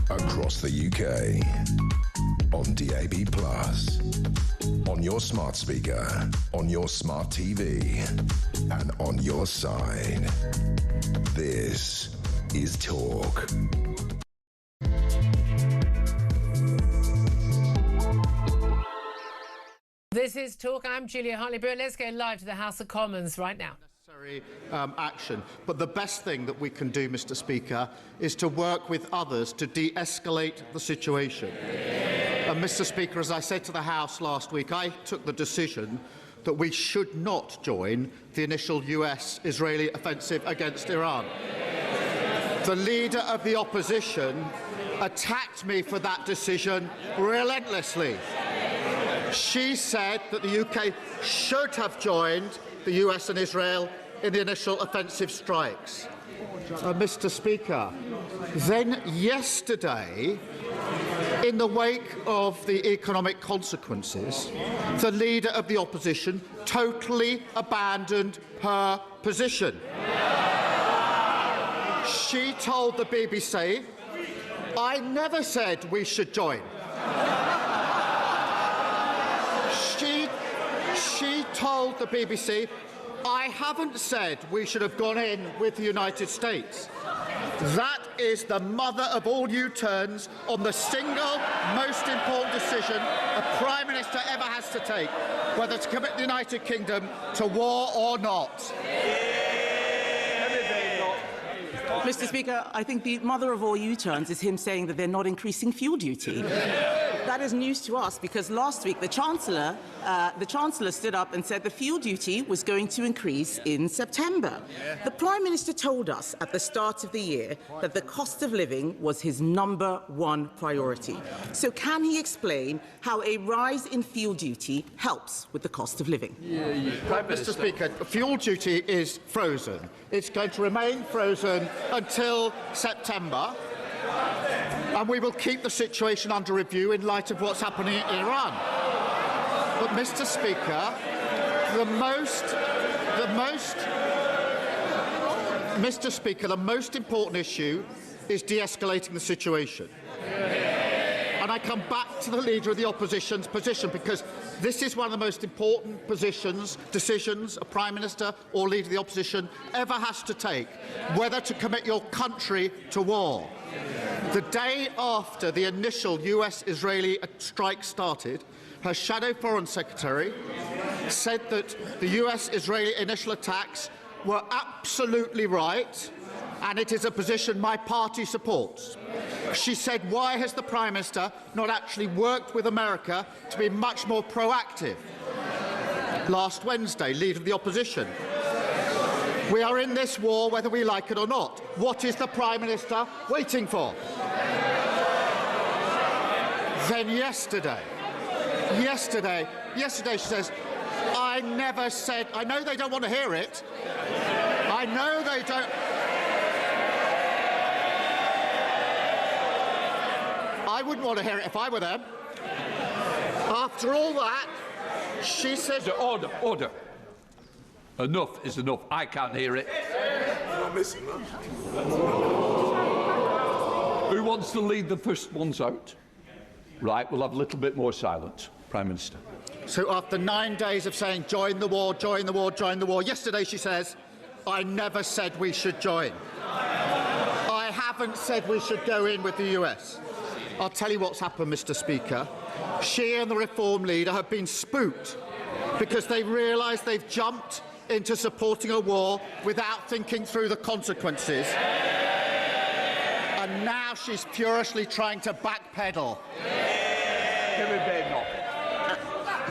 Across the UK, on DAB+, on your smart speaker, on your smart TV, and on your side. This is Talk. This is Talk. I'm Julia Hartley-Brewer. Let's go live to the House of Commons right now. Action. But the best thing that we can do, Mr. Speaker, is to work with others to de-escalate the situation. And Mr. Speaker, as I said to the House last week, I took the decision that we should not join the initial US-Israeli offensive against Iran. The leader of the opposition attacked me for that decision relentlessly. She said that the UK should have joined the US and Israel in the initial offensive strikes. Mr. Speaker, then yesterday In the wake of the economic consequences, the Leader of the Opposition totally abandoned her position. She told the BBC, "I never said we should join." She told the BBC, "I haven't said we should have gone in with the United States." That is the mother of all U-turns on the single most important decision a Prime Minister ever has to take, whether to commit the United Kingdom to war or not. Mr. Speaker, I think the mother of all U-turns is him saying that they're not increasing fuel duty. That is news to us because last week the Chancellor stood up and said the fuel duty was going to increase in September. The Prime Minister told us at the start of the year that the cost of living was his #1 priority. So can he explain how a rise in fuel duty helps with the cost of living? Mr. Speaker, fuel duty is frozen. It's going to remain frozen until September. And we will keep the situation under review in light of what's happening in Iran. But, Mr. Speaker, the most important issue is de-escalating the situation. And I come back to the Leader of the Opposition's position because this is one of the most important decisions a Prime Minister or Leader of the Opposition ever has to take, whether to commit your country to war. The day after the initial US-Israeli strike started, her shadow Foreign Secretary said that the US-Israeli initial attacks were absolutely right, and it is a position my party supports. She said, why has the Prime Minister not actually worked with America to be much more proactive? Last Wednesday, Leader of the Opposition. We are in this war whether we like it or not. What is the Prime Minister waiting for? Then yesterday she says, I never said, I know they don't want to hear it. I know they don't. I wouldn't want to hear it if I were them. After all that, she said... Order. Enough is enough. I can't hear it. Who wants to lead the first ones out? Right, we'll have a little bit more silence. Prime Minister. So after 9 days of saying, join the war, join the war, join the war, yesterday she says, I never said we should join. I haven't said we should go in with the US. I'll tell you what's happened, Mr. Speaker. She and the Reform leader have been spooked because they realise they've jumped into supporting a war without thinking through the consequences. And now she's furiously trying to backpedal.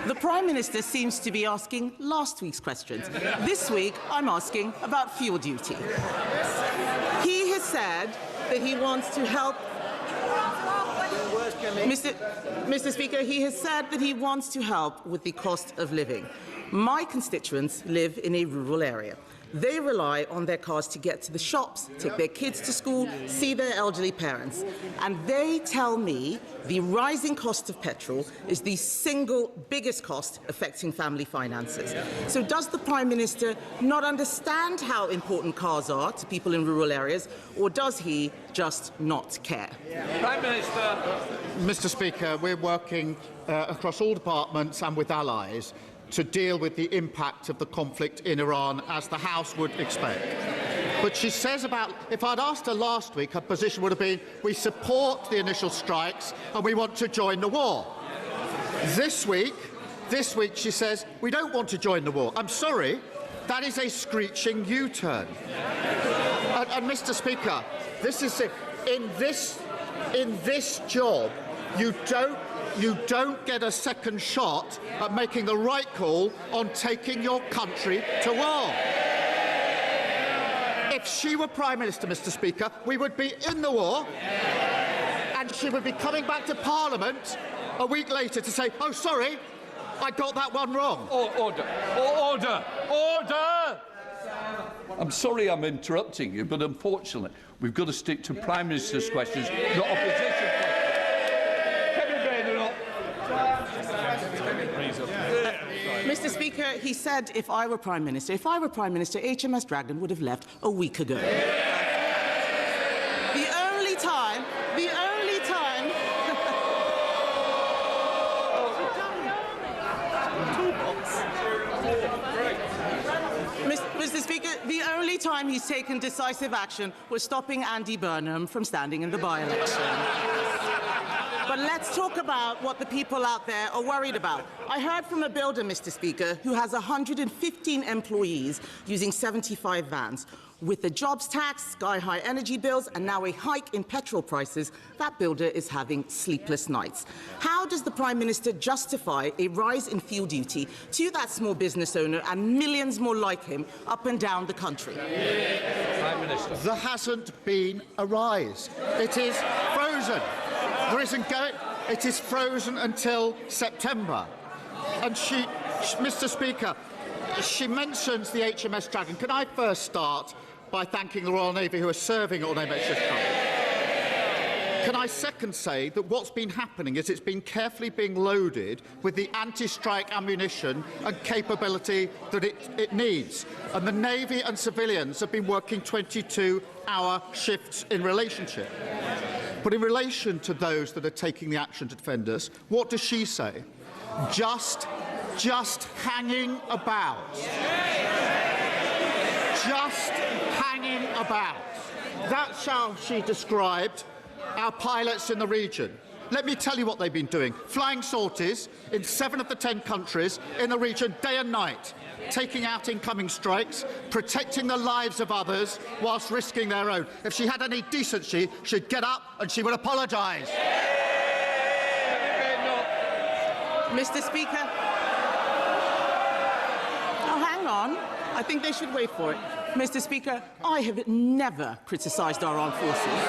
The Prime Minister seems to be asking last week's questions. This week, I'm asking about fuel duty. He has said that he wants to help... Mr. Speaker, he has said that he wants to help with the cost of living. My constituents live in a rural area. They rely on their cars to get to the shops, take their kids to school, see their elderly parents. And they tell me the rising cost of petrol is the single biggest cost affecting family finances. So does the Prime Minister not understand how important cars are to people in rural areas, or does he just not care? Prime Minister. Mr. Speaker, we're working across all departments and with allies to deal with the impact of the conflict in Iran, as the House would expect. But she says about, if I'd asked her last week, her position would have been, we support the initial strikes and we want to join the war. This week she says, we don't want to join the war. I'm sorry, that is a screeching U-turn. And Mr. Speaker, this is it. In this job, you don't get a second shot at making the right call on taking your country to war. If she were Prime Minister, Mr. Speaker, we would be in the war, and she would be coming back to Parliament a week later to say, oh, sorry, I got that one wrong. Order! I'm sorry I'm interrupting you, but unfortunately, we've got to stick to Prime Minister's questions, not opposition questions. Mr. Speaker, he said if I were Prime Minister, HMS Dragon would have left a week ago. The only time... Mr. Speaker, the only time he's taken decisive action was stopping Andy Burnham from standing in the by-election. But let's talk about what the people out there are worried about. I heard from a builder, Mr. Speaker, who has 115 employees using 75 vans. With the jobs tax, sky-high energy bills, and now a hike in petrol prices, that builder is having sleepless nights. How does the Prime Minister justify a rise in fuel duty to that small business owner and millions more like him up and down the country? Prime Minister. There hasn't been a rise. It is frozen. There isn't going. It is frozen until September. And Mr. Speaker, she mentions the HMS Dragon. Can I first start by thanking the Royal Navy who are serving on HMS Dragon? Can I second say that what's been happening is it's been carefully being loaded with the anti-strike ammunition and capability that it needs. And the Navy and civilians have been working 22-hour shifts in relationship. But in relation to those that are taking the action to defend us, what does she say? Just hanging about. Just hanging about. That's how she described our pilots in the region. Let me tell you what they've been doing. Flying sorties in 7 of the 10 countries in the region day and night, taking out incoming strikes, protecting the lives of others whilst risking their own. If she had any decency, she'd get up and she would apologise. Mr. Speaker. Oh, hang on. I think they should wait for it. Mr. Speaker, I have never criticised our armed forces.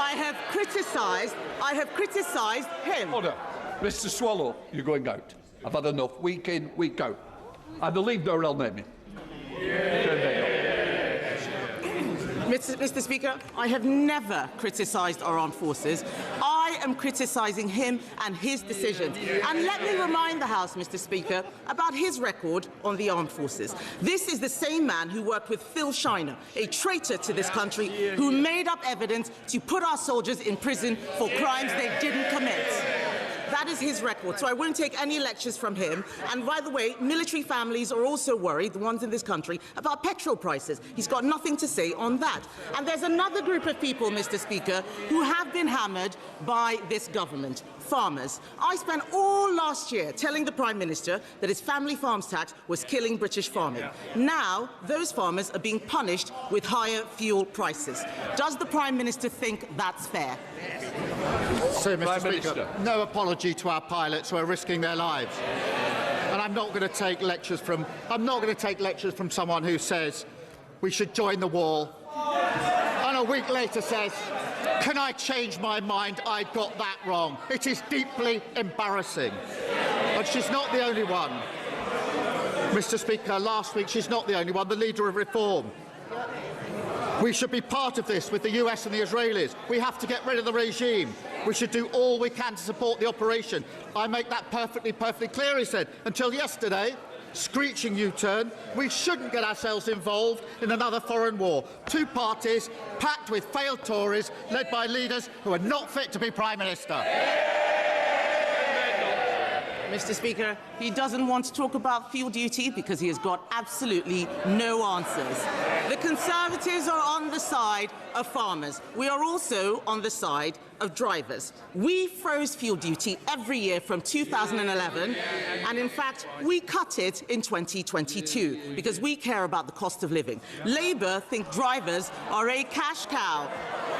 I have criticised him. Order. Mr. Swallow, you're going out. I've had enough. Week in, week out. I believe no real name. Mr. Speaker, I have never criticised our armed forces. I am criticising him and his decisions. And let me remind the House, Mr. Speaker, about his record on the armed forces. This is the same man who worked with Phil Shiner, a traitor to this country, who made up evidence to put our soldiers in prison for crimes they didn't commit. That is his record, so I won't take any lectures from him. And by the way, military families are also worried, the ones in this country, about petrol prices. He's got nothing to say on that. And there's another group of people, Mr. Speaker, who have been hammered by this government. Farmers. I spent all last year telling the Prime Minister that his family farms tax was killing British farming. Now, those farmers are being punished with higher fuel prices. Does the Prime Minister think that's fair? So, Mr. Speaker, no apology to our pilots who are risking their lives. And I'm not going to take lectures from someone who says we should join the war, and a week later says, can I change my mind? I got that wrong. It is deeply embarrassing. But she's not the only one. Mr. Speaker, last week she's not the only one, the leader of reform. We should be part of this with the US and the Israelis. We have to get rid of the regime. We should do all we can to support the operation. I make that perfectly clear, he said. Until yesterday, screeching U-turn, we shouldn't get ourselves involved in another foreign war. Two parties packed with failed Tories, led by leaders who are not fit to be Prime Minister. Mr. Speaker, he doesn't want to talk about fuel duty because he has got absolutely no answers. The Conservatives are on the side of farmers. We are also on the side of drivers. We froze fuel duty every year from 2011, and in fact, we cut it in 2022 because we care about the cost of living. Labour think drivers are a cash cow.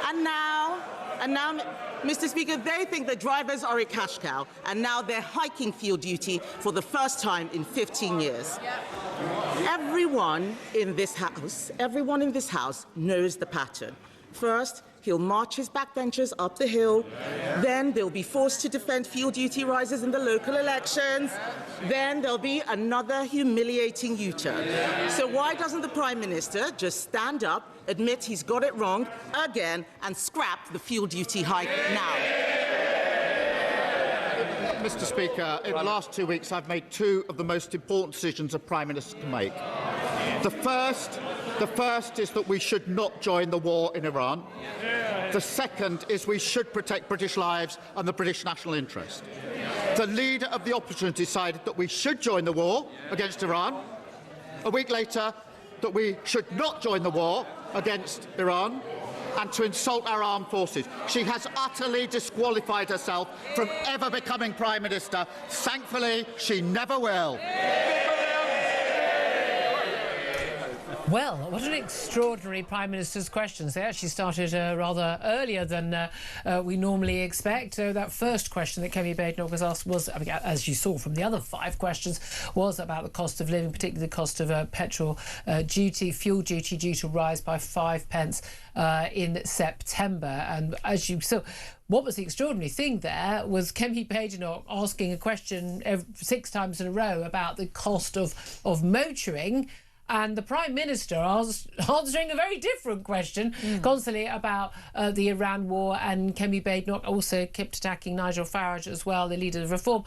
And now, Mr. Speaker, they think that drivers are a cash cow, and now they're hiking fuel duty for the first time in 15 years. Everyone in this House knows the pattern. First, he'll march his backbenchers up the hill. Then they'll be forced to defend fuel duty rises in the local elections. Then there'll be another humiliating U-turn. So why doesn't the Prime Minister just stand up, admit he's got it wrong again, and scrap the fuel duty hike now? Mr. Speaker, in the last 2 weeks, I've made two of the most important decisions a Prime Minister can make. The first is that we should not join the war in Iran. The second is we should protect British lives and the British national interest. The leader of the opposition decided that we should join the war against Iran. A week later, that we should not join the war against Iran and to insult our armed forces. She has utterly disqualified herself from ever becoming Prime Minister. Thankfully, she never will. Well, what an extraordinary Prime Minister's questions. They actually started rather earlier than we normally expect. That first question that Kemi Badenoch was asked was, I mean, as you saw from the other 5 questions, was about the cost of living, particularly the cost of petrol duty, fuel duty due to rise by 5 pence in September. And as you saw, what was the extraordinary thing there was Kemi Badenoch asking a question 6 times in a row about the cost of motoring, and the Prime Minister answering a very different question constantly about the Iran war. And Kemi Badenoch also kept attacking Nigel Farage as well, the leader of Reform,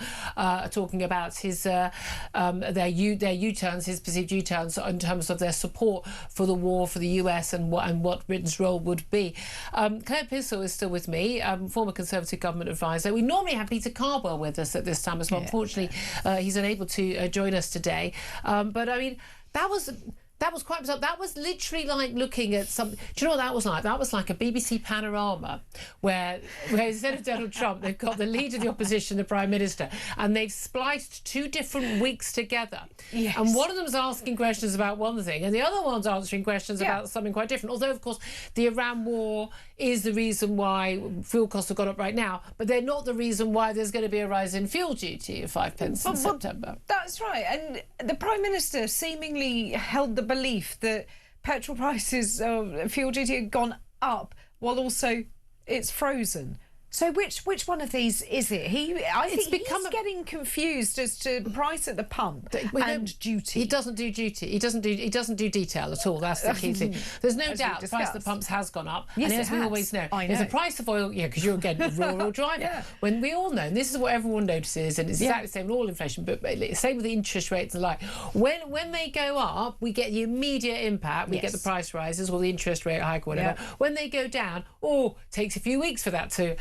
talking about his their U-turns, his perceived U-turns in terms of their support for the war, for the US, and what Britain's role would be. Claire Pissell is still with me, former Conservative government advisor. We normally have Peter Cardwell with us at this time as well. Yeah. Unfortunately, he's unable to join us today. But I mean, that was quite bizarre. That was literally like looking at some... Do you know what that was like? That was like a BBC panorama where instead of Donald Trump, they've got the leader of the opposition, the Prime Minister, and they've spliced 2 different weeks together. Yes. And one of them's asking questions about one thing, and the other one's answering questions about something quite different. Although, of course, the Iran war is the reason why fuel costs have gone up right now, but they're not the reason why there's going to be a rise in fuel duty of 5 pence in September. That's right. And the Prime Minister seemingly held the belief that petrol prices, fuel duty had gone up while also it's frozen. So which one of these is it? I think he's getting confused as to price at the pump and duty. He doesn't do duty. He doesn't do detail at all. That's the key thing. There's no doubt the price of the pumps has gone up. Yes, and as we always know, there's a price of oil. Yeah, because you're again a rural driver. When we all know, and this is what everyone notices, and it's exactly the same with all inflation. But same with the interest rates and the like. When they go up, we get the immediate impact. We get the price rises or the interest rate hike or whatever. Yeah. When they go down, it takes a few weeks for that to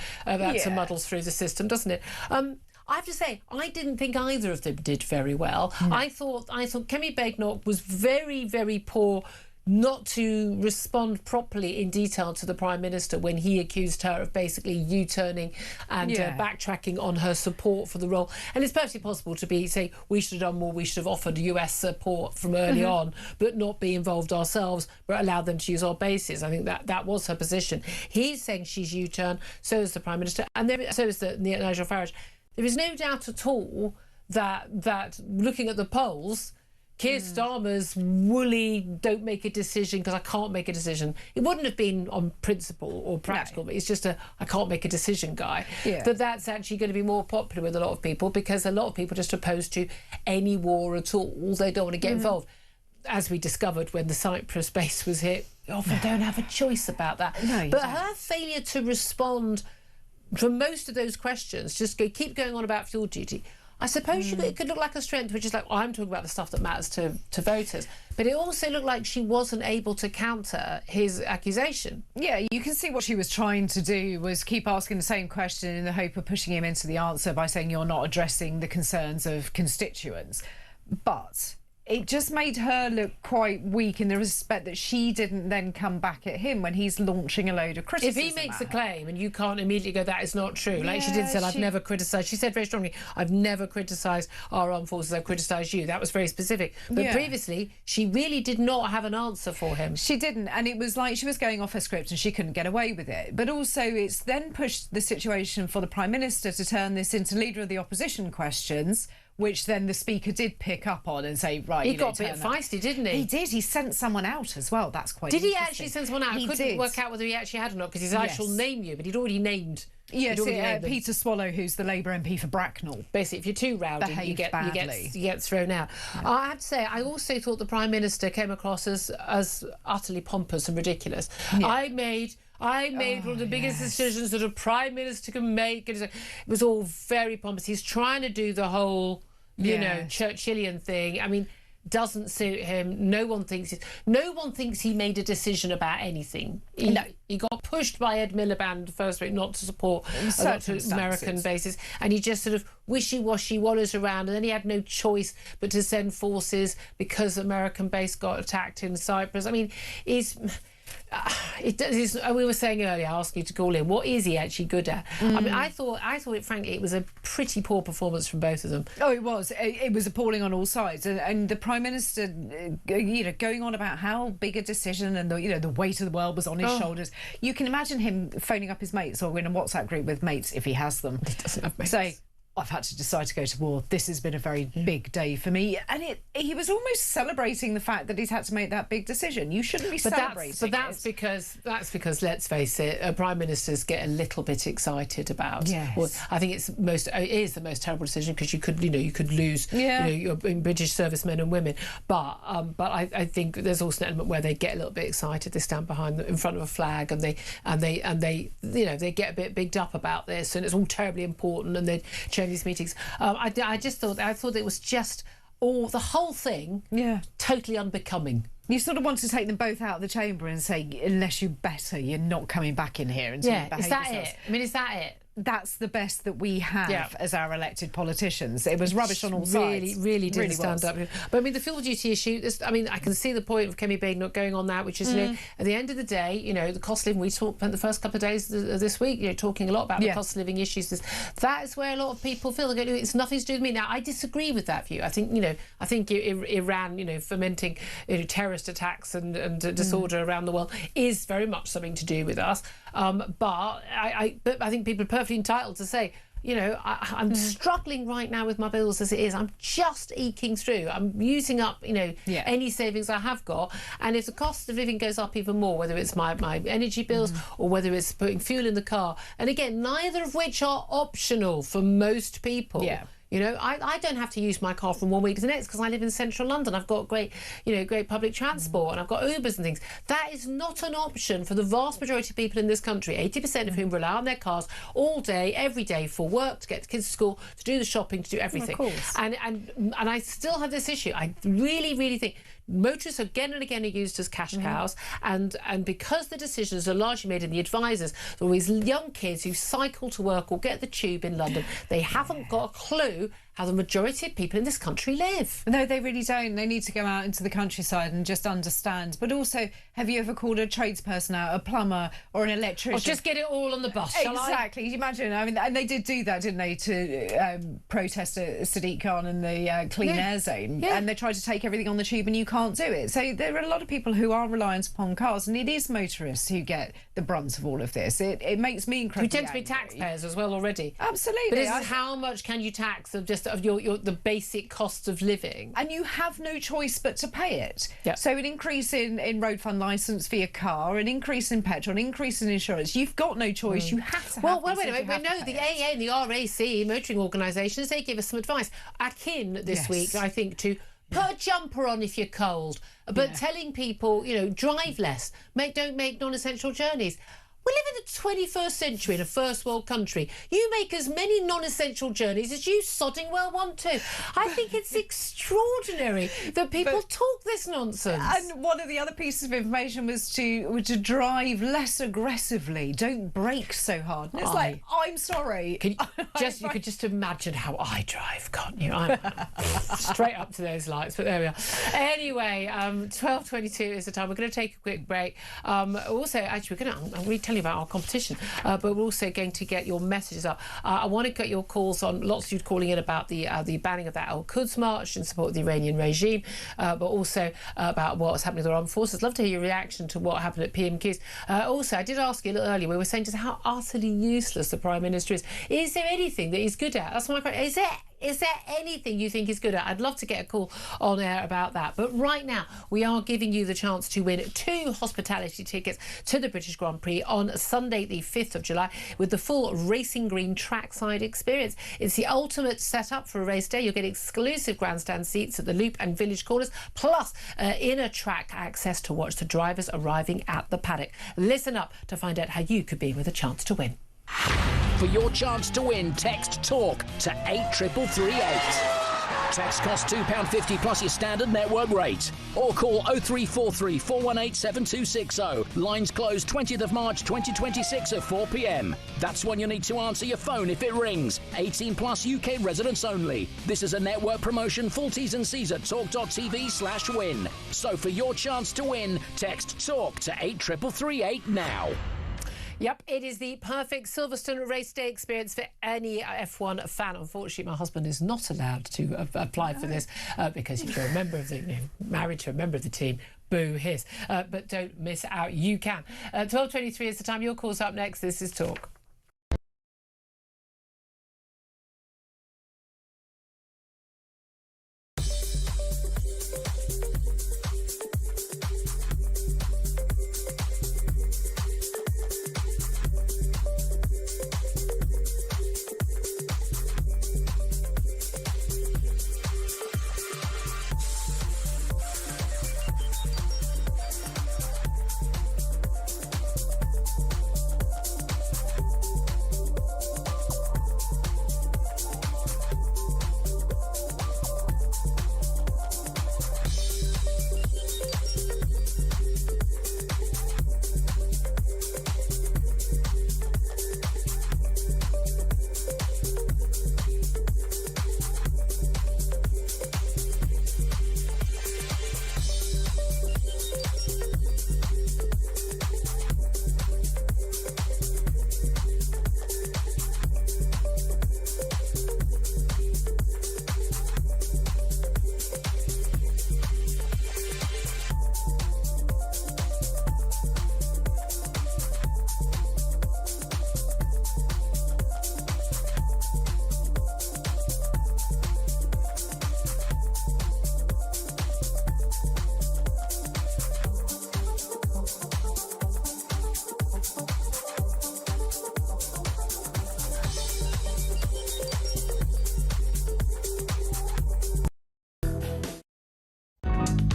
muddle through the system, doesn't it? I have to say, I didn't think either of them did very well. No. I thought Kemi Badenoch was very, very poor not to respond properly in detail to the Prime Minister when he accused her of basically U-turning and backtracking on her support for the role. And it's perfectly possible to say we should have done more, we should have offered US support from early on, but not be involved ourselves, but allow them to use our bases. I think that was her position. He's saying she's U-turned, so is the Prime Minister, and so is Nigel Farage. There is no doubt at all that looking at the polls, Keir Starmer's woolly, don't make a decision because I can't make a decision. It wouldn't have been on principle or practical, but it's just I can't make a decision guy. Yeah. That's actually going to be more popular with a lot of people because a lot of people are just opposed to any war at all. They don't want to get involved. As we discovered when the Cyprus base was hit, we often don't have a choice about that. No, but her failure to respond for most of those questions, just keep going on about fuel duty. I suppose it could look like a strength, which is like, I'm talking about the stuff that matters to voters. But it also looked like she wasn't able to counter his accusation. Yeah, you can see what she was trying to do was keep asking the same question in the hope of pushing him into the answer by saying you're not addressing the concerns of constituents. But it just made her look quite weak in the respect that she didn't then come back at him when he's launching a load of criticism. If he makes a claim and you can't immediately go, that is not true. Like she did say, I've never criticised. She said very strongly, I've never criticised our armed forces, I've criticised you. That was very specific. But previously, she really did not have an answer for him. She didn't. And it was like she was going off her script and she couldn't get away with it. But also it's then pushed the situation for the Prime Minister to turn this into leader of the opposition questions, which then the Speaker did pick up on and say, right, he got a bit feisty, didn't he? He did. He sent someone out as well. That's quite Did he actually send someone out? I couldn't work out whether he actually had or not, because I shall name you, but he'd already named... Yes, Peter Swallow, who's the Labour MP for Bracknell. Basically, if you're too rowdy, you get thrown out. Yeah. I have to say, I also thought the Prime Minister came across as utterly pompous and ridiculous. Yeah. I made one of the biggest decisions that a Prime Minister can make. It was all very pompous. He's trying to do the whole, you know, Churchillian thing. I mean, doesn't suit him. No one thinks he made a decision about anything. He got pushed by Ed Miliband first week not to support American bases, and he just sort of wishy-washy wallows around, and then he had no choice but to send forces because American base got attacked in Cyprus. I mean, we were saying earlier, I asked you to call in, what is he actually good at? I mean, I thought frankly it was a pretty poor performance from both of them. Oh, it was appalling on all sides, and the Prime Minister, you know, going on about how big a decision and the weight of the world was on his shoulders. You can imagine him phoning up his mates or in a WhatsApp group with mates if he has them. He doesn't have mates. Say, I've had to decide to go to war. This has been a very big day for me. And he was almost celebrating the fact that he's had to make that big decision. You shouldn't be celebrating. But that's because, let's face it, Prime Ministers get a little bit excited about. Yes. Well, I think it is the most terrible decision because you could lose your British servicemen and women. But I think there's also an element where they get a little bit excited. They stand in front of a flag and they get a bit bigged up about this, and it's all terribly important, and they these meetings. I thought it was just the whole thing totally unbecoming. You sort of want to take them both out of the chamber and say, unless you better, you're not coming back in here until you behave yourselves. It? I mean, is that it? That's the best that we have as our elected politicians. It was rubbish on all sides. Really didn't stand up. But I mean, the fuel duty issue, I can see the point of Kemi Bain not going on that, which is, you know, at the end of the day, you know, the cost of living, we spent the first couple of days of this week, you know, talking a lot about the cost of living issues. That is where a lot of people feel it's nothing to do with me. Now, I disagree with that view. I think, Iran, you know, fomenting terrorist attacks and disorder around the world is very much something to do with us. But I think people are perfectly entitled to say, you know, I'm struggling right now with my bills as it is. I'm just eking through. I'm using up, you know, any savings I have got. And if the cost of living goes up even more, whether it's my energy bills or whether it's putting fuel in the car, and again, neither of which are optional for most people. Yeah. You know, I don't have to use my car from one week to the next because I live in central London. I've got great public transport and I've got Ubers and things. That is not an option for the vast majority of people in this country, 80% of whom rely on their cars all day, every day for work, to get the kids to school, to do the shopping, to do everything. Of course. And I still have this issue. I really think motorists again and again are used as cash cows, and because the decisions are largely made in the advisors, there are these young kids who cycle to work or get the tube in London. They haven't got a clue how the majority of people in this country live. No, they really don't. They need to go out into the countryside and just understand. But also, have you ever called a tradesperson out, a plumber or an electrician? Or just get it all on the bus, shall I? Exactly. Imagine. I mean, and they did do that, didn't they, to protest Sadiq Khan and the clean air zone. Yeah. And they tried to take everything on the tube and you can't do it. So there are a lot of people who are reliant upon cars, and it is motorists who get the brunt of all of this. It makes me incredibly We tend to be taxpayers as well already. Absolutely. But this is how much can you tax of the basic cost of living, and you have no choice but to pay it. Yep. So an increase in road fund licence for your car, an increase in petrol, an increase in insurance. You've got no choice. You have to. Wait a minute. No, the AA and the RAC, motoring organisations, they give us some advice akin this week, I think, to put a jumper on if you're cold, but telling people, you know, drive less, don't make non-essential journeys. We live in the 21st century in a first world country. You make as many non-essential journeys as you sodding well want to. I think it's extraordinary that people talk this nonsense. And one of the other pieces of information was to drive less aggressively. Don't brake so hard. And it's like, I'm sorry. You could just imagine how I drive, can't you? I'm straight up to those lights, but there we are. Anyway, 12:22 is the time. We're going to take a quick break. Also, actually, I'm going to tell you about our competition, but we're also going to get your messages up. I want to get your calls on, lots of you calling in about the banning of that Al-Quds march in support of the Iranian regime, but also about what's happening with the armed forces. Love to hear your reaction to what happened at PMQs. Also, I did ask you a little earlier, we were saying just how utterly useless the Prime Minister is. Is there anything that he's good at? That's my question. Is there anything you think is good at? I'd love to get a call on air about that. But right now, we are giving you the chance to win 2 hospitality tickets to the British Grand Prix on Sunday, the 5th of July, with the full Racing Green trackside experience. It's the ultimate setup for a race day. You'll get exclusive grandstand seats at the Loop and Village Corners, plus inner track access to watch the drivers arriving at the paddock. Listen up to find out how you could be with a chance to win. For your chance to win, text TALK to 83338. Text costs £2.50 plus your standard network rate. Or call 0343 418 7260. Lines close 20th of March 2026 at 4 p.m. That's when you need to answer your phone if it rings. 18 plus UK residents only. This is a network promotion. Full T's and C's at talk.tv/win. So for your chance to win, text TALK to 83338 now. Yep, it is the perfect Silverstone race day experience for any F1 fan. Unfortunately, my husband is not allowed to apply for this because if you're a member of the, married to a member of the team, boo his. But don't miss out, you can. 12:23 is the time. Your call's up next. This is Talk.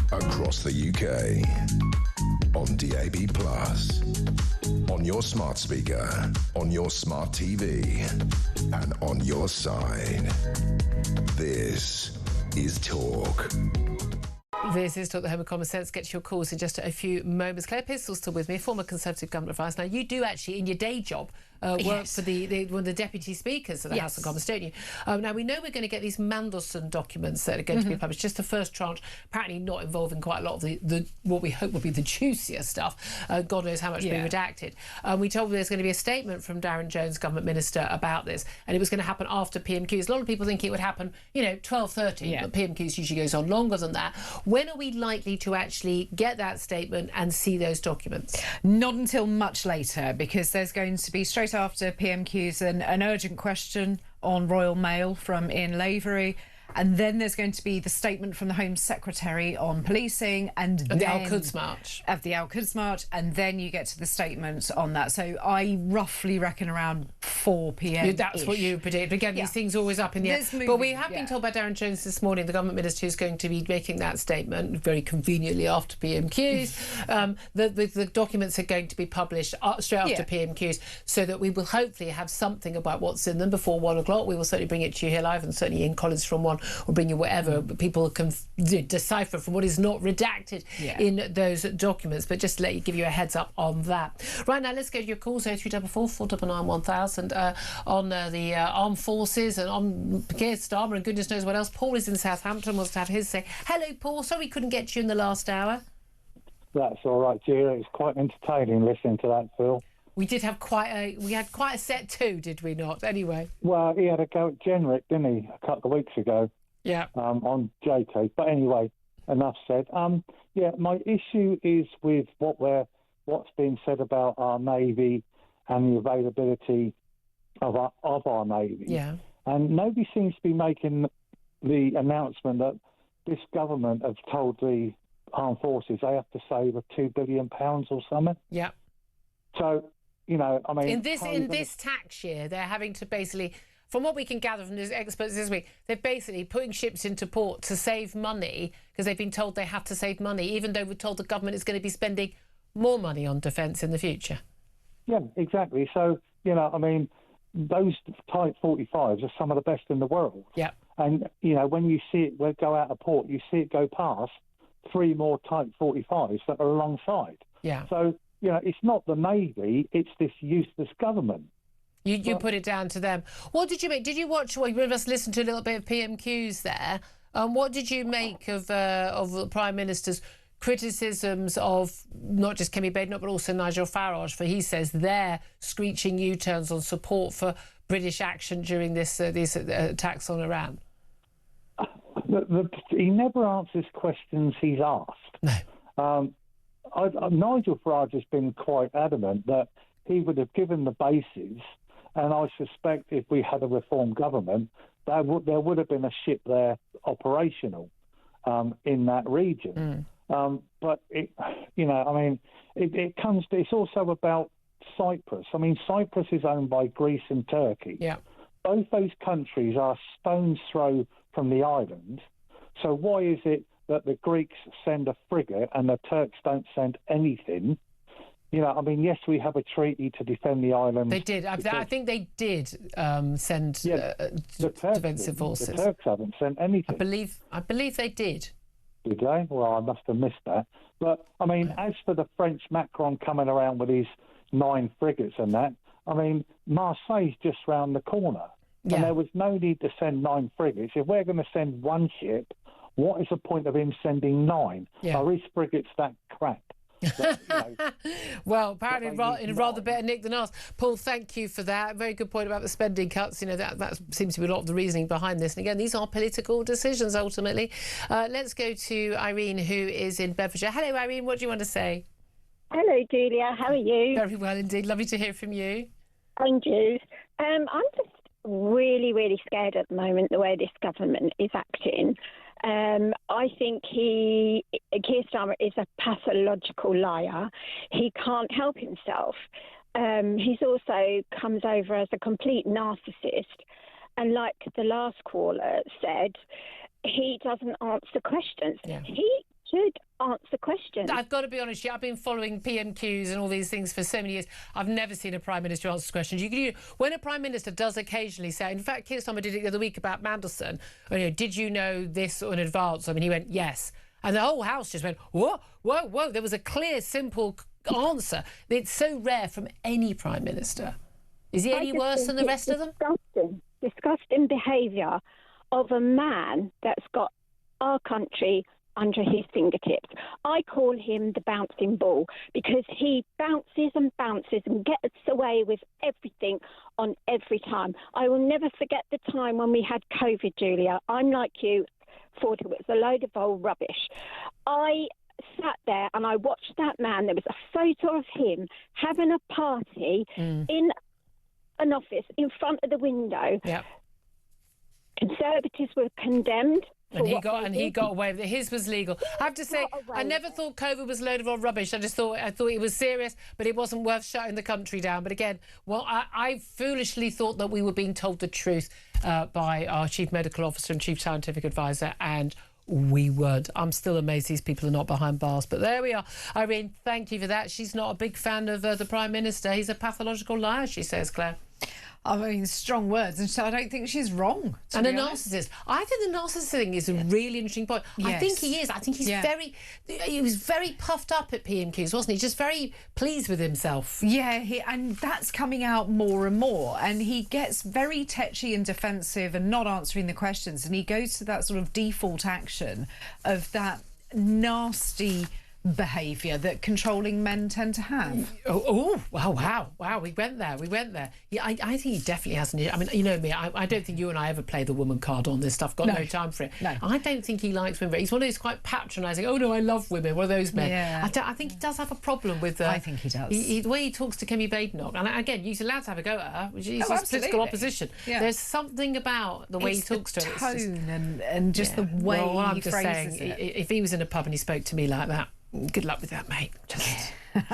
Across the UK, on DAB+, on your smart speaker, on your smart TV, and on your side. This is Talk. This is Talk, the Home of Common Sense. Get your calls in just a few moments. Claire Pistol's still with me, former Conservative government advisor. Now, you do actually, in your day job, work for one of the deputy speakers of the House of Commons, don't you? Now, we know we're going to get these Mandelson documents that are going to be published. Just the first tranche, apparently not involving quite a lot of the what we hope will be the juicier stuff. God knows how much will be redacted. We told there's going to be a statement from Darren Jones, government minister, about this, and it was going to happen after PMQs. A lot of people think it would happen, 12:30, but PMQs usually goes on longer than that. When are we likely to actually get that statement and see those documents? Not until much later, because there's going to be, straight after PMQs, an urgent question on Royal Mail from Ian Lavery. And then there's going to be the statement from the Home Secretary on policing, and then the Al-Quds march. Of the Al-Quds march, and then you get to the statement on that. So I roughly reckon around 4 p.m. That's what you predict. Again, these things are always up in the air. But we have been told by Darren Jones this morning, the government minister who's going to be making that statement very conveniently after PMQs, the documents are going to be published straight after PMQs, so that we will hopefully have something about what's in them before 1 o'clock. We will certainly bring it to you here live, and certainly Ian Collins from One will bring you whatever people can decipher from what is not redacted in those documents. But just to give you a heads up on that. Right now, let's go to your calls, 0344 499 1000, on the armed forces and on Keir Starmer and goodness knows what else. Paul is in Southampton, wants to have his say. Hello, Paul. Sorry we couldn't get you in the last hour. That's all right, Julia. It's quite entertaining listening to that, Phil. We did have quite a set too, did we not? Anyway. Well, he had a go at Jenrick, didn't he, a couple of weeks ago? Yeah. On JK. But anyway, enough said. My issue is with what's been said about our Navy and the availability of our Navy. Yeah. And nobody seems to be making the announcement that this government have told the armed forces they have to save £2 billion or something. Yeah. So, you know, I mean... In this tax year, they're having to basically... From what we can gather from the experts this week, they're basically putting ships into port to save money because they've been told they have to save money, even though we're told the government is going to be spending more money on defence in the future. Yeah, exactly. So, you know, I mean, those Type 45s are some of the best in the world. Yeah. And, you know, when you see it go out of port, you see it go past 3 more Type 45s that are alongside. Yeah. So, you know, it's not the Navy, it's this useless government. You put it down to them. What did you make? Did you watch? Well, you must listen to a little bit of PMQs there. What did you make of the Prime Minister's criticisms of not just Kemi Badenoch but also Nigel Farage? For he says they're screeching U-turns on support for British action during these attacks on Iran. He never answers questions he's asked. No. Nigel Farage has been quite adamant that he would have given the bases. And I suspect if we had a reform government, there would have been a ship there operational in that region. But it's also about Cyprus. I mean, Cyprus is owned by Greece and Turkey. Yeah. Both those countries are stone's throw from the island. So why is it that the Greeks send a frigate and the Turks don't send anything? You know, I mean, yes, we have a treaty to defend the island. They did. I think they did send defensive forces. The Turks haven't sent anything. I believe they did. Did they? Well, I must have missed that. But, I mean, as for the French Macron coming around with his 9 frigates and that, I mean, Marseille's just round the corner. Yeah. And there was no need to send 9 frigates. If we're going to send 1 ship, what is the point of him sending 9? Yeah. Are his frigates that crap? But, well, apparently in a rather better nick than us. Paul, thank you for that. Very good point about the spending cuts. You know, that seems to be a lot of the reasoning behind this. And again, these are political decisions ultimately. Let's go to Irene, who is in Bedfordshire. Hello, Irene. What do you want to say? Hello, Julia. How are you? Very well indeed. Lovely to hear from you. And you. I'm just really, really scared at the moment the way this government is acting. I think Keir Starmer is a pathological liar. He can't help himself. He's also comes over as a complete narcissist. And like the last caller said, he doesn't answer questions. Yeah. He should answer questions. I've got to be honest, I've been following PMQs and all these things for so many years. I've never seen a Prime Minister answer questions. When a Prime Minister does occasionally say, in fact, Keir Starmer did it the other week about Mandelson, did you know this in advance? I mean, he went, yes. And the whole House just went, whoa, whoa, whoa. There was a clear, simple answer. It's so rare from any Prime Minister. Is he any worse than the rest of them? Disgusting behaviour of a man that's got our country under his fingertips. I call him the bouncing ball because he bounces and bounces and gets away with everything on every time. I will never forget the time when we had COVID, Julia. I'm like you, thought it was a load of old rubbish. I sat there and I watched that man. There was a photo of him having a party in an office in front of the window. Yep. Conservatives were condemned. And he got away with it. His was legal. I have to say, I never thought COVID was a load of old rubbish. I thought it was serious, but it wasn't worth shutting the country down. But again, I foolishly thought that we were being told the truth by our Chief Medical Officer and Chief Scientific Advisor, and we weren't. I'm still amazed these people are not behind bars. But there we are. Irene, thank you for that. She's not a big fan of the Prime Minister. He's a pathological liar, she says, Claire. I mean, strong words, and so I don't think she's wrong. And a narcissist. I think the narcissist thing is a really interesting point. Yes. I think he is. I think he's he was very puffed up at PMQs, wasn't he? Just very pleased with himself. Yeah, and that's coming out more and more. And he gets very tetchy and defensive and not answering the questions. And he goes to that sort of default action of that nasty behaviour that controlling men tend to have. Wow, we went there. Yeah, I think he definitely has an issue. I mean, you know me, I don't think you and I ever play the woman card on this stuff. Got no time for it. No. I don't think he likes women. He's one of those quite patronising, oh no, I love women, one of those men. Yeah. I think he does have a problem with... I think he does. The way he talks to Kemi Badenoch. And again, he's allowed to have a go at her, which is his political opposition. Yeah. There's something about the way he talks to her. Tone and just the way he phrases it. If he was in a pub and he spoke to me like that, good luck with that, mate.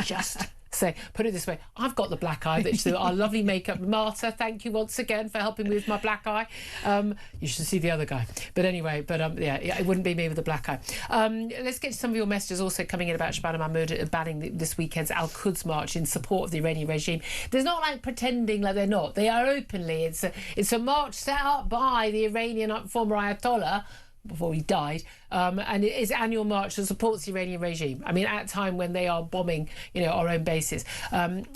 Just say, put it this way, I've got the black eye. That's our lovely makeup Marta. Thank you once again for helping me with my black eye. You should see the other guy. But anyway, yeah, it wouldn't be me with the black eye. Let's get to some of your messages also coming in about Shabana Mahmood banning this weekend's Al-Quds march in support of the Iranian regime. There's not like pretending like they're not. They are openly. It's a march set up by the Iranian former Ayatollah before he died, and it is annual march that supports the Iranian regime. I mean, at a time when they are bombing, our own bases.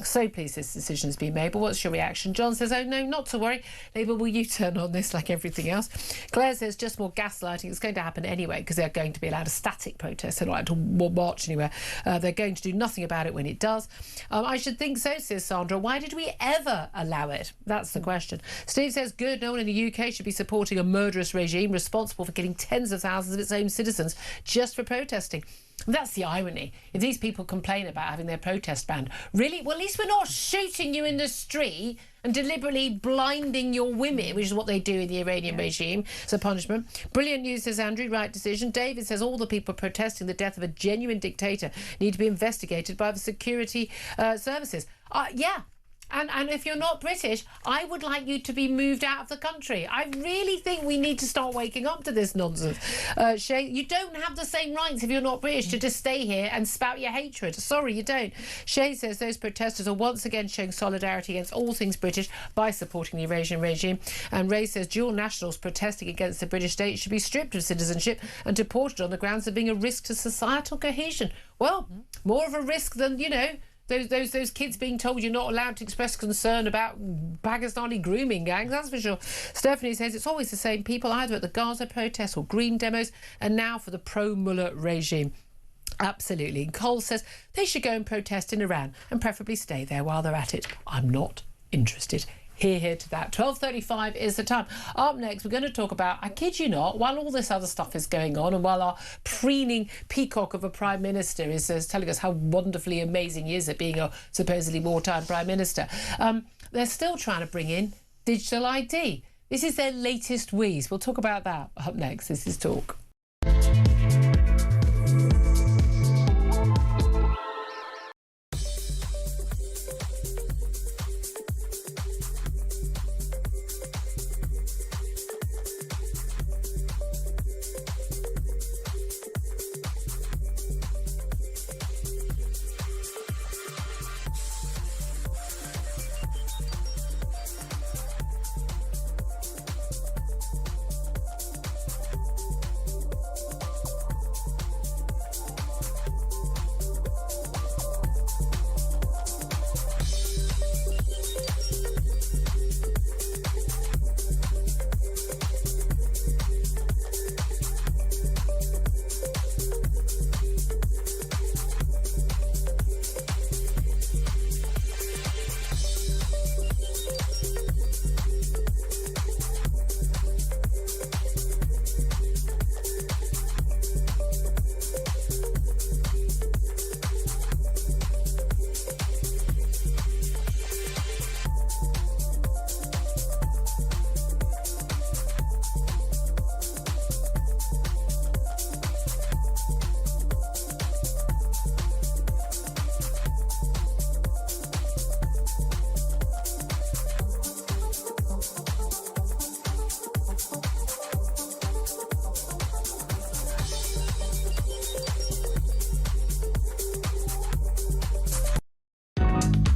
So pleased this decision has been made. But what's your reaction? John says, oh no, not to worry. Labour will U-turn on this like everything else. Claire says, just more gaslighting. It's going to happen anyway because they're going to be allowed a static protest. They're not allowed to march anywhere. They're going to do nothing about it when it does. I should think so, says Sandra. Why did we ever allow it? That's the question. Steve says, good. No one in the UK should be supporting a murderous regime responsible for killing tens of thousands of its own citizens just for protesting. And that's the irony. If these people complain about having their protest banned, really? Well, at least we're not shooting you in the street and deliberately blinding your women, which is what they do in the Iranian regime. It's a punishment. Brilliant news, says Andrew. Right decision. David says all the people protesting the death of a genuine dictator need to be investigated by the security services. Yeah. And if you're not British, I would like you to be moved out of the country. I really think we need to start waking up to this nonsense. Shay, you don't have the same rights if you're not British to just stay here and spout your hatred. Sorry, you don't. Shay says those protesters are once again showing solidarity against all things British by supporting the Iranian regime. And Ray says dual nationals protesting against the British state should be stripped of citizenship and deported on the grounds of being a risk to societal cohesion. Well, more of a risk than, those kids being told you're not allowed to express concern about Pakistani grooming gangs, that's for sure. Stephanie says it's always the same people, either at the Gaza protests or Green demos, and now for the pro-Mullah regime. Absolutely. And Cole says they should go and protest in Iran and preferably stay there while they're at it. I'm not interested. Hear to that. 12:35 is the time. Up next, we're going to talk about, I kid you not, while all this other stuff is going on and while our preening peacock of a Prime Minister is telling us how wonderfully amazing he is at being a supposedly wartime Prime Minister, they're still trying to bring in digital ID. This is their latest wheeze. We'll talk about that up next. This is Talk.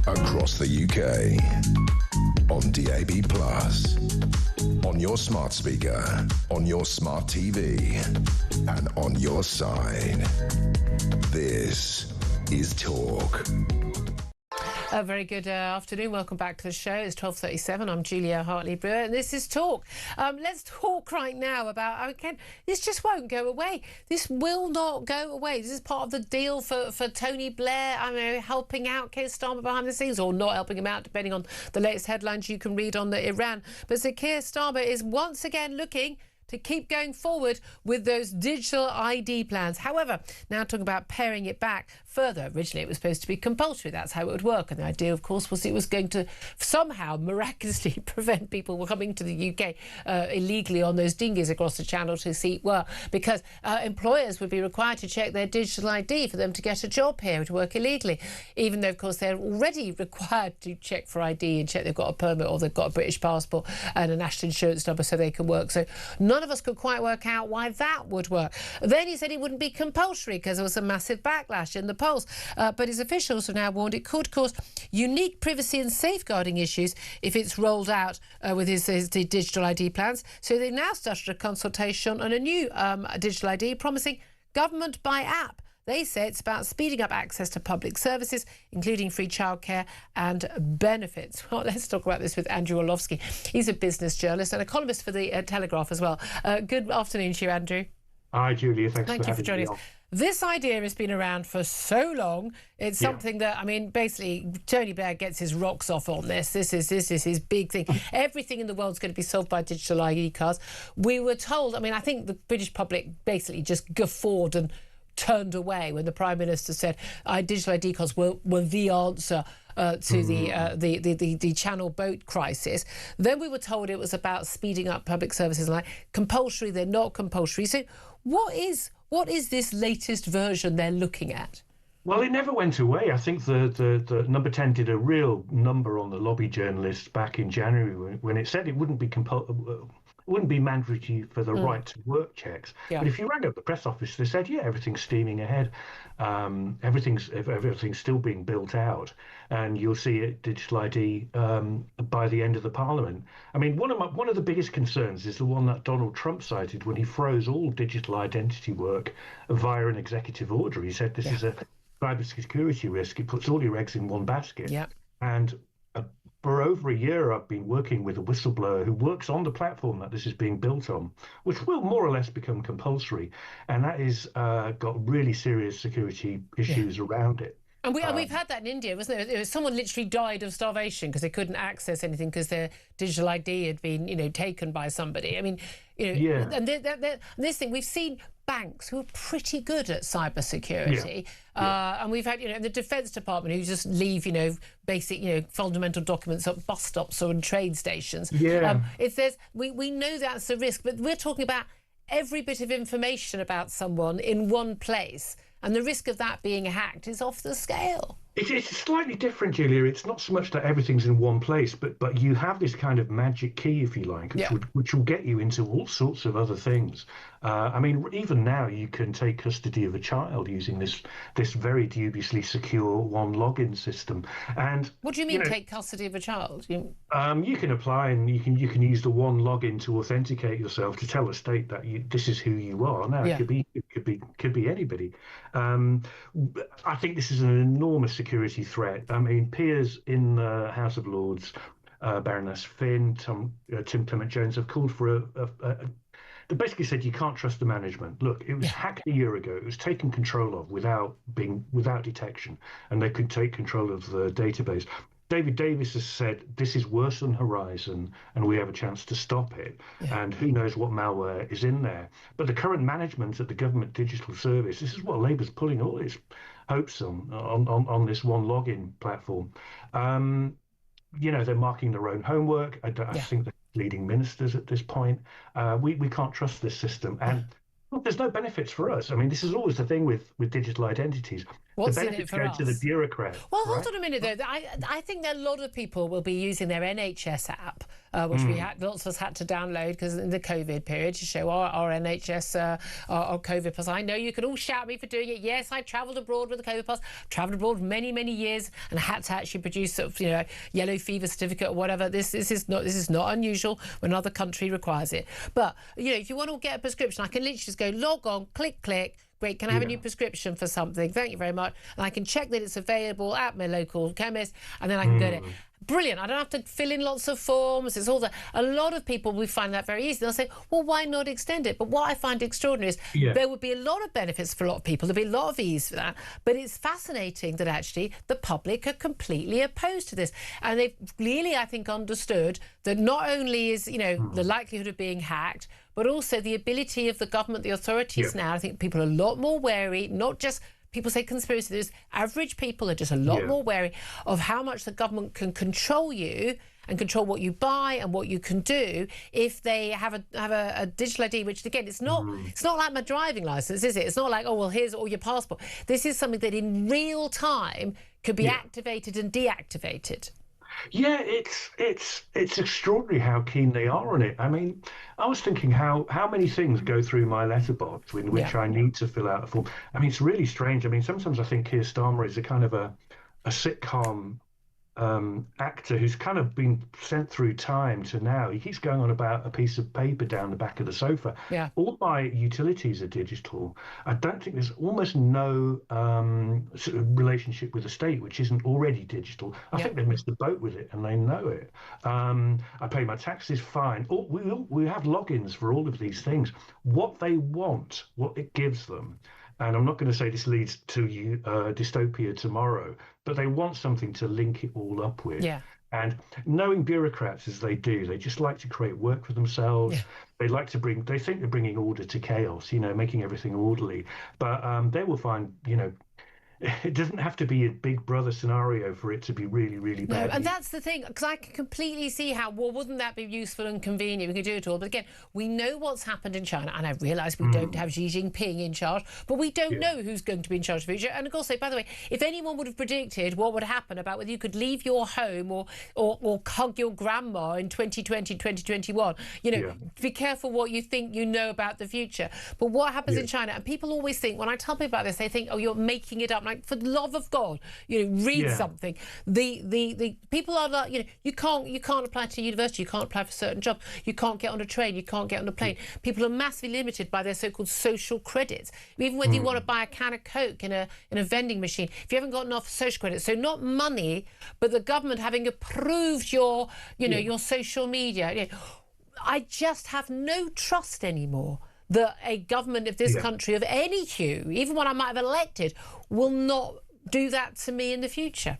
Across the UK, on DAB+, on your smart speaker, on your smart TV, and on your side. This is Talk. A very good afternoon. Welcome back to the show. It's 12:37. I'm Julia Hartley-Brewer, and this is Talk. Let's talk right now about, again, this just won't go away. This will not go away. This is part of the deal for Tony Blair, helping out Keir Starmer behind the scenes, or not helping him out, depending on the latest headlines you can read on the Iran. But Sir Keir Starmer is once again looking to keep going forward with those digital ID plans. However, now talking about paring it back further. Originally, it was supposed to be compulsory. That's how it would work. And the idea, of course, was it was going to somehow miraculously prevent people coming to the UK illegally on those dinghies across the Channel to seek work, because employers would be required to check their digital ID for them to get a job here, to work illegally, even though, of course, they're already required to check for ID and check they've got a permit or they've got a British passport and a national insurance number so they can work. So none of us could quite work out why that would work. Then he said it wouldn't be compulsory because there was a massive backlash in the polls. But his officials have now warned it could cause unique privacy and safeguarding issues if it's rolled out with his digital ID plans. So they now started a consultation on a new digital ID, promising government by app. They say it's about speeding up access to public services, including free childcare and benefits. Well, let's talk about this with Andrew Orlovsky. He's a business journalist and a columnist for the Telegraph as well. Good afternoon to you, Andrew. Hi, Julia. Thank you for joining us. This idea has been around for so long. It's something that, basically, Tony Blair gets his rocks off on this. This is his big thing. Everything in the world's going to be solved by digital ID cards. We were told, I think the British public basically just guffawed and turned away when the Prime Minister said digital ID cards were the answer to the Channel boat crisis. Then we were told it was about speeding up public services, like compulsory. They're not compulsory. So what is this latest version they're looking at? Well, it never went away. I think the Number 10 did a real number on the lobby journalists back in January when it said it wouldn't be mandatory for the right to work checks. Yeah. But if you rang up the press office, they said, everything's steaming ahead. Everything's still being built out, and you'll see it digital ID by the end of the Parliament. One of the biggest concerns is the one that Donald Trump cited when he froze all digital identity work via an executive order. He said this is a cybersecurity risk. It puts all your eggs in one basket. Yeah. And for over a year, I've been working with a whistleblower who works on the platform that this is being built on, which will more or less become compulsory. And that is got really serious security issues around it. And we've had that in India, wasn't it? Someone literally died of starvation because they couldn't access anything because their digital ID had been, taken by somebody. And this thing, we've seen banks who are pretty good at cybersecurity. And we've had, the Defence Department who just leave, basic, fundamental documents at bus stops or in train stations. We know that's a risk, but we're talking about every bit of information about someone in one place. And the risk of that being hacked is off the scale. It's slightly different, Julia. It's not so much that everything's in one place, but you have this kind of magic key, if you like, which will get you into all sorts of other things. Even now you can take custody of a child using this very dubiously secure one login system. And what do you mean, take custody of a child? You can apply and you can use the one login to authenticate yourself, to tell a state that this is who you are. Now it could be anybody. I think this is an enormous security threat. Peers in the House of Lords, Baroness Finn, Tim Clement-Jones, have called for they basically said you can't trust the management. Look, it was hacked a year ago. It was taken control of without detection, and they could take control of the database. David Davis has said this is worse than Horizon, and we have a chance to stop it. And who knows what malware is in there. But the current management at the Government Digital Service, this is what Labour's pulling all its hopes on this one login platform. They're marking their own homework. I think they're leading ministers at this point. We can't trust this system. And there's no benefits for us. This is always the thing with digital identities. What's the benefits in it for go us? to the bureaucrat. Well, hold on a minute, though. I think that a lot of people will be using their NHS app, which lots of us had to download because in the COVID period to show our NHS, our COVID pass. I know you can all shout at me for doing it. Yes, I travelled abroad with the COVID pass. Travelled abroad many, many years and had to actually produce yellow fever certificate or whatever. This is not unusual when another country requires it. But if you want to get a prescription, I can literally just go log on, click. great. Can I have a new prescription for something? Thank you very much. And I can check that it's available at my local chemist, and then I can get it. Brilliant. I don't have to fill in lots of forms. It's all that. A lot of people will find that very easy. They'll say, well, why not extend it? But what I find extraordinary is there would be a lot of benefits for a lot of people. There'd be a lot of ease for that. But it's fascinating that actually the public are completely opposed to this. And they've really, I think, understood that not only is, the likelihood of being hacked, but also the ability of the government, the authorities now. I think people are a lot more wary, not just... People say conspiracy theories. Average people are just a lot more wary of how much the government can control you and control what you buy and what you can do if they have a digital ID, which again, it's not like my driving license, is it? It's not like, oh, well, here's all your passport. This is something that in real time could be activated and deactivated. Yeah, it's extraordinary how keen they are on it. I mean, I was thinking how many things go through my letterbox in which I need to fill out a form. I mean, it's really strange. I mean, sometimes I think Keir Starmer is a kind of a sitcom actor who's kind of been sent through time to now. He keeps going on about a piece of paper down the back of the sofa. Yeah. All my utilities are digital. I don't think there's almost no sort of relationship with the state which isn't already digital. I think they've missed the boat with it and they know it. I pay my taxes fine. We have logins for all of these things. What they want, what it gives them, and I'm not going to say this leads to dystopia tomorrow, but they want something to link it all up with. Yeah. And knowing bureaucrats as they do, they just like to create work for themselves. Yeah. They think they're bringing order to chaos, making everything orderly. But they will find, it doesn't have to be a Big Brother scenario for it to be really, really bad. No, and that's the thing, because I can completely see how, well, wouldn't that be useful and convenient? We could do it all. But again, we know what's happened in China, and I realise we don't have Xi Jinping in charge, but we don't know who's going to be in charge of the future. And of course, by the way, if anyone would have predicted what would happen about whether you could leave your home or hug your grandma in 2020, 2021, be careful what you think you know about the future. But what happens in China, and people always think, when I tell people about this, they think, oh, you're making it up. Like, for the love of God, read something. The people are like, you can't apply to university, you can't apply for certain jobs, you can't get on a train, you can't get on a plane. People are massively limited by their so-called social credits. Even whether you want to buy a can of Coke in a vending machine, if you haven't got enough social credits, so not money, but the government having approved your, your social media. I just have no trust anymore that a government of this country of any hue, even one I might have elected, will not do that to me in the future.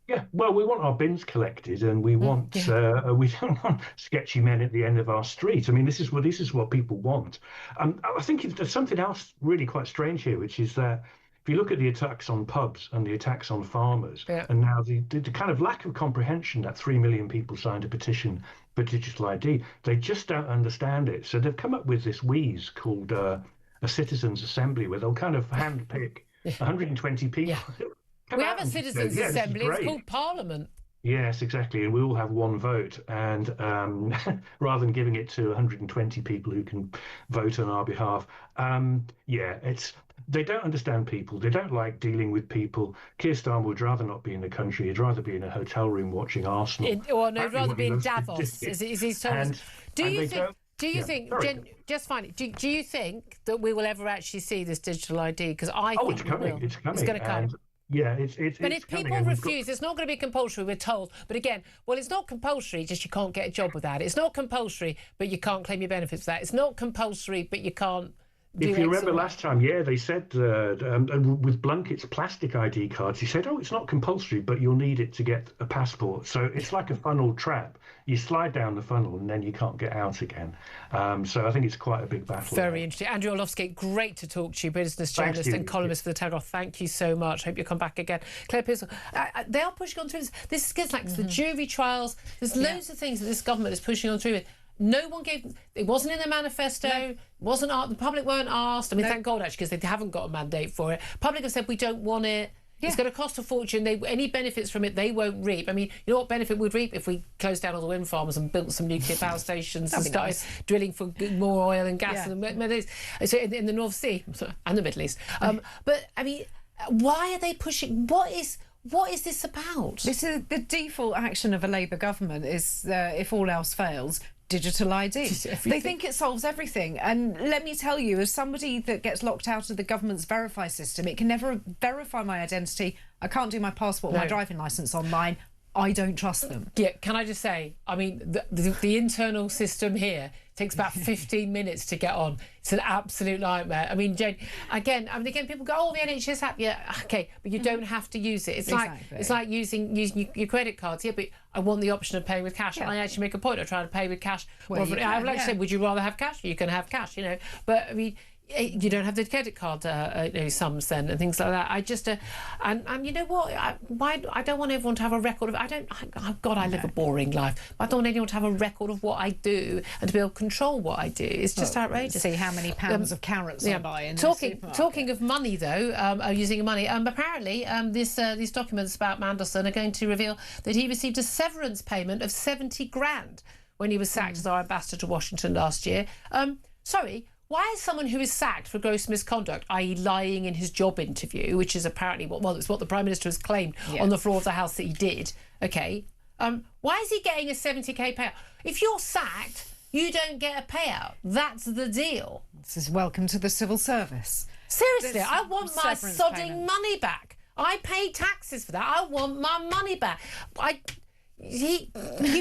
Yeah, well, we want our bins collected, and we want we don't want sketchy men at the end of our street. I mean, this is what people want. I think there's something else really quite strange here, which is that if you look at the attacks on pubs and the attacks on farmers, and now the kind of lack of comprehension that 3 million people signed a petition for digital ID, they just don't understand it. So they've come up with this wheeze called a citizens' assembly, where they'll kind of handpick 120 people. We have a citizens' assembly. It's called Parliament. Yes, exactly. And we all have one vote. And rather than giving it to 120 people who can vote on our behalf, they don't understand people. They don't like dealing with people. Keir Starmer would rather not be in the country. He'd rather be in a hotel room watching Arsenal. He'd rather be in Davos, as he's told us. Do you think, just finally, do you think that we will ever actually see this digital ID? Because I think it's coming. It's coming. It's going to come. Yeah, it's But if people refuse, it's not going to be compulsory, we're told. But again, it's not compulsory, just you can't get a job without it. It's not compulsory, but you can't claim your benefits for that. It's not compulsory, but you can't do If you remember last time, they said with Blunkett's plastic ID cards, he said, it's not compulsory, but you'll need it to get a passport. So it's like a funnel trap. You slide down the funnel and then you can't get out again. So I think it's quite a big battle. Very interesting. Andrew Orlovsky, great to talk to you, business journalist and columnist for the Telegraph. Thank you so much. Hope you come back again. Claire Pearsall, they are pushing on through this. This gets like the jury trials. There's loads of things that this government is pushing on through with. No one gave... It wasn't in the manifesto. Wasn't the public weren't asked. I mean, thank God, actually, because they haven't got a mandate for it. Public have said, we don't want it. It's going to cost a fortune. Any benefits from it, they won't reap. I mean, you know what benefit we'd reap if we closed down all the wind farms and built some nuclear power stations and started drilling for more oil and gas in the Middle East, so in the North Sea and the Middle East. But, I mean, why are they pushing... What is this about? This is the default action of a Labour government is, if all else fails, digital ID. They think it solves everything. And let me tell you, as somebody that gets locked out of the government's Verify system, it can never verify my identity. I can't do my passport or my driving licence online. I don't trust them. Yeah, can I just say, I mean, the internal system here takes about 15 minutes to get on. It's an absolute nightmare. I mean, Jane, again, people go, oh, the NHS app, yeah, okay, but you don't have to use it. It's like using your credit cards. Yeah, but I want the option of paying with cash. And I actually make a point of trying to pay with cash. I would like to say, would you rather have cash? You can have cash, you know. But I mean, you don't have the credit card sums then and things like that. I just and you know what? I don't want everyone to have a record of. I live a boring life. I don't want anyone to have a record of what I do and to be able to control what I do. It's just outrageous. See how many pounds of carrots I buy in Talking of money, though, using money. Apparently, these documents about Mandelson are going to reveal that he received a severance payment of 70 grand when he was sacked as our ambassador to Washington last year. Sorry. Why is someone who is sacked for gross misconduct, i.e. lying in his job interview, which is apparently it's what the Prime Minister has claimed on the floor of the House that he did, okay, why is he getting a 70k payout? If you're sacked, you don't get a payout. That's the deal. This is welcome to the civil service. Seriously, I want my sodding money back. I pay taxes for that. I want my money back. He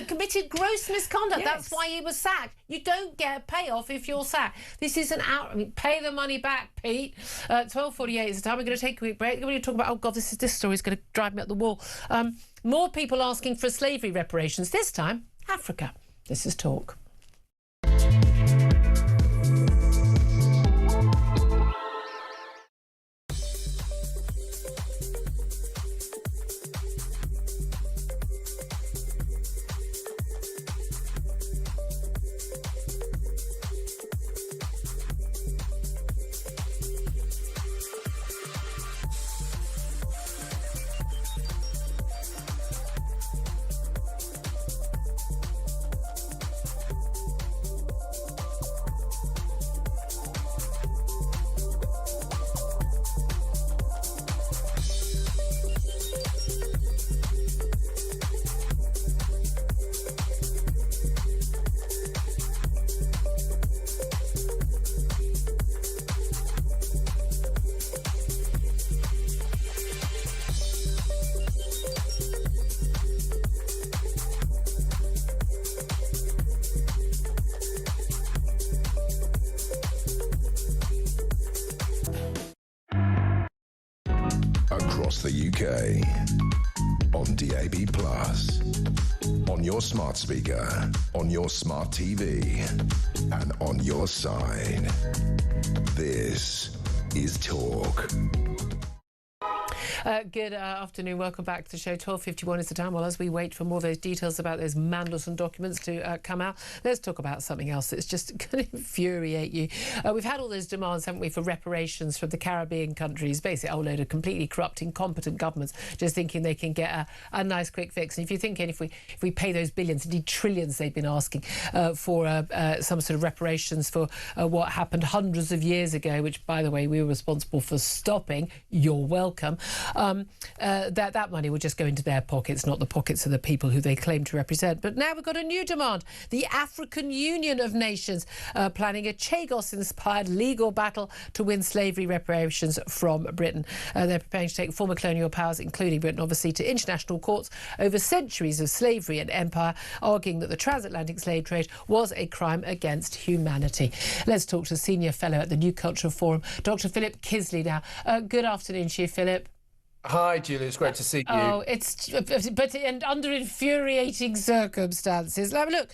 committed gross misconduct. Yes. That's why he was sacked. You don't get a payoff if you're sacked. This is pay the money back, Pete. 12:48 is the time. We're going to take a quick break. We're going to talk about, oh God, this story is going to drive me up the wall. More people asking for slavery reparations. This time, Africa. This is Talk. Across the UK, on DAB+, on your smart speaker, on your smart TV, and on your side. This is Talk. Good afternoon. Welcome back to the show. 12:51 is the time. Well, as we wait for more of those details about those Mandelson documents to come out, let's talk about something else that's just going to infuriate you. We've had all those demands, haven't we, for reparations from the Caribbean countries, basically a whole load of completely corrupt, incompetent governments just thinking they can get a nice quick fix. And if you're thinking if we pay those billions, indeed trillions they've been asking for some sort of reparations for what happened hundreds of years ago, which, by the way, we were responsible for stopping, you're welcome. That money will just go into their pockets, not the pockets of the people who they claim to represent. But now we've got a new demand. The African Union of Nations planning a Chagos-inspired legal battle to win slavery reparations from Britain. They're preparing to take former colonial powers, including Britain, obviously, to international courts over centuries of slavery and empire, arguing that the transatlantic slave trade was a crime against humanity. Let's talk to Senior Fellow at the New Cultural Forum, Dr. Philip Kisley now. Good afternoon to you, Philip. Hi, Julia. It's great to see you. Oh, but under infuriating circumstances. Now, look,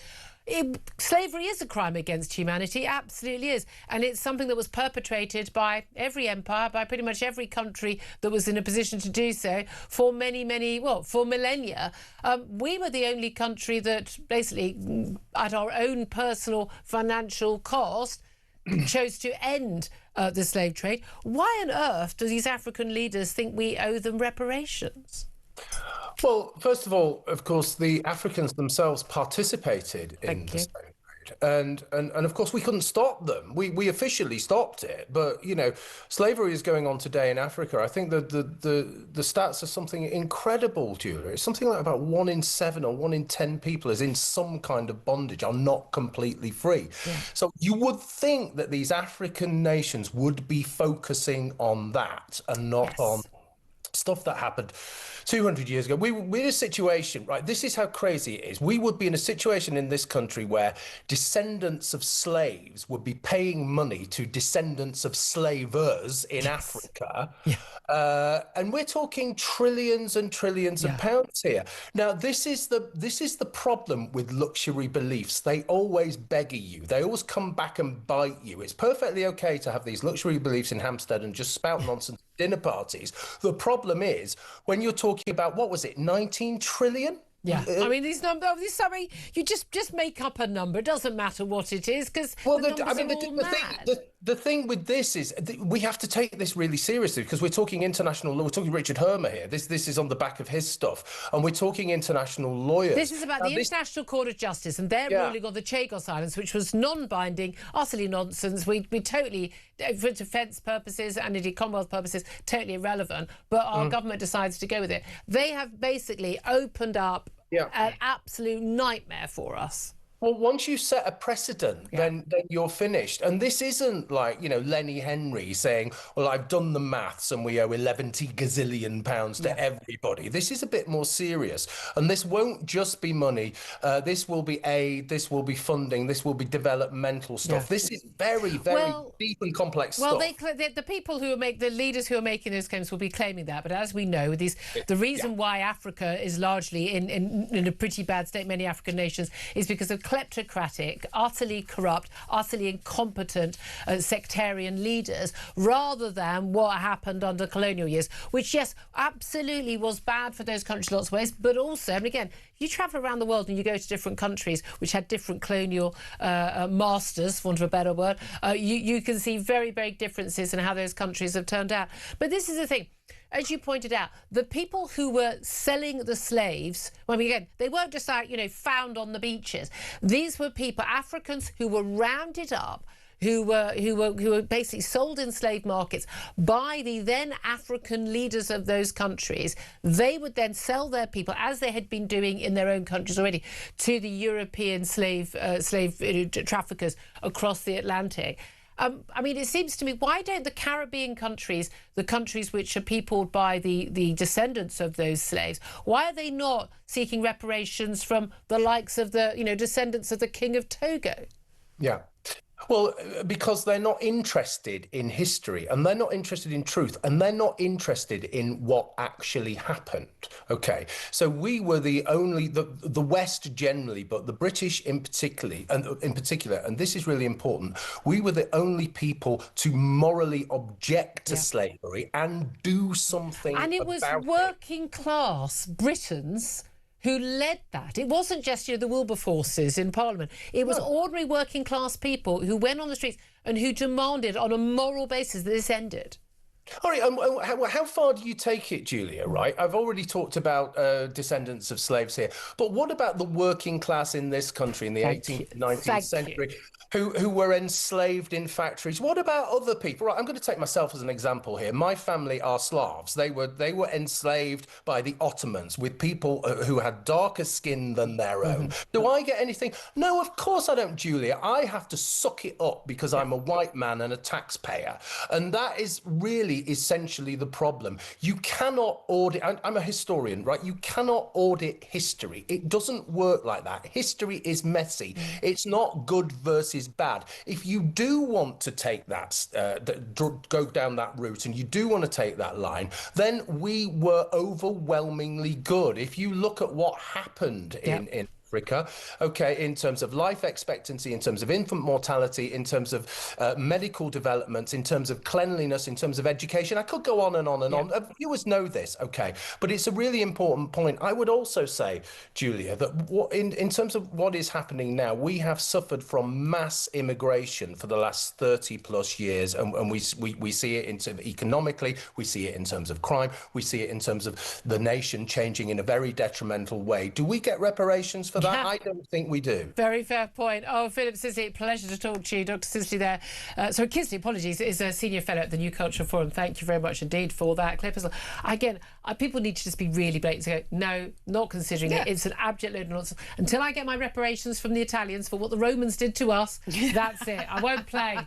slavery is a crime against humanity, absolutely is, and it's something that was perpetrated by every empire, by pretty much every country that was in a position to do so for for millennia. We were the only country that basically, at our own personal financial cost, chose to end the slave trade. Why on earth do these African leaders think we owe them reparations? Well, first of all, of course, the Africans themselves participated in the slave trade. and of course we couldn't stop them. We officially stopped it, but you know, slavery is going on today in Africa. I think that the stats are something incredible, Julia. It's something like about 1 in 7 or 1 in 10 people is in some kind of bondage, are not completely free. Yeah. So you would think that these African nations would be focusing on that and not on stuff that happened 200 years ago. We're in a situation, right? This is how crazy it is. We would be in a situation in this country where descendants of slaves would be paying money to descendants of slavers in Africa. Yeah. And we're talking trillions and trillions of pounds here. Now, this is the problem with luxury beliefs. They always beggar you. They always come back and bite you. It's perfectly okay to have these luxury beliefs in Hampstead and just spout nonsense at dinner parties. The problem is when you're talking about, what was it, 19 trillion? Yeah, I mean, these numbers, you just make up a number. It doesn't matter what it is, because the thing with this is we have to take this really seriously, because we're talking international law. We're talking Richard Hermer here. This is on the back of his stuff, and we're talking international lawyers. This is about the International Court of Justice and their ruling on the Chagos Islands, which was non-binding, utterly nonsense. We totally, for defence purposes and indeed Commonwealth purposes, totally irrelevant. But our government decides to go with it. They have basically opened up an absolute nightmare for us. Well, once you set a precedent, then you're finished. And this isn't like, you know, Lenny Henry saying, well, I've done the maths and we owe 11 gazillion pounds to everybody. This is a bit more serious. And this won't just be money. This will be aid. This will be funding. This will be developmental stuff. This is very, very deep and complex stuff. Well, the people who are the leaders who are making those claims will be claiming that. But as we know, the reason why Africa is largely in a pretty bad state, many African nations, is because of kleptocratic, utterly corrupt, utterly incompetent sectarian leaders, rather than what happened under colonial years, which, yes, absolutely was bad for those countries lots of ways, but also, and again, you travel around the world and you go to different countries which had different colonial masters, for want of a better word, you can see very, very differences in how those countries have turned out. But this is the thing. As you pointed out, the people who were selling the slaves, well, again, they weren't just out, you know, found on the beaches. These were people, Africans, who were rounded up, who were basically sold in slave markets by the then African leaders of those countries. They would then sell their people, as they had been doing in their own countries already, to the European slave traffickers across the Atlantic. I mean, it seems to me, why don't the Caribbean countries, the countries which are peopled by the descendants of those slaves, why are they not seeking reparations from the likes of the, you know, descendants of the King of Togo? Yeah. Well, because they're not interested in history, and they're not interested in truth, and they're not interested in what actually happened. Okay, so we were the West generally, but the British in particular, and this is really important, we were the only people to morally object to slavery and do something about it. And it was working class Britons who led that. It wasn't just, you know, the Wilberforces in Parliament. It was ordinary working class people who went on the streets and who demanded on a moral basis that this ended. All right, how far do you take it, Julia, right? I've already talked about descendants of slaves here, but what about the working class in this country in the 18th, 19th century who were enslaved in factories? What about other people? Right, I'm going to take myself as an example here. My family are Slavs. They were enslaved by the Ottomans with people who had darker skin than their own. Do I get anything? No, of course I don't, Julia. I have to suck it up because I'm a white man and a taxpayer. And that is really essentially the problem. You cannot audit, I'm a historian, right? You cannot audit history. It doesn't work like that. History is messy. It's not good versus bad. If you do want to take that, go down that route, and you do want to take that line, then we were overwhelmingly good. If you look at what happened in Africa, okay, in terms of life expectancy, in terms of infant mortality, in terms of medical developments, in terms of cleanliness, in terms of education. I could go on and on and on. Viewers know this, okay, but it's a really important point. I would also say, Julia, that in terms of what is happening now, we have suffered from mass immigration for the last 30 plus years, and we see it in terms of economically, we see it in terms of crime, we see it in terms of the nation changing in a very detrimental way. Do we get reparations for that? But I don't think we do. Very fair point. Oh, Philip Sisley, pleasure to talk to you. Dr. Sisley there. So Kisley, apologies, is a senior fellow at the New Culture Forum. Thank you very much indeed for that. Claire Pistol, again, people need to just be really blatant and go, no, not considering it. It's an abject load of nonsense. Until I get my reparations from the Italians for what the Romans did to us, that's it. I won't play.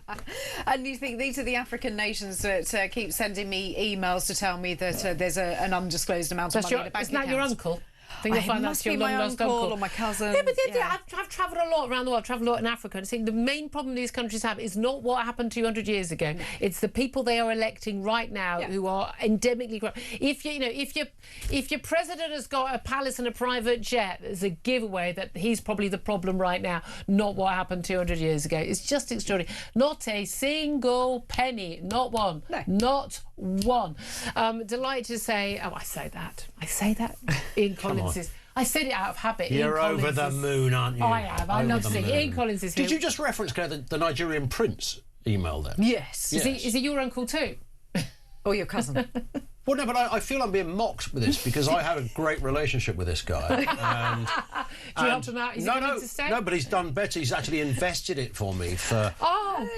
And you think these are the African nations that keep sending me emails to tell me that there's an undisclosed amount of money in a bank account? Isn't that your uncle? I think you'll find that's your long-lost uncle uncle or my cousin. Yeah, but I've travelled a lot around the world. I've travelled a lot in Africa, and I think the main problem these countries have is not what happened 200 years ago. It's the people they are electing right now who are endemically corrupt. If your president has got a palace and a private jet, there's a giveaway that he's probably the problem right now, not what happened 200 years ago. It's just extraordinary. Not a single penny, not one, not one. Delighted to say, I say that. Ian Collins is. I said it out of habit. You're over the moon, aren't you? I am. I love seeing Ian Collins is here. Did you just reference the Nigerian prince email then? Yes. Is he your uncle too? Or your cousin? Well, no, but I feel I'm being mocked with this because I had a great relationship with this guy. And, do you help him out? Is he willing to stay? No, but he's done better. He's actually invested it for me for... Oh!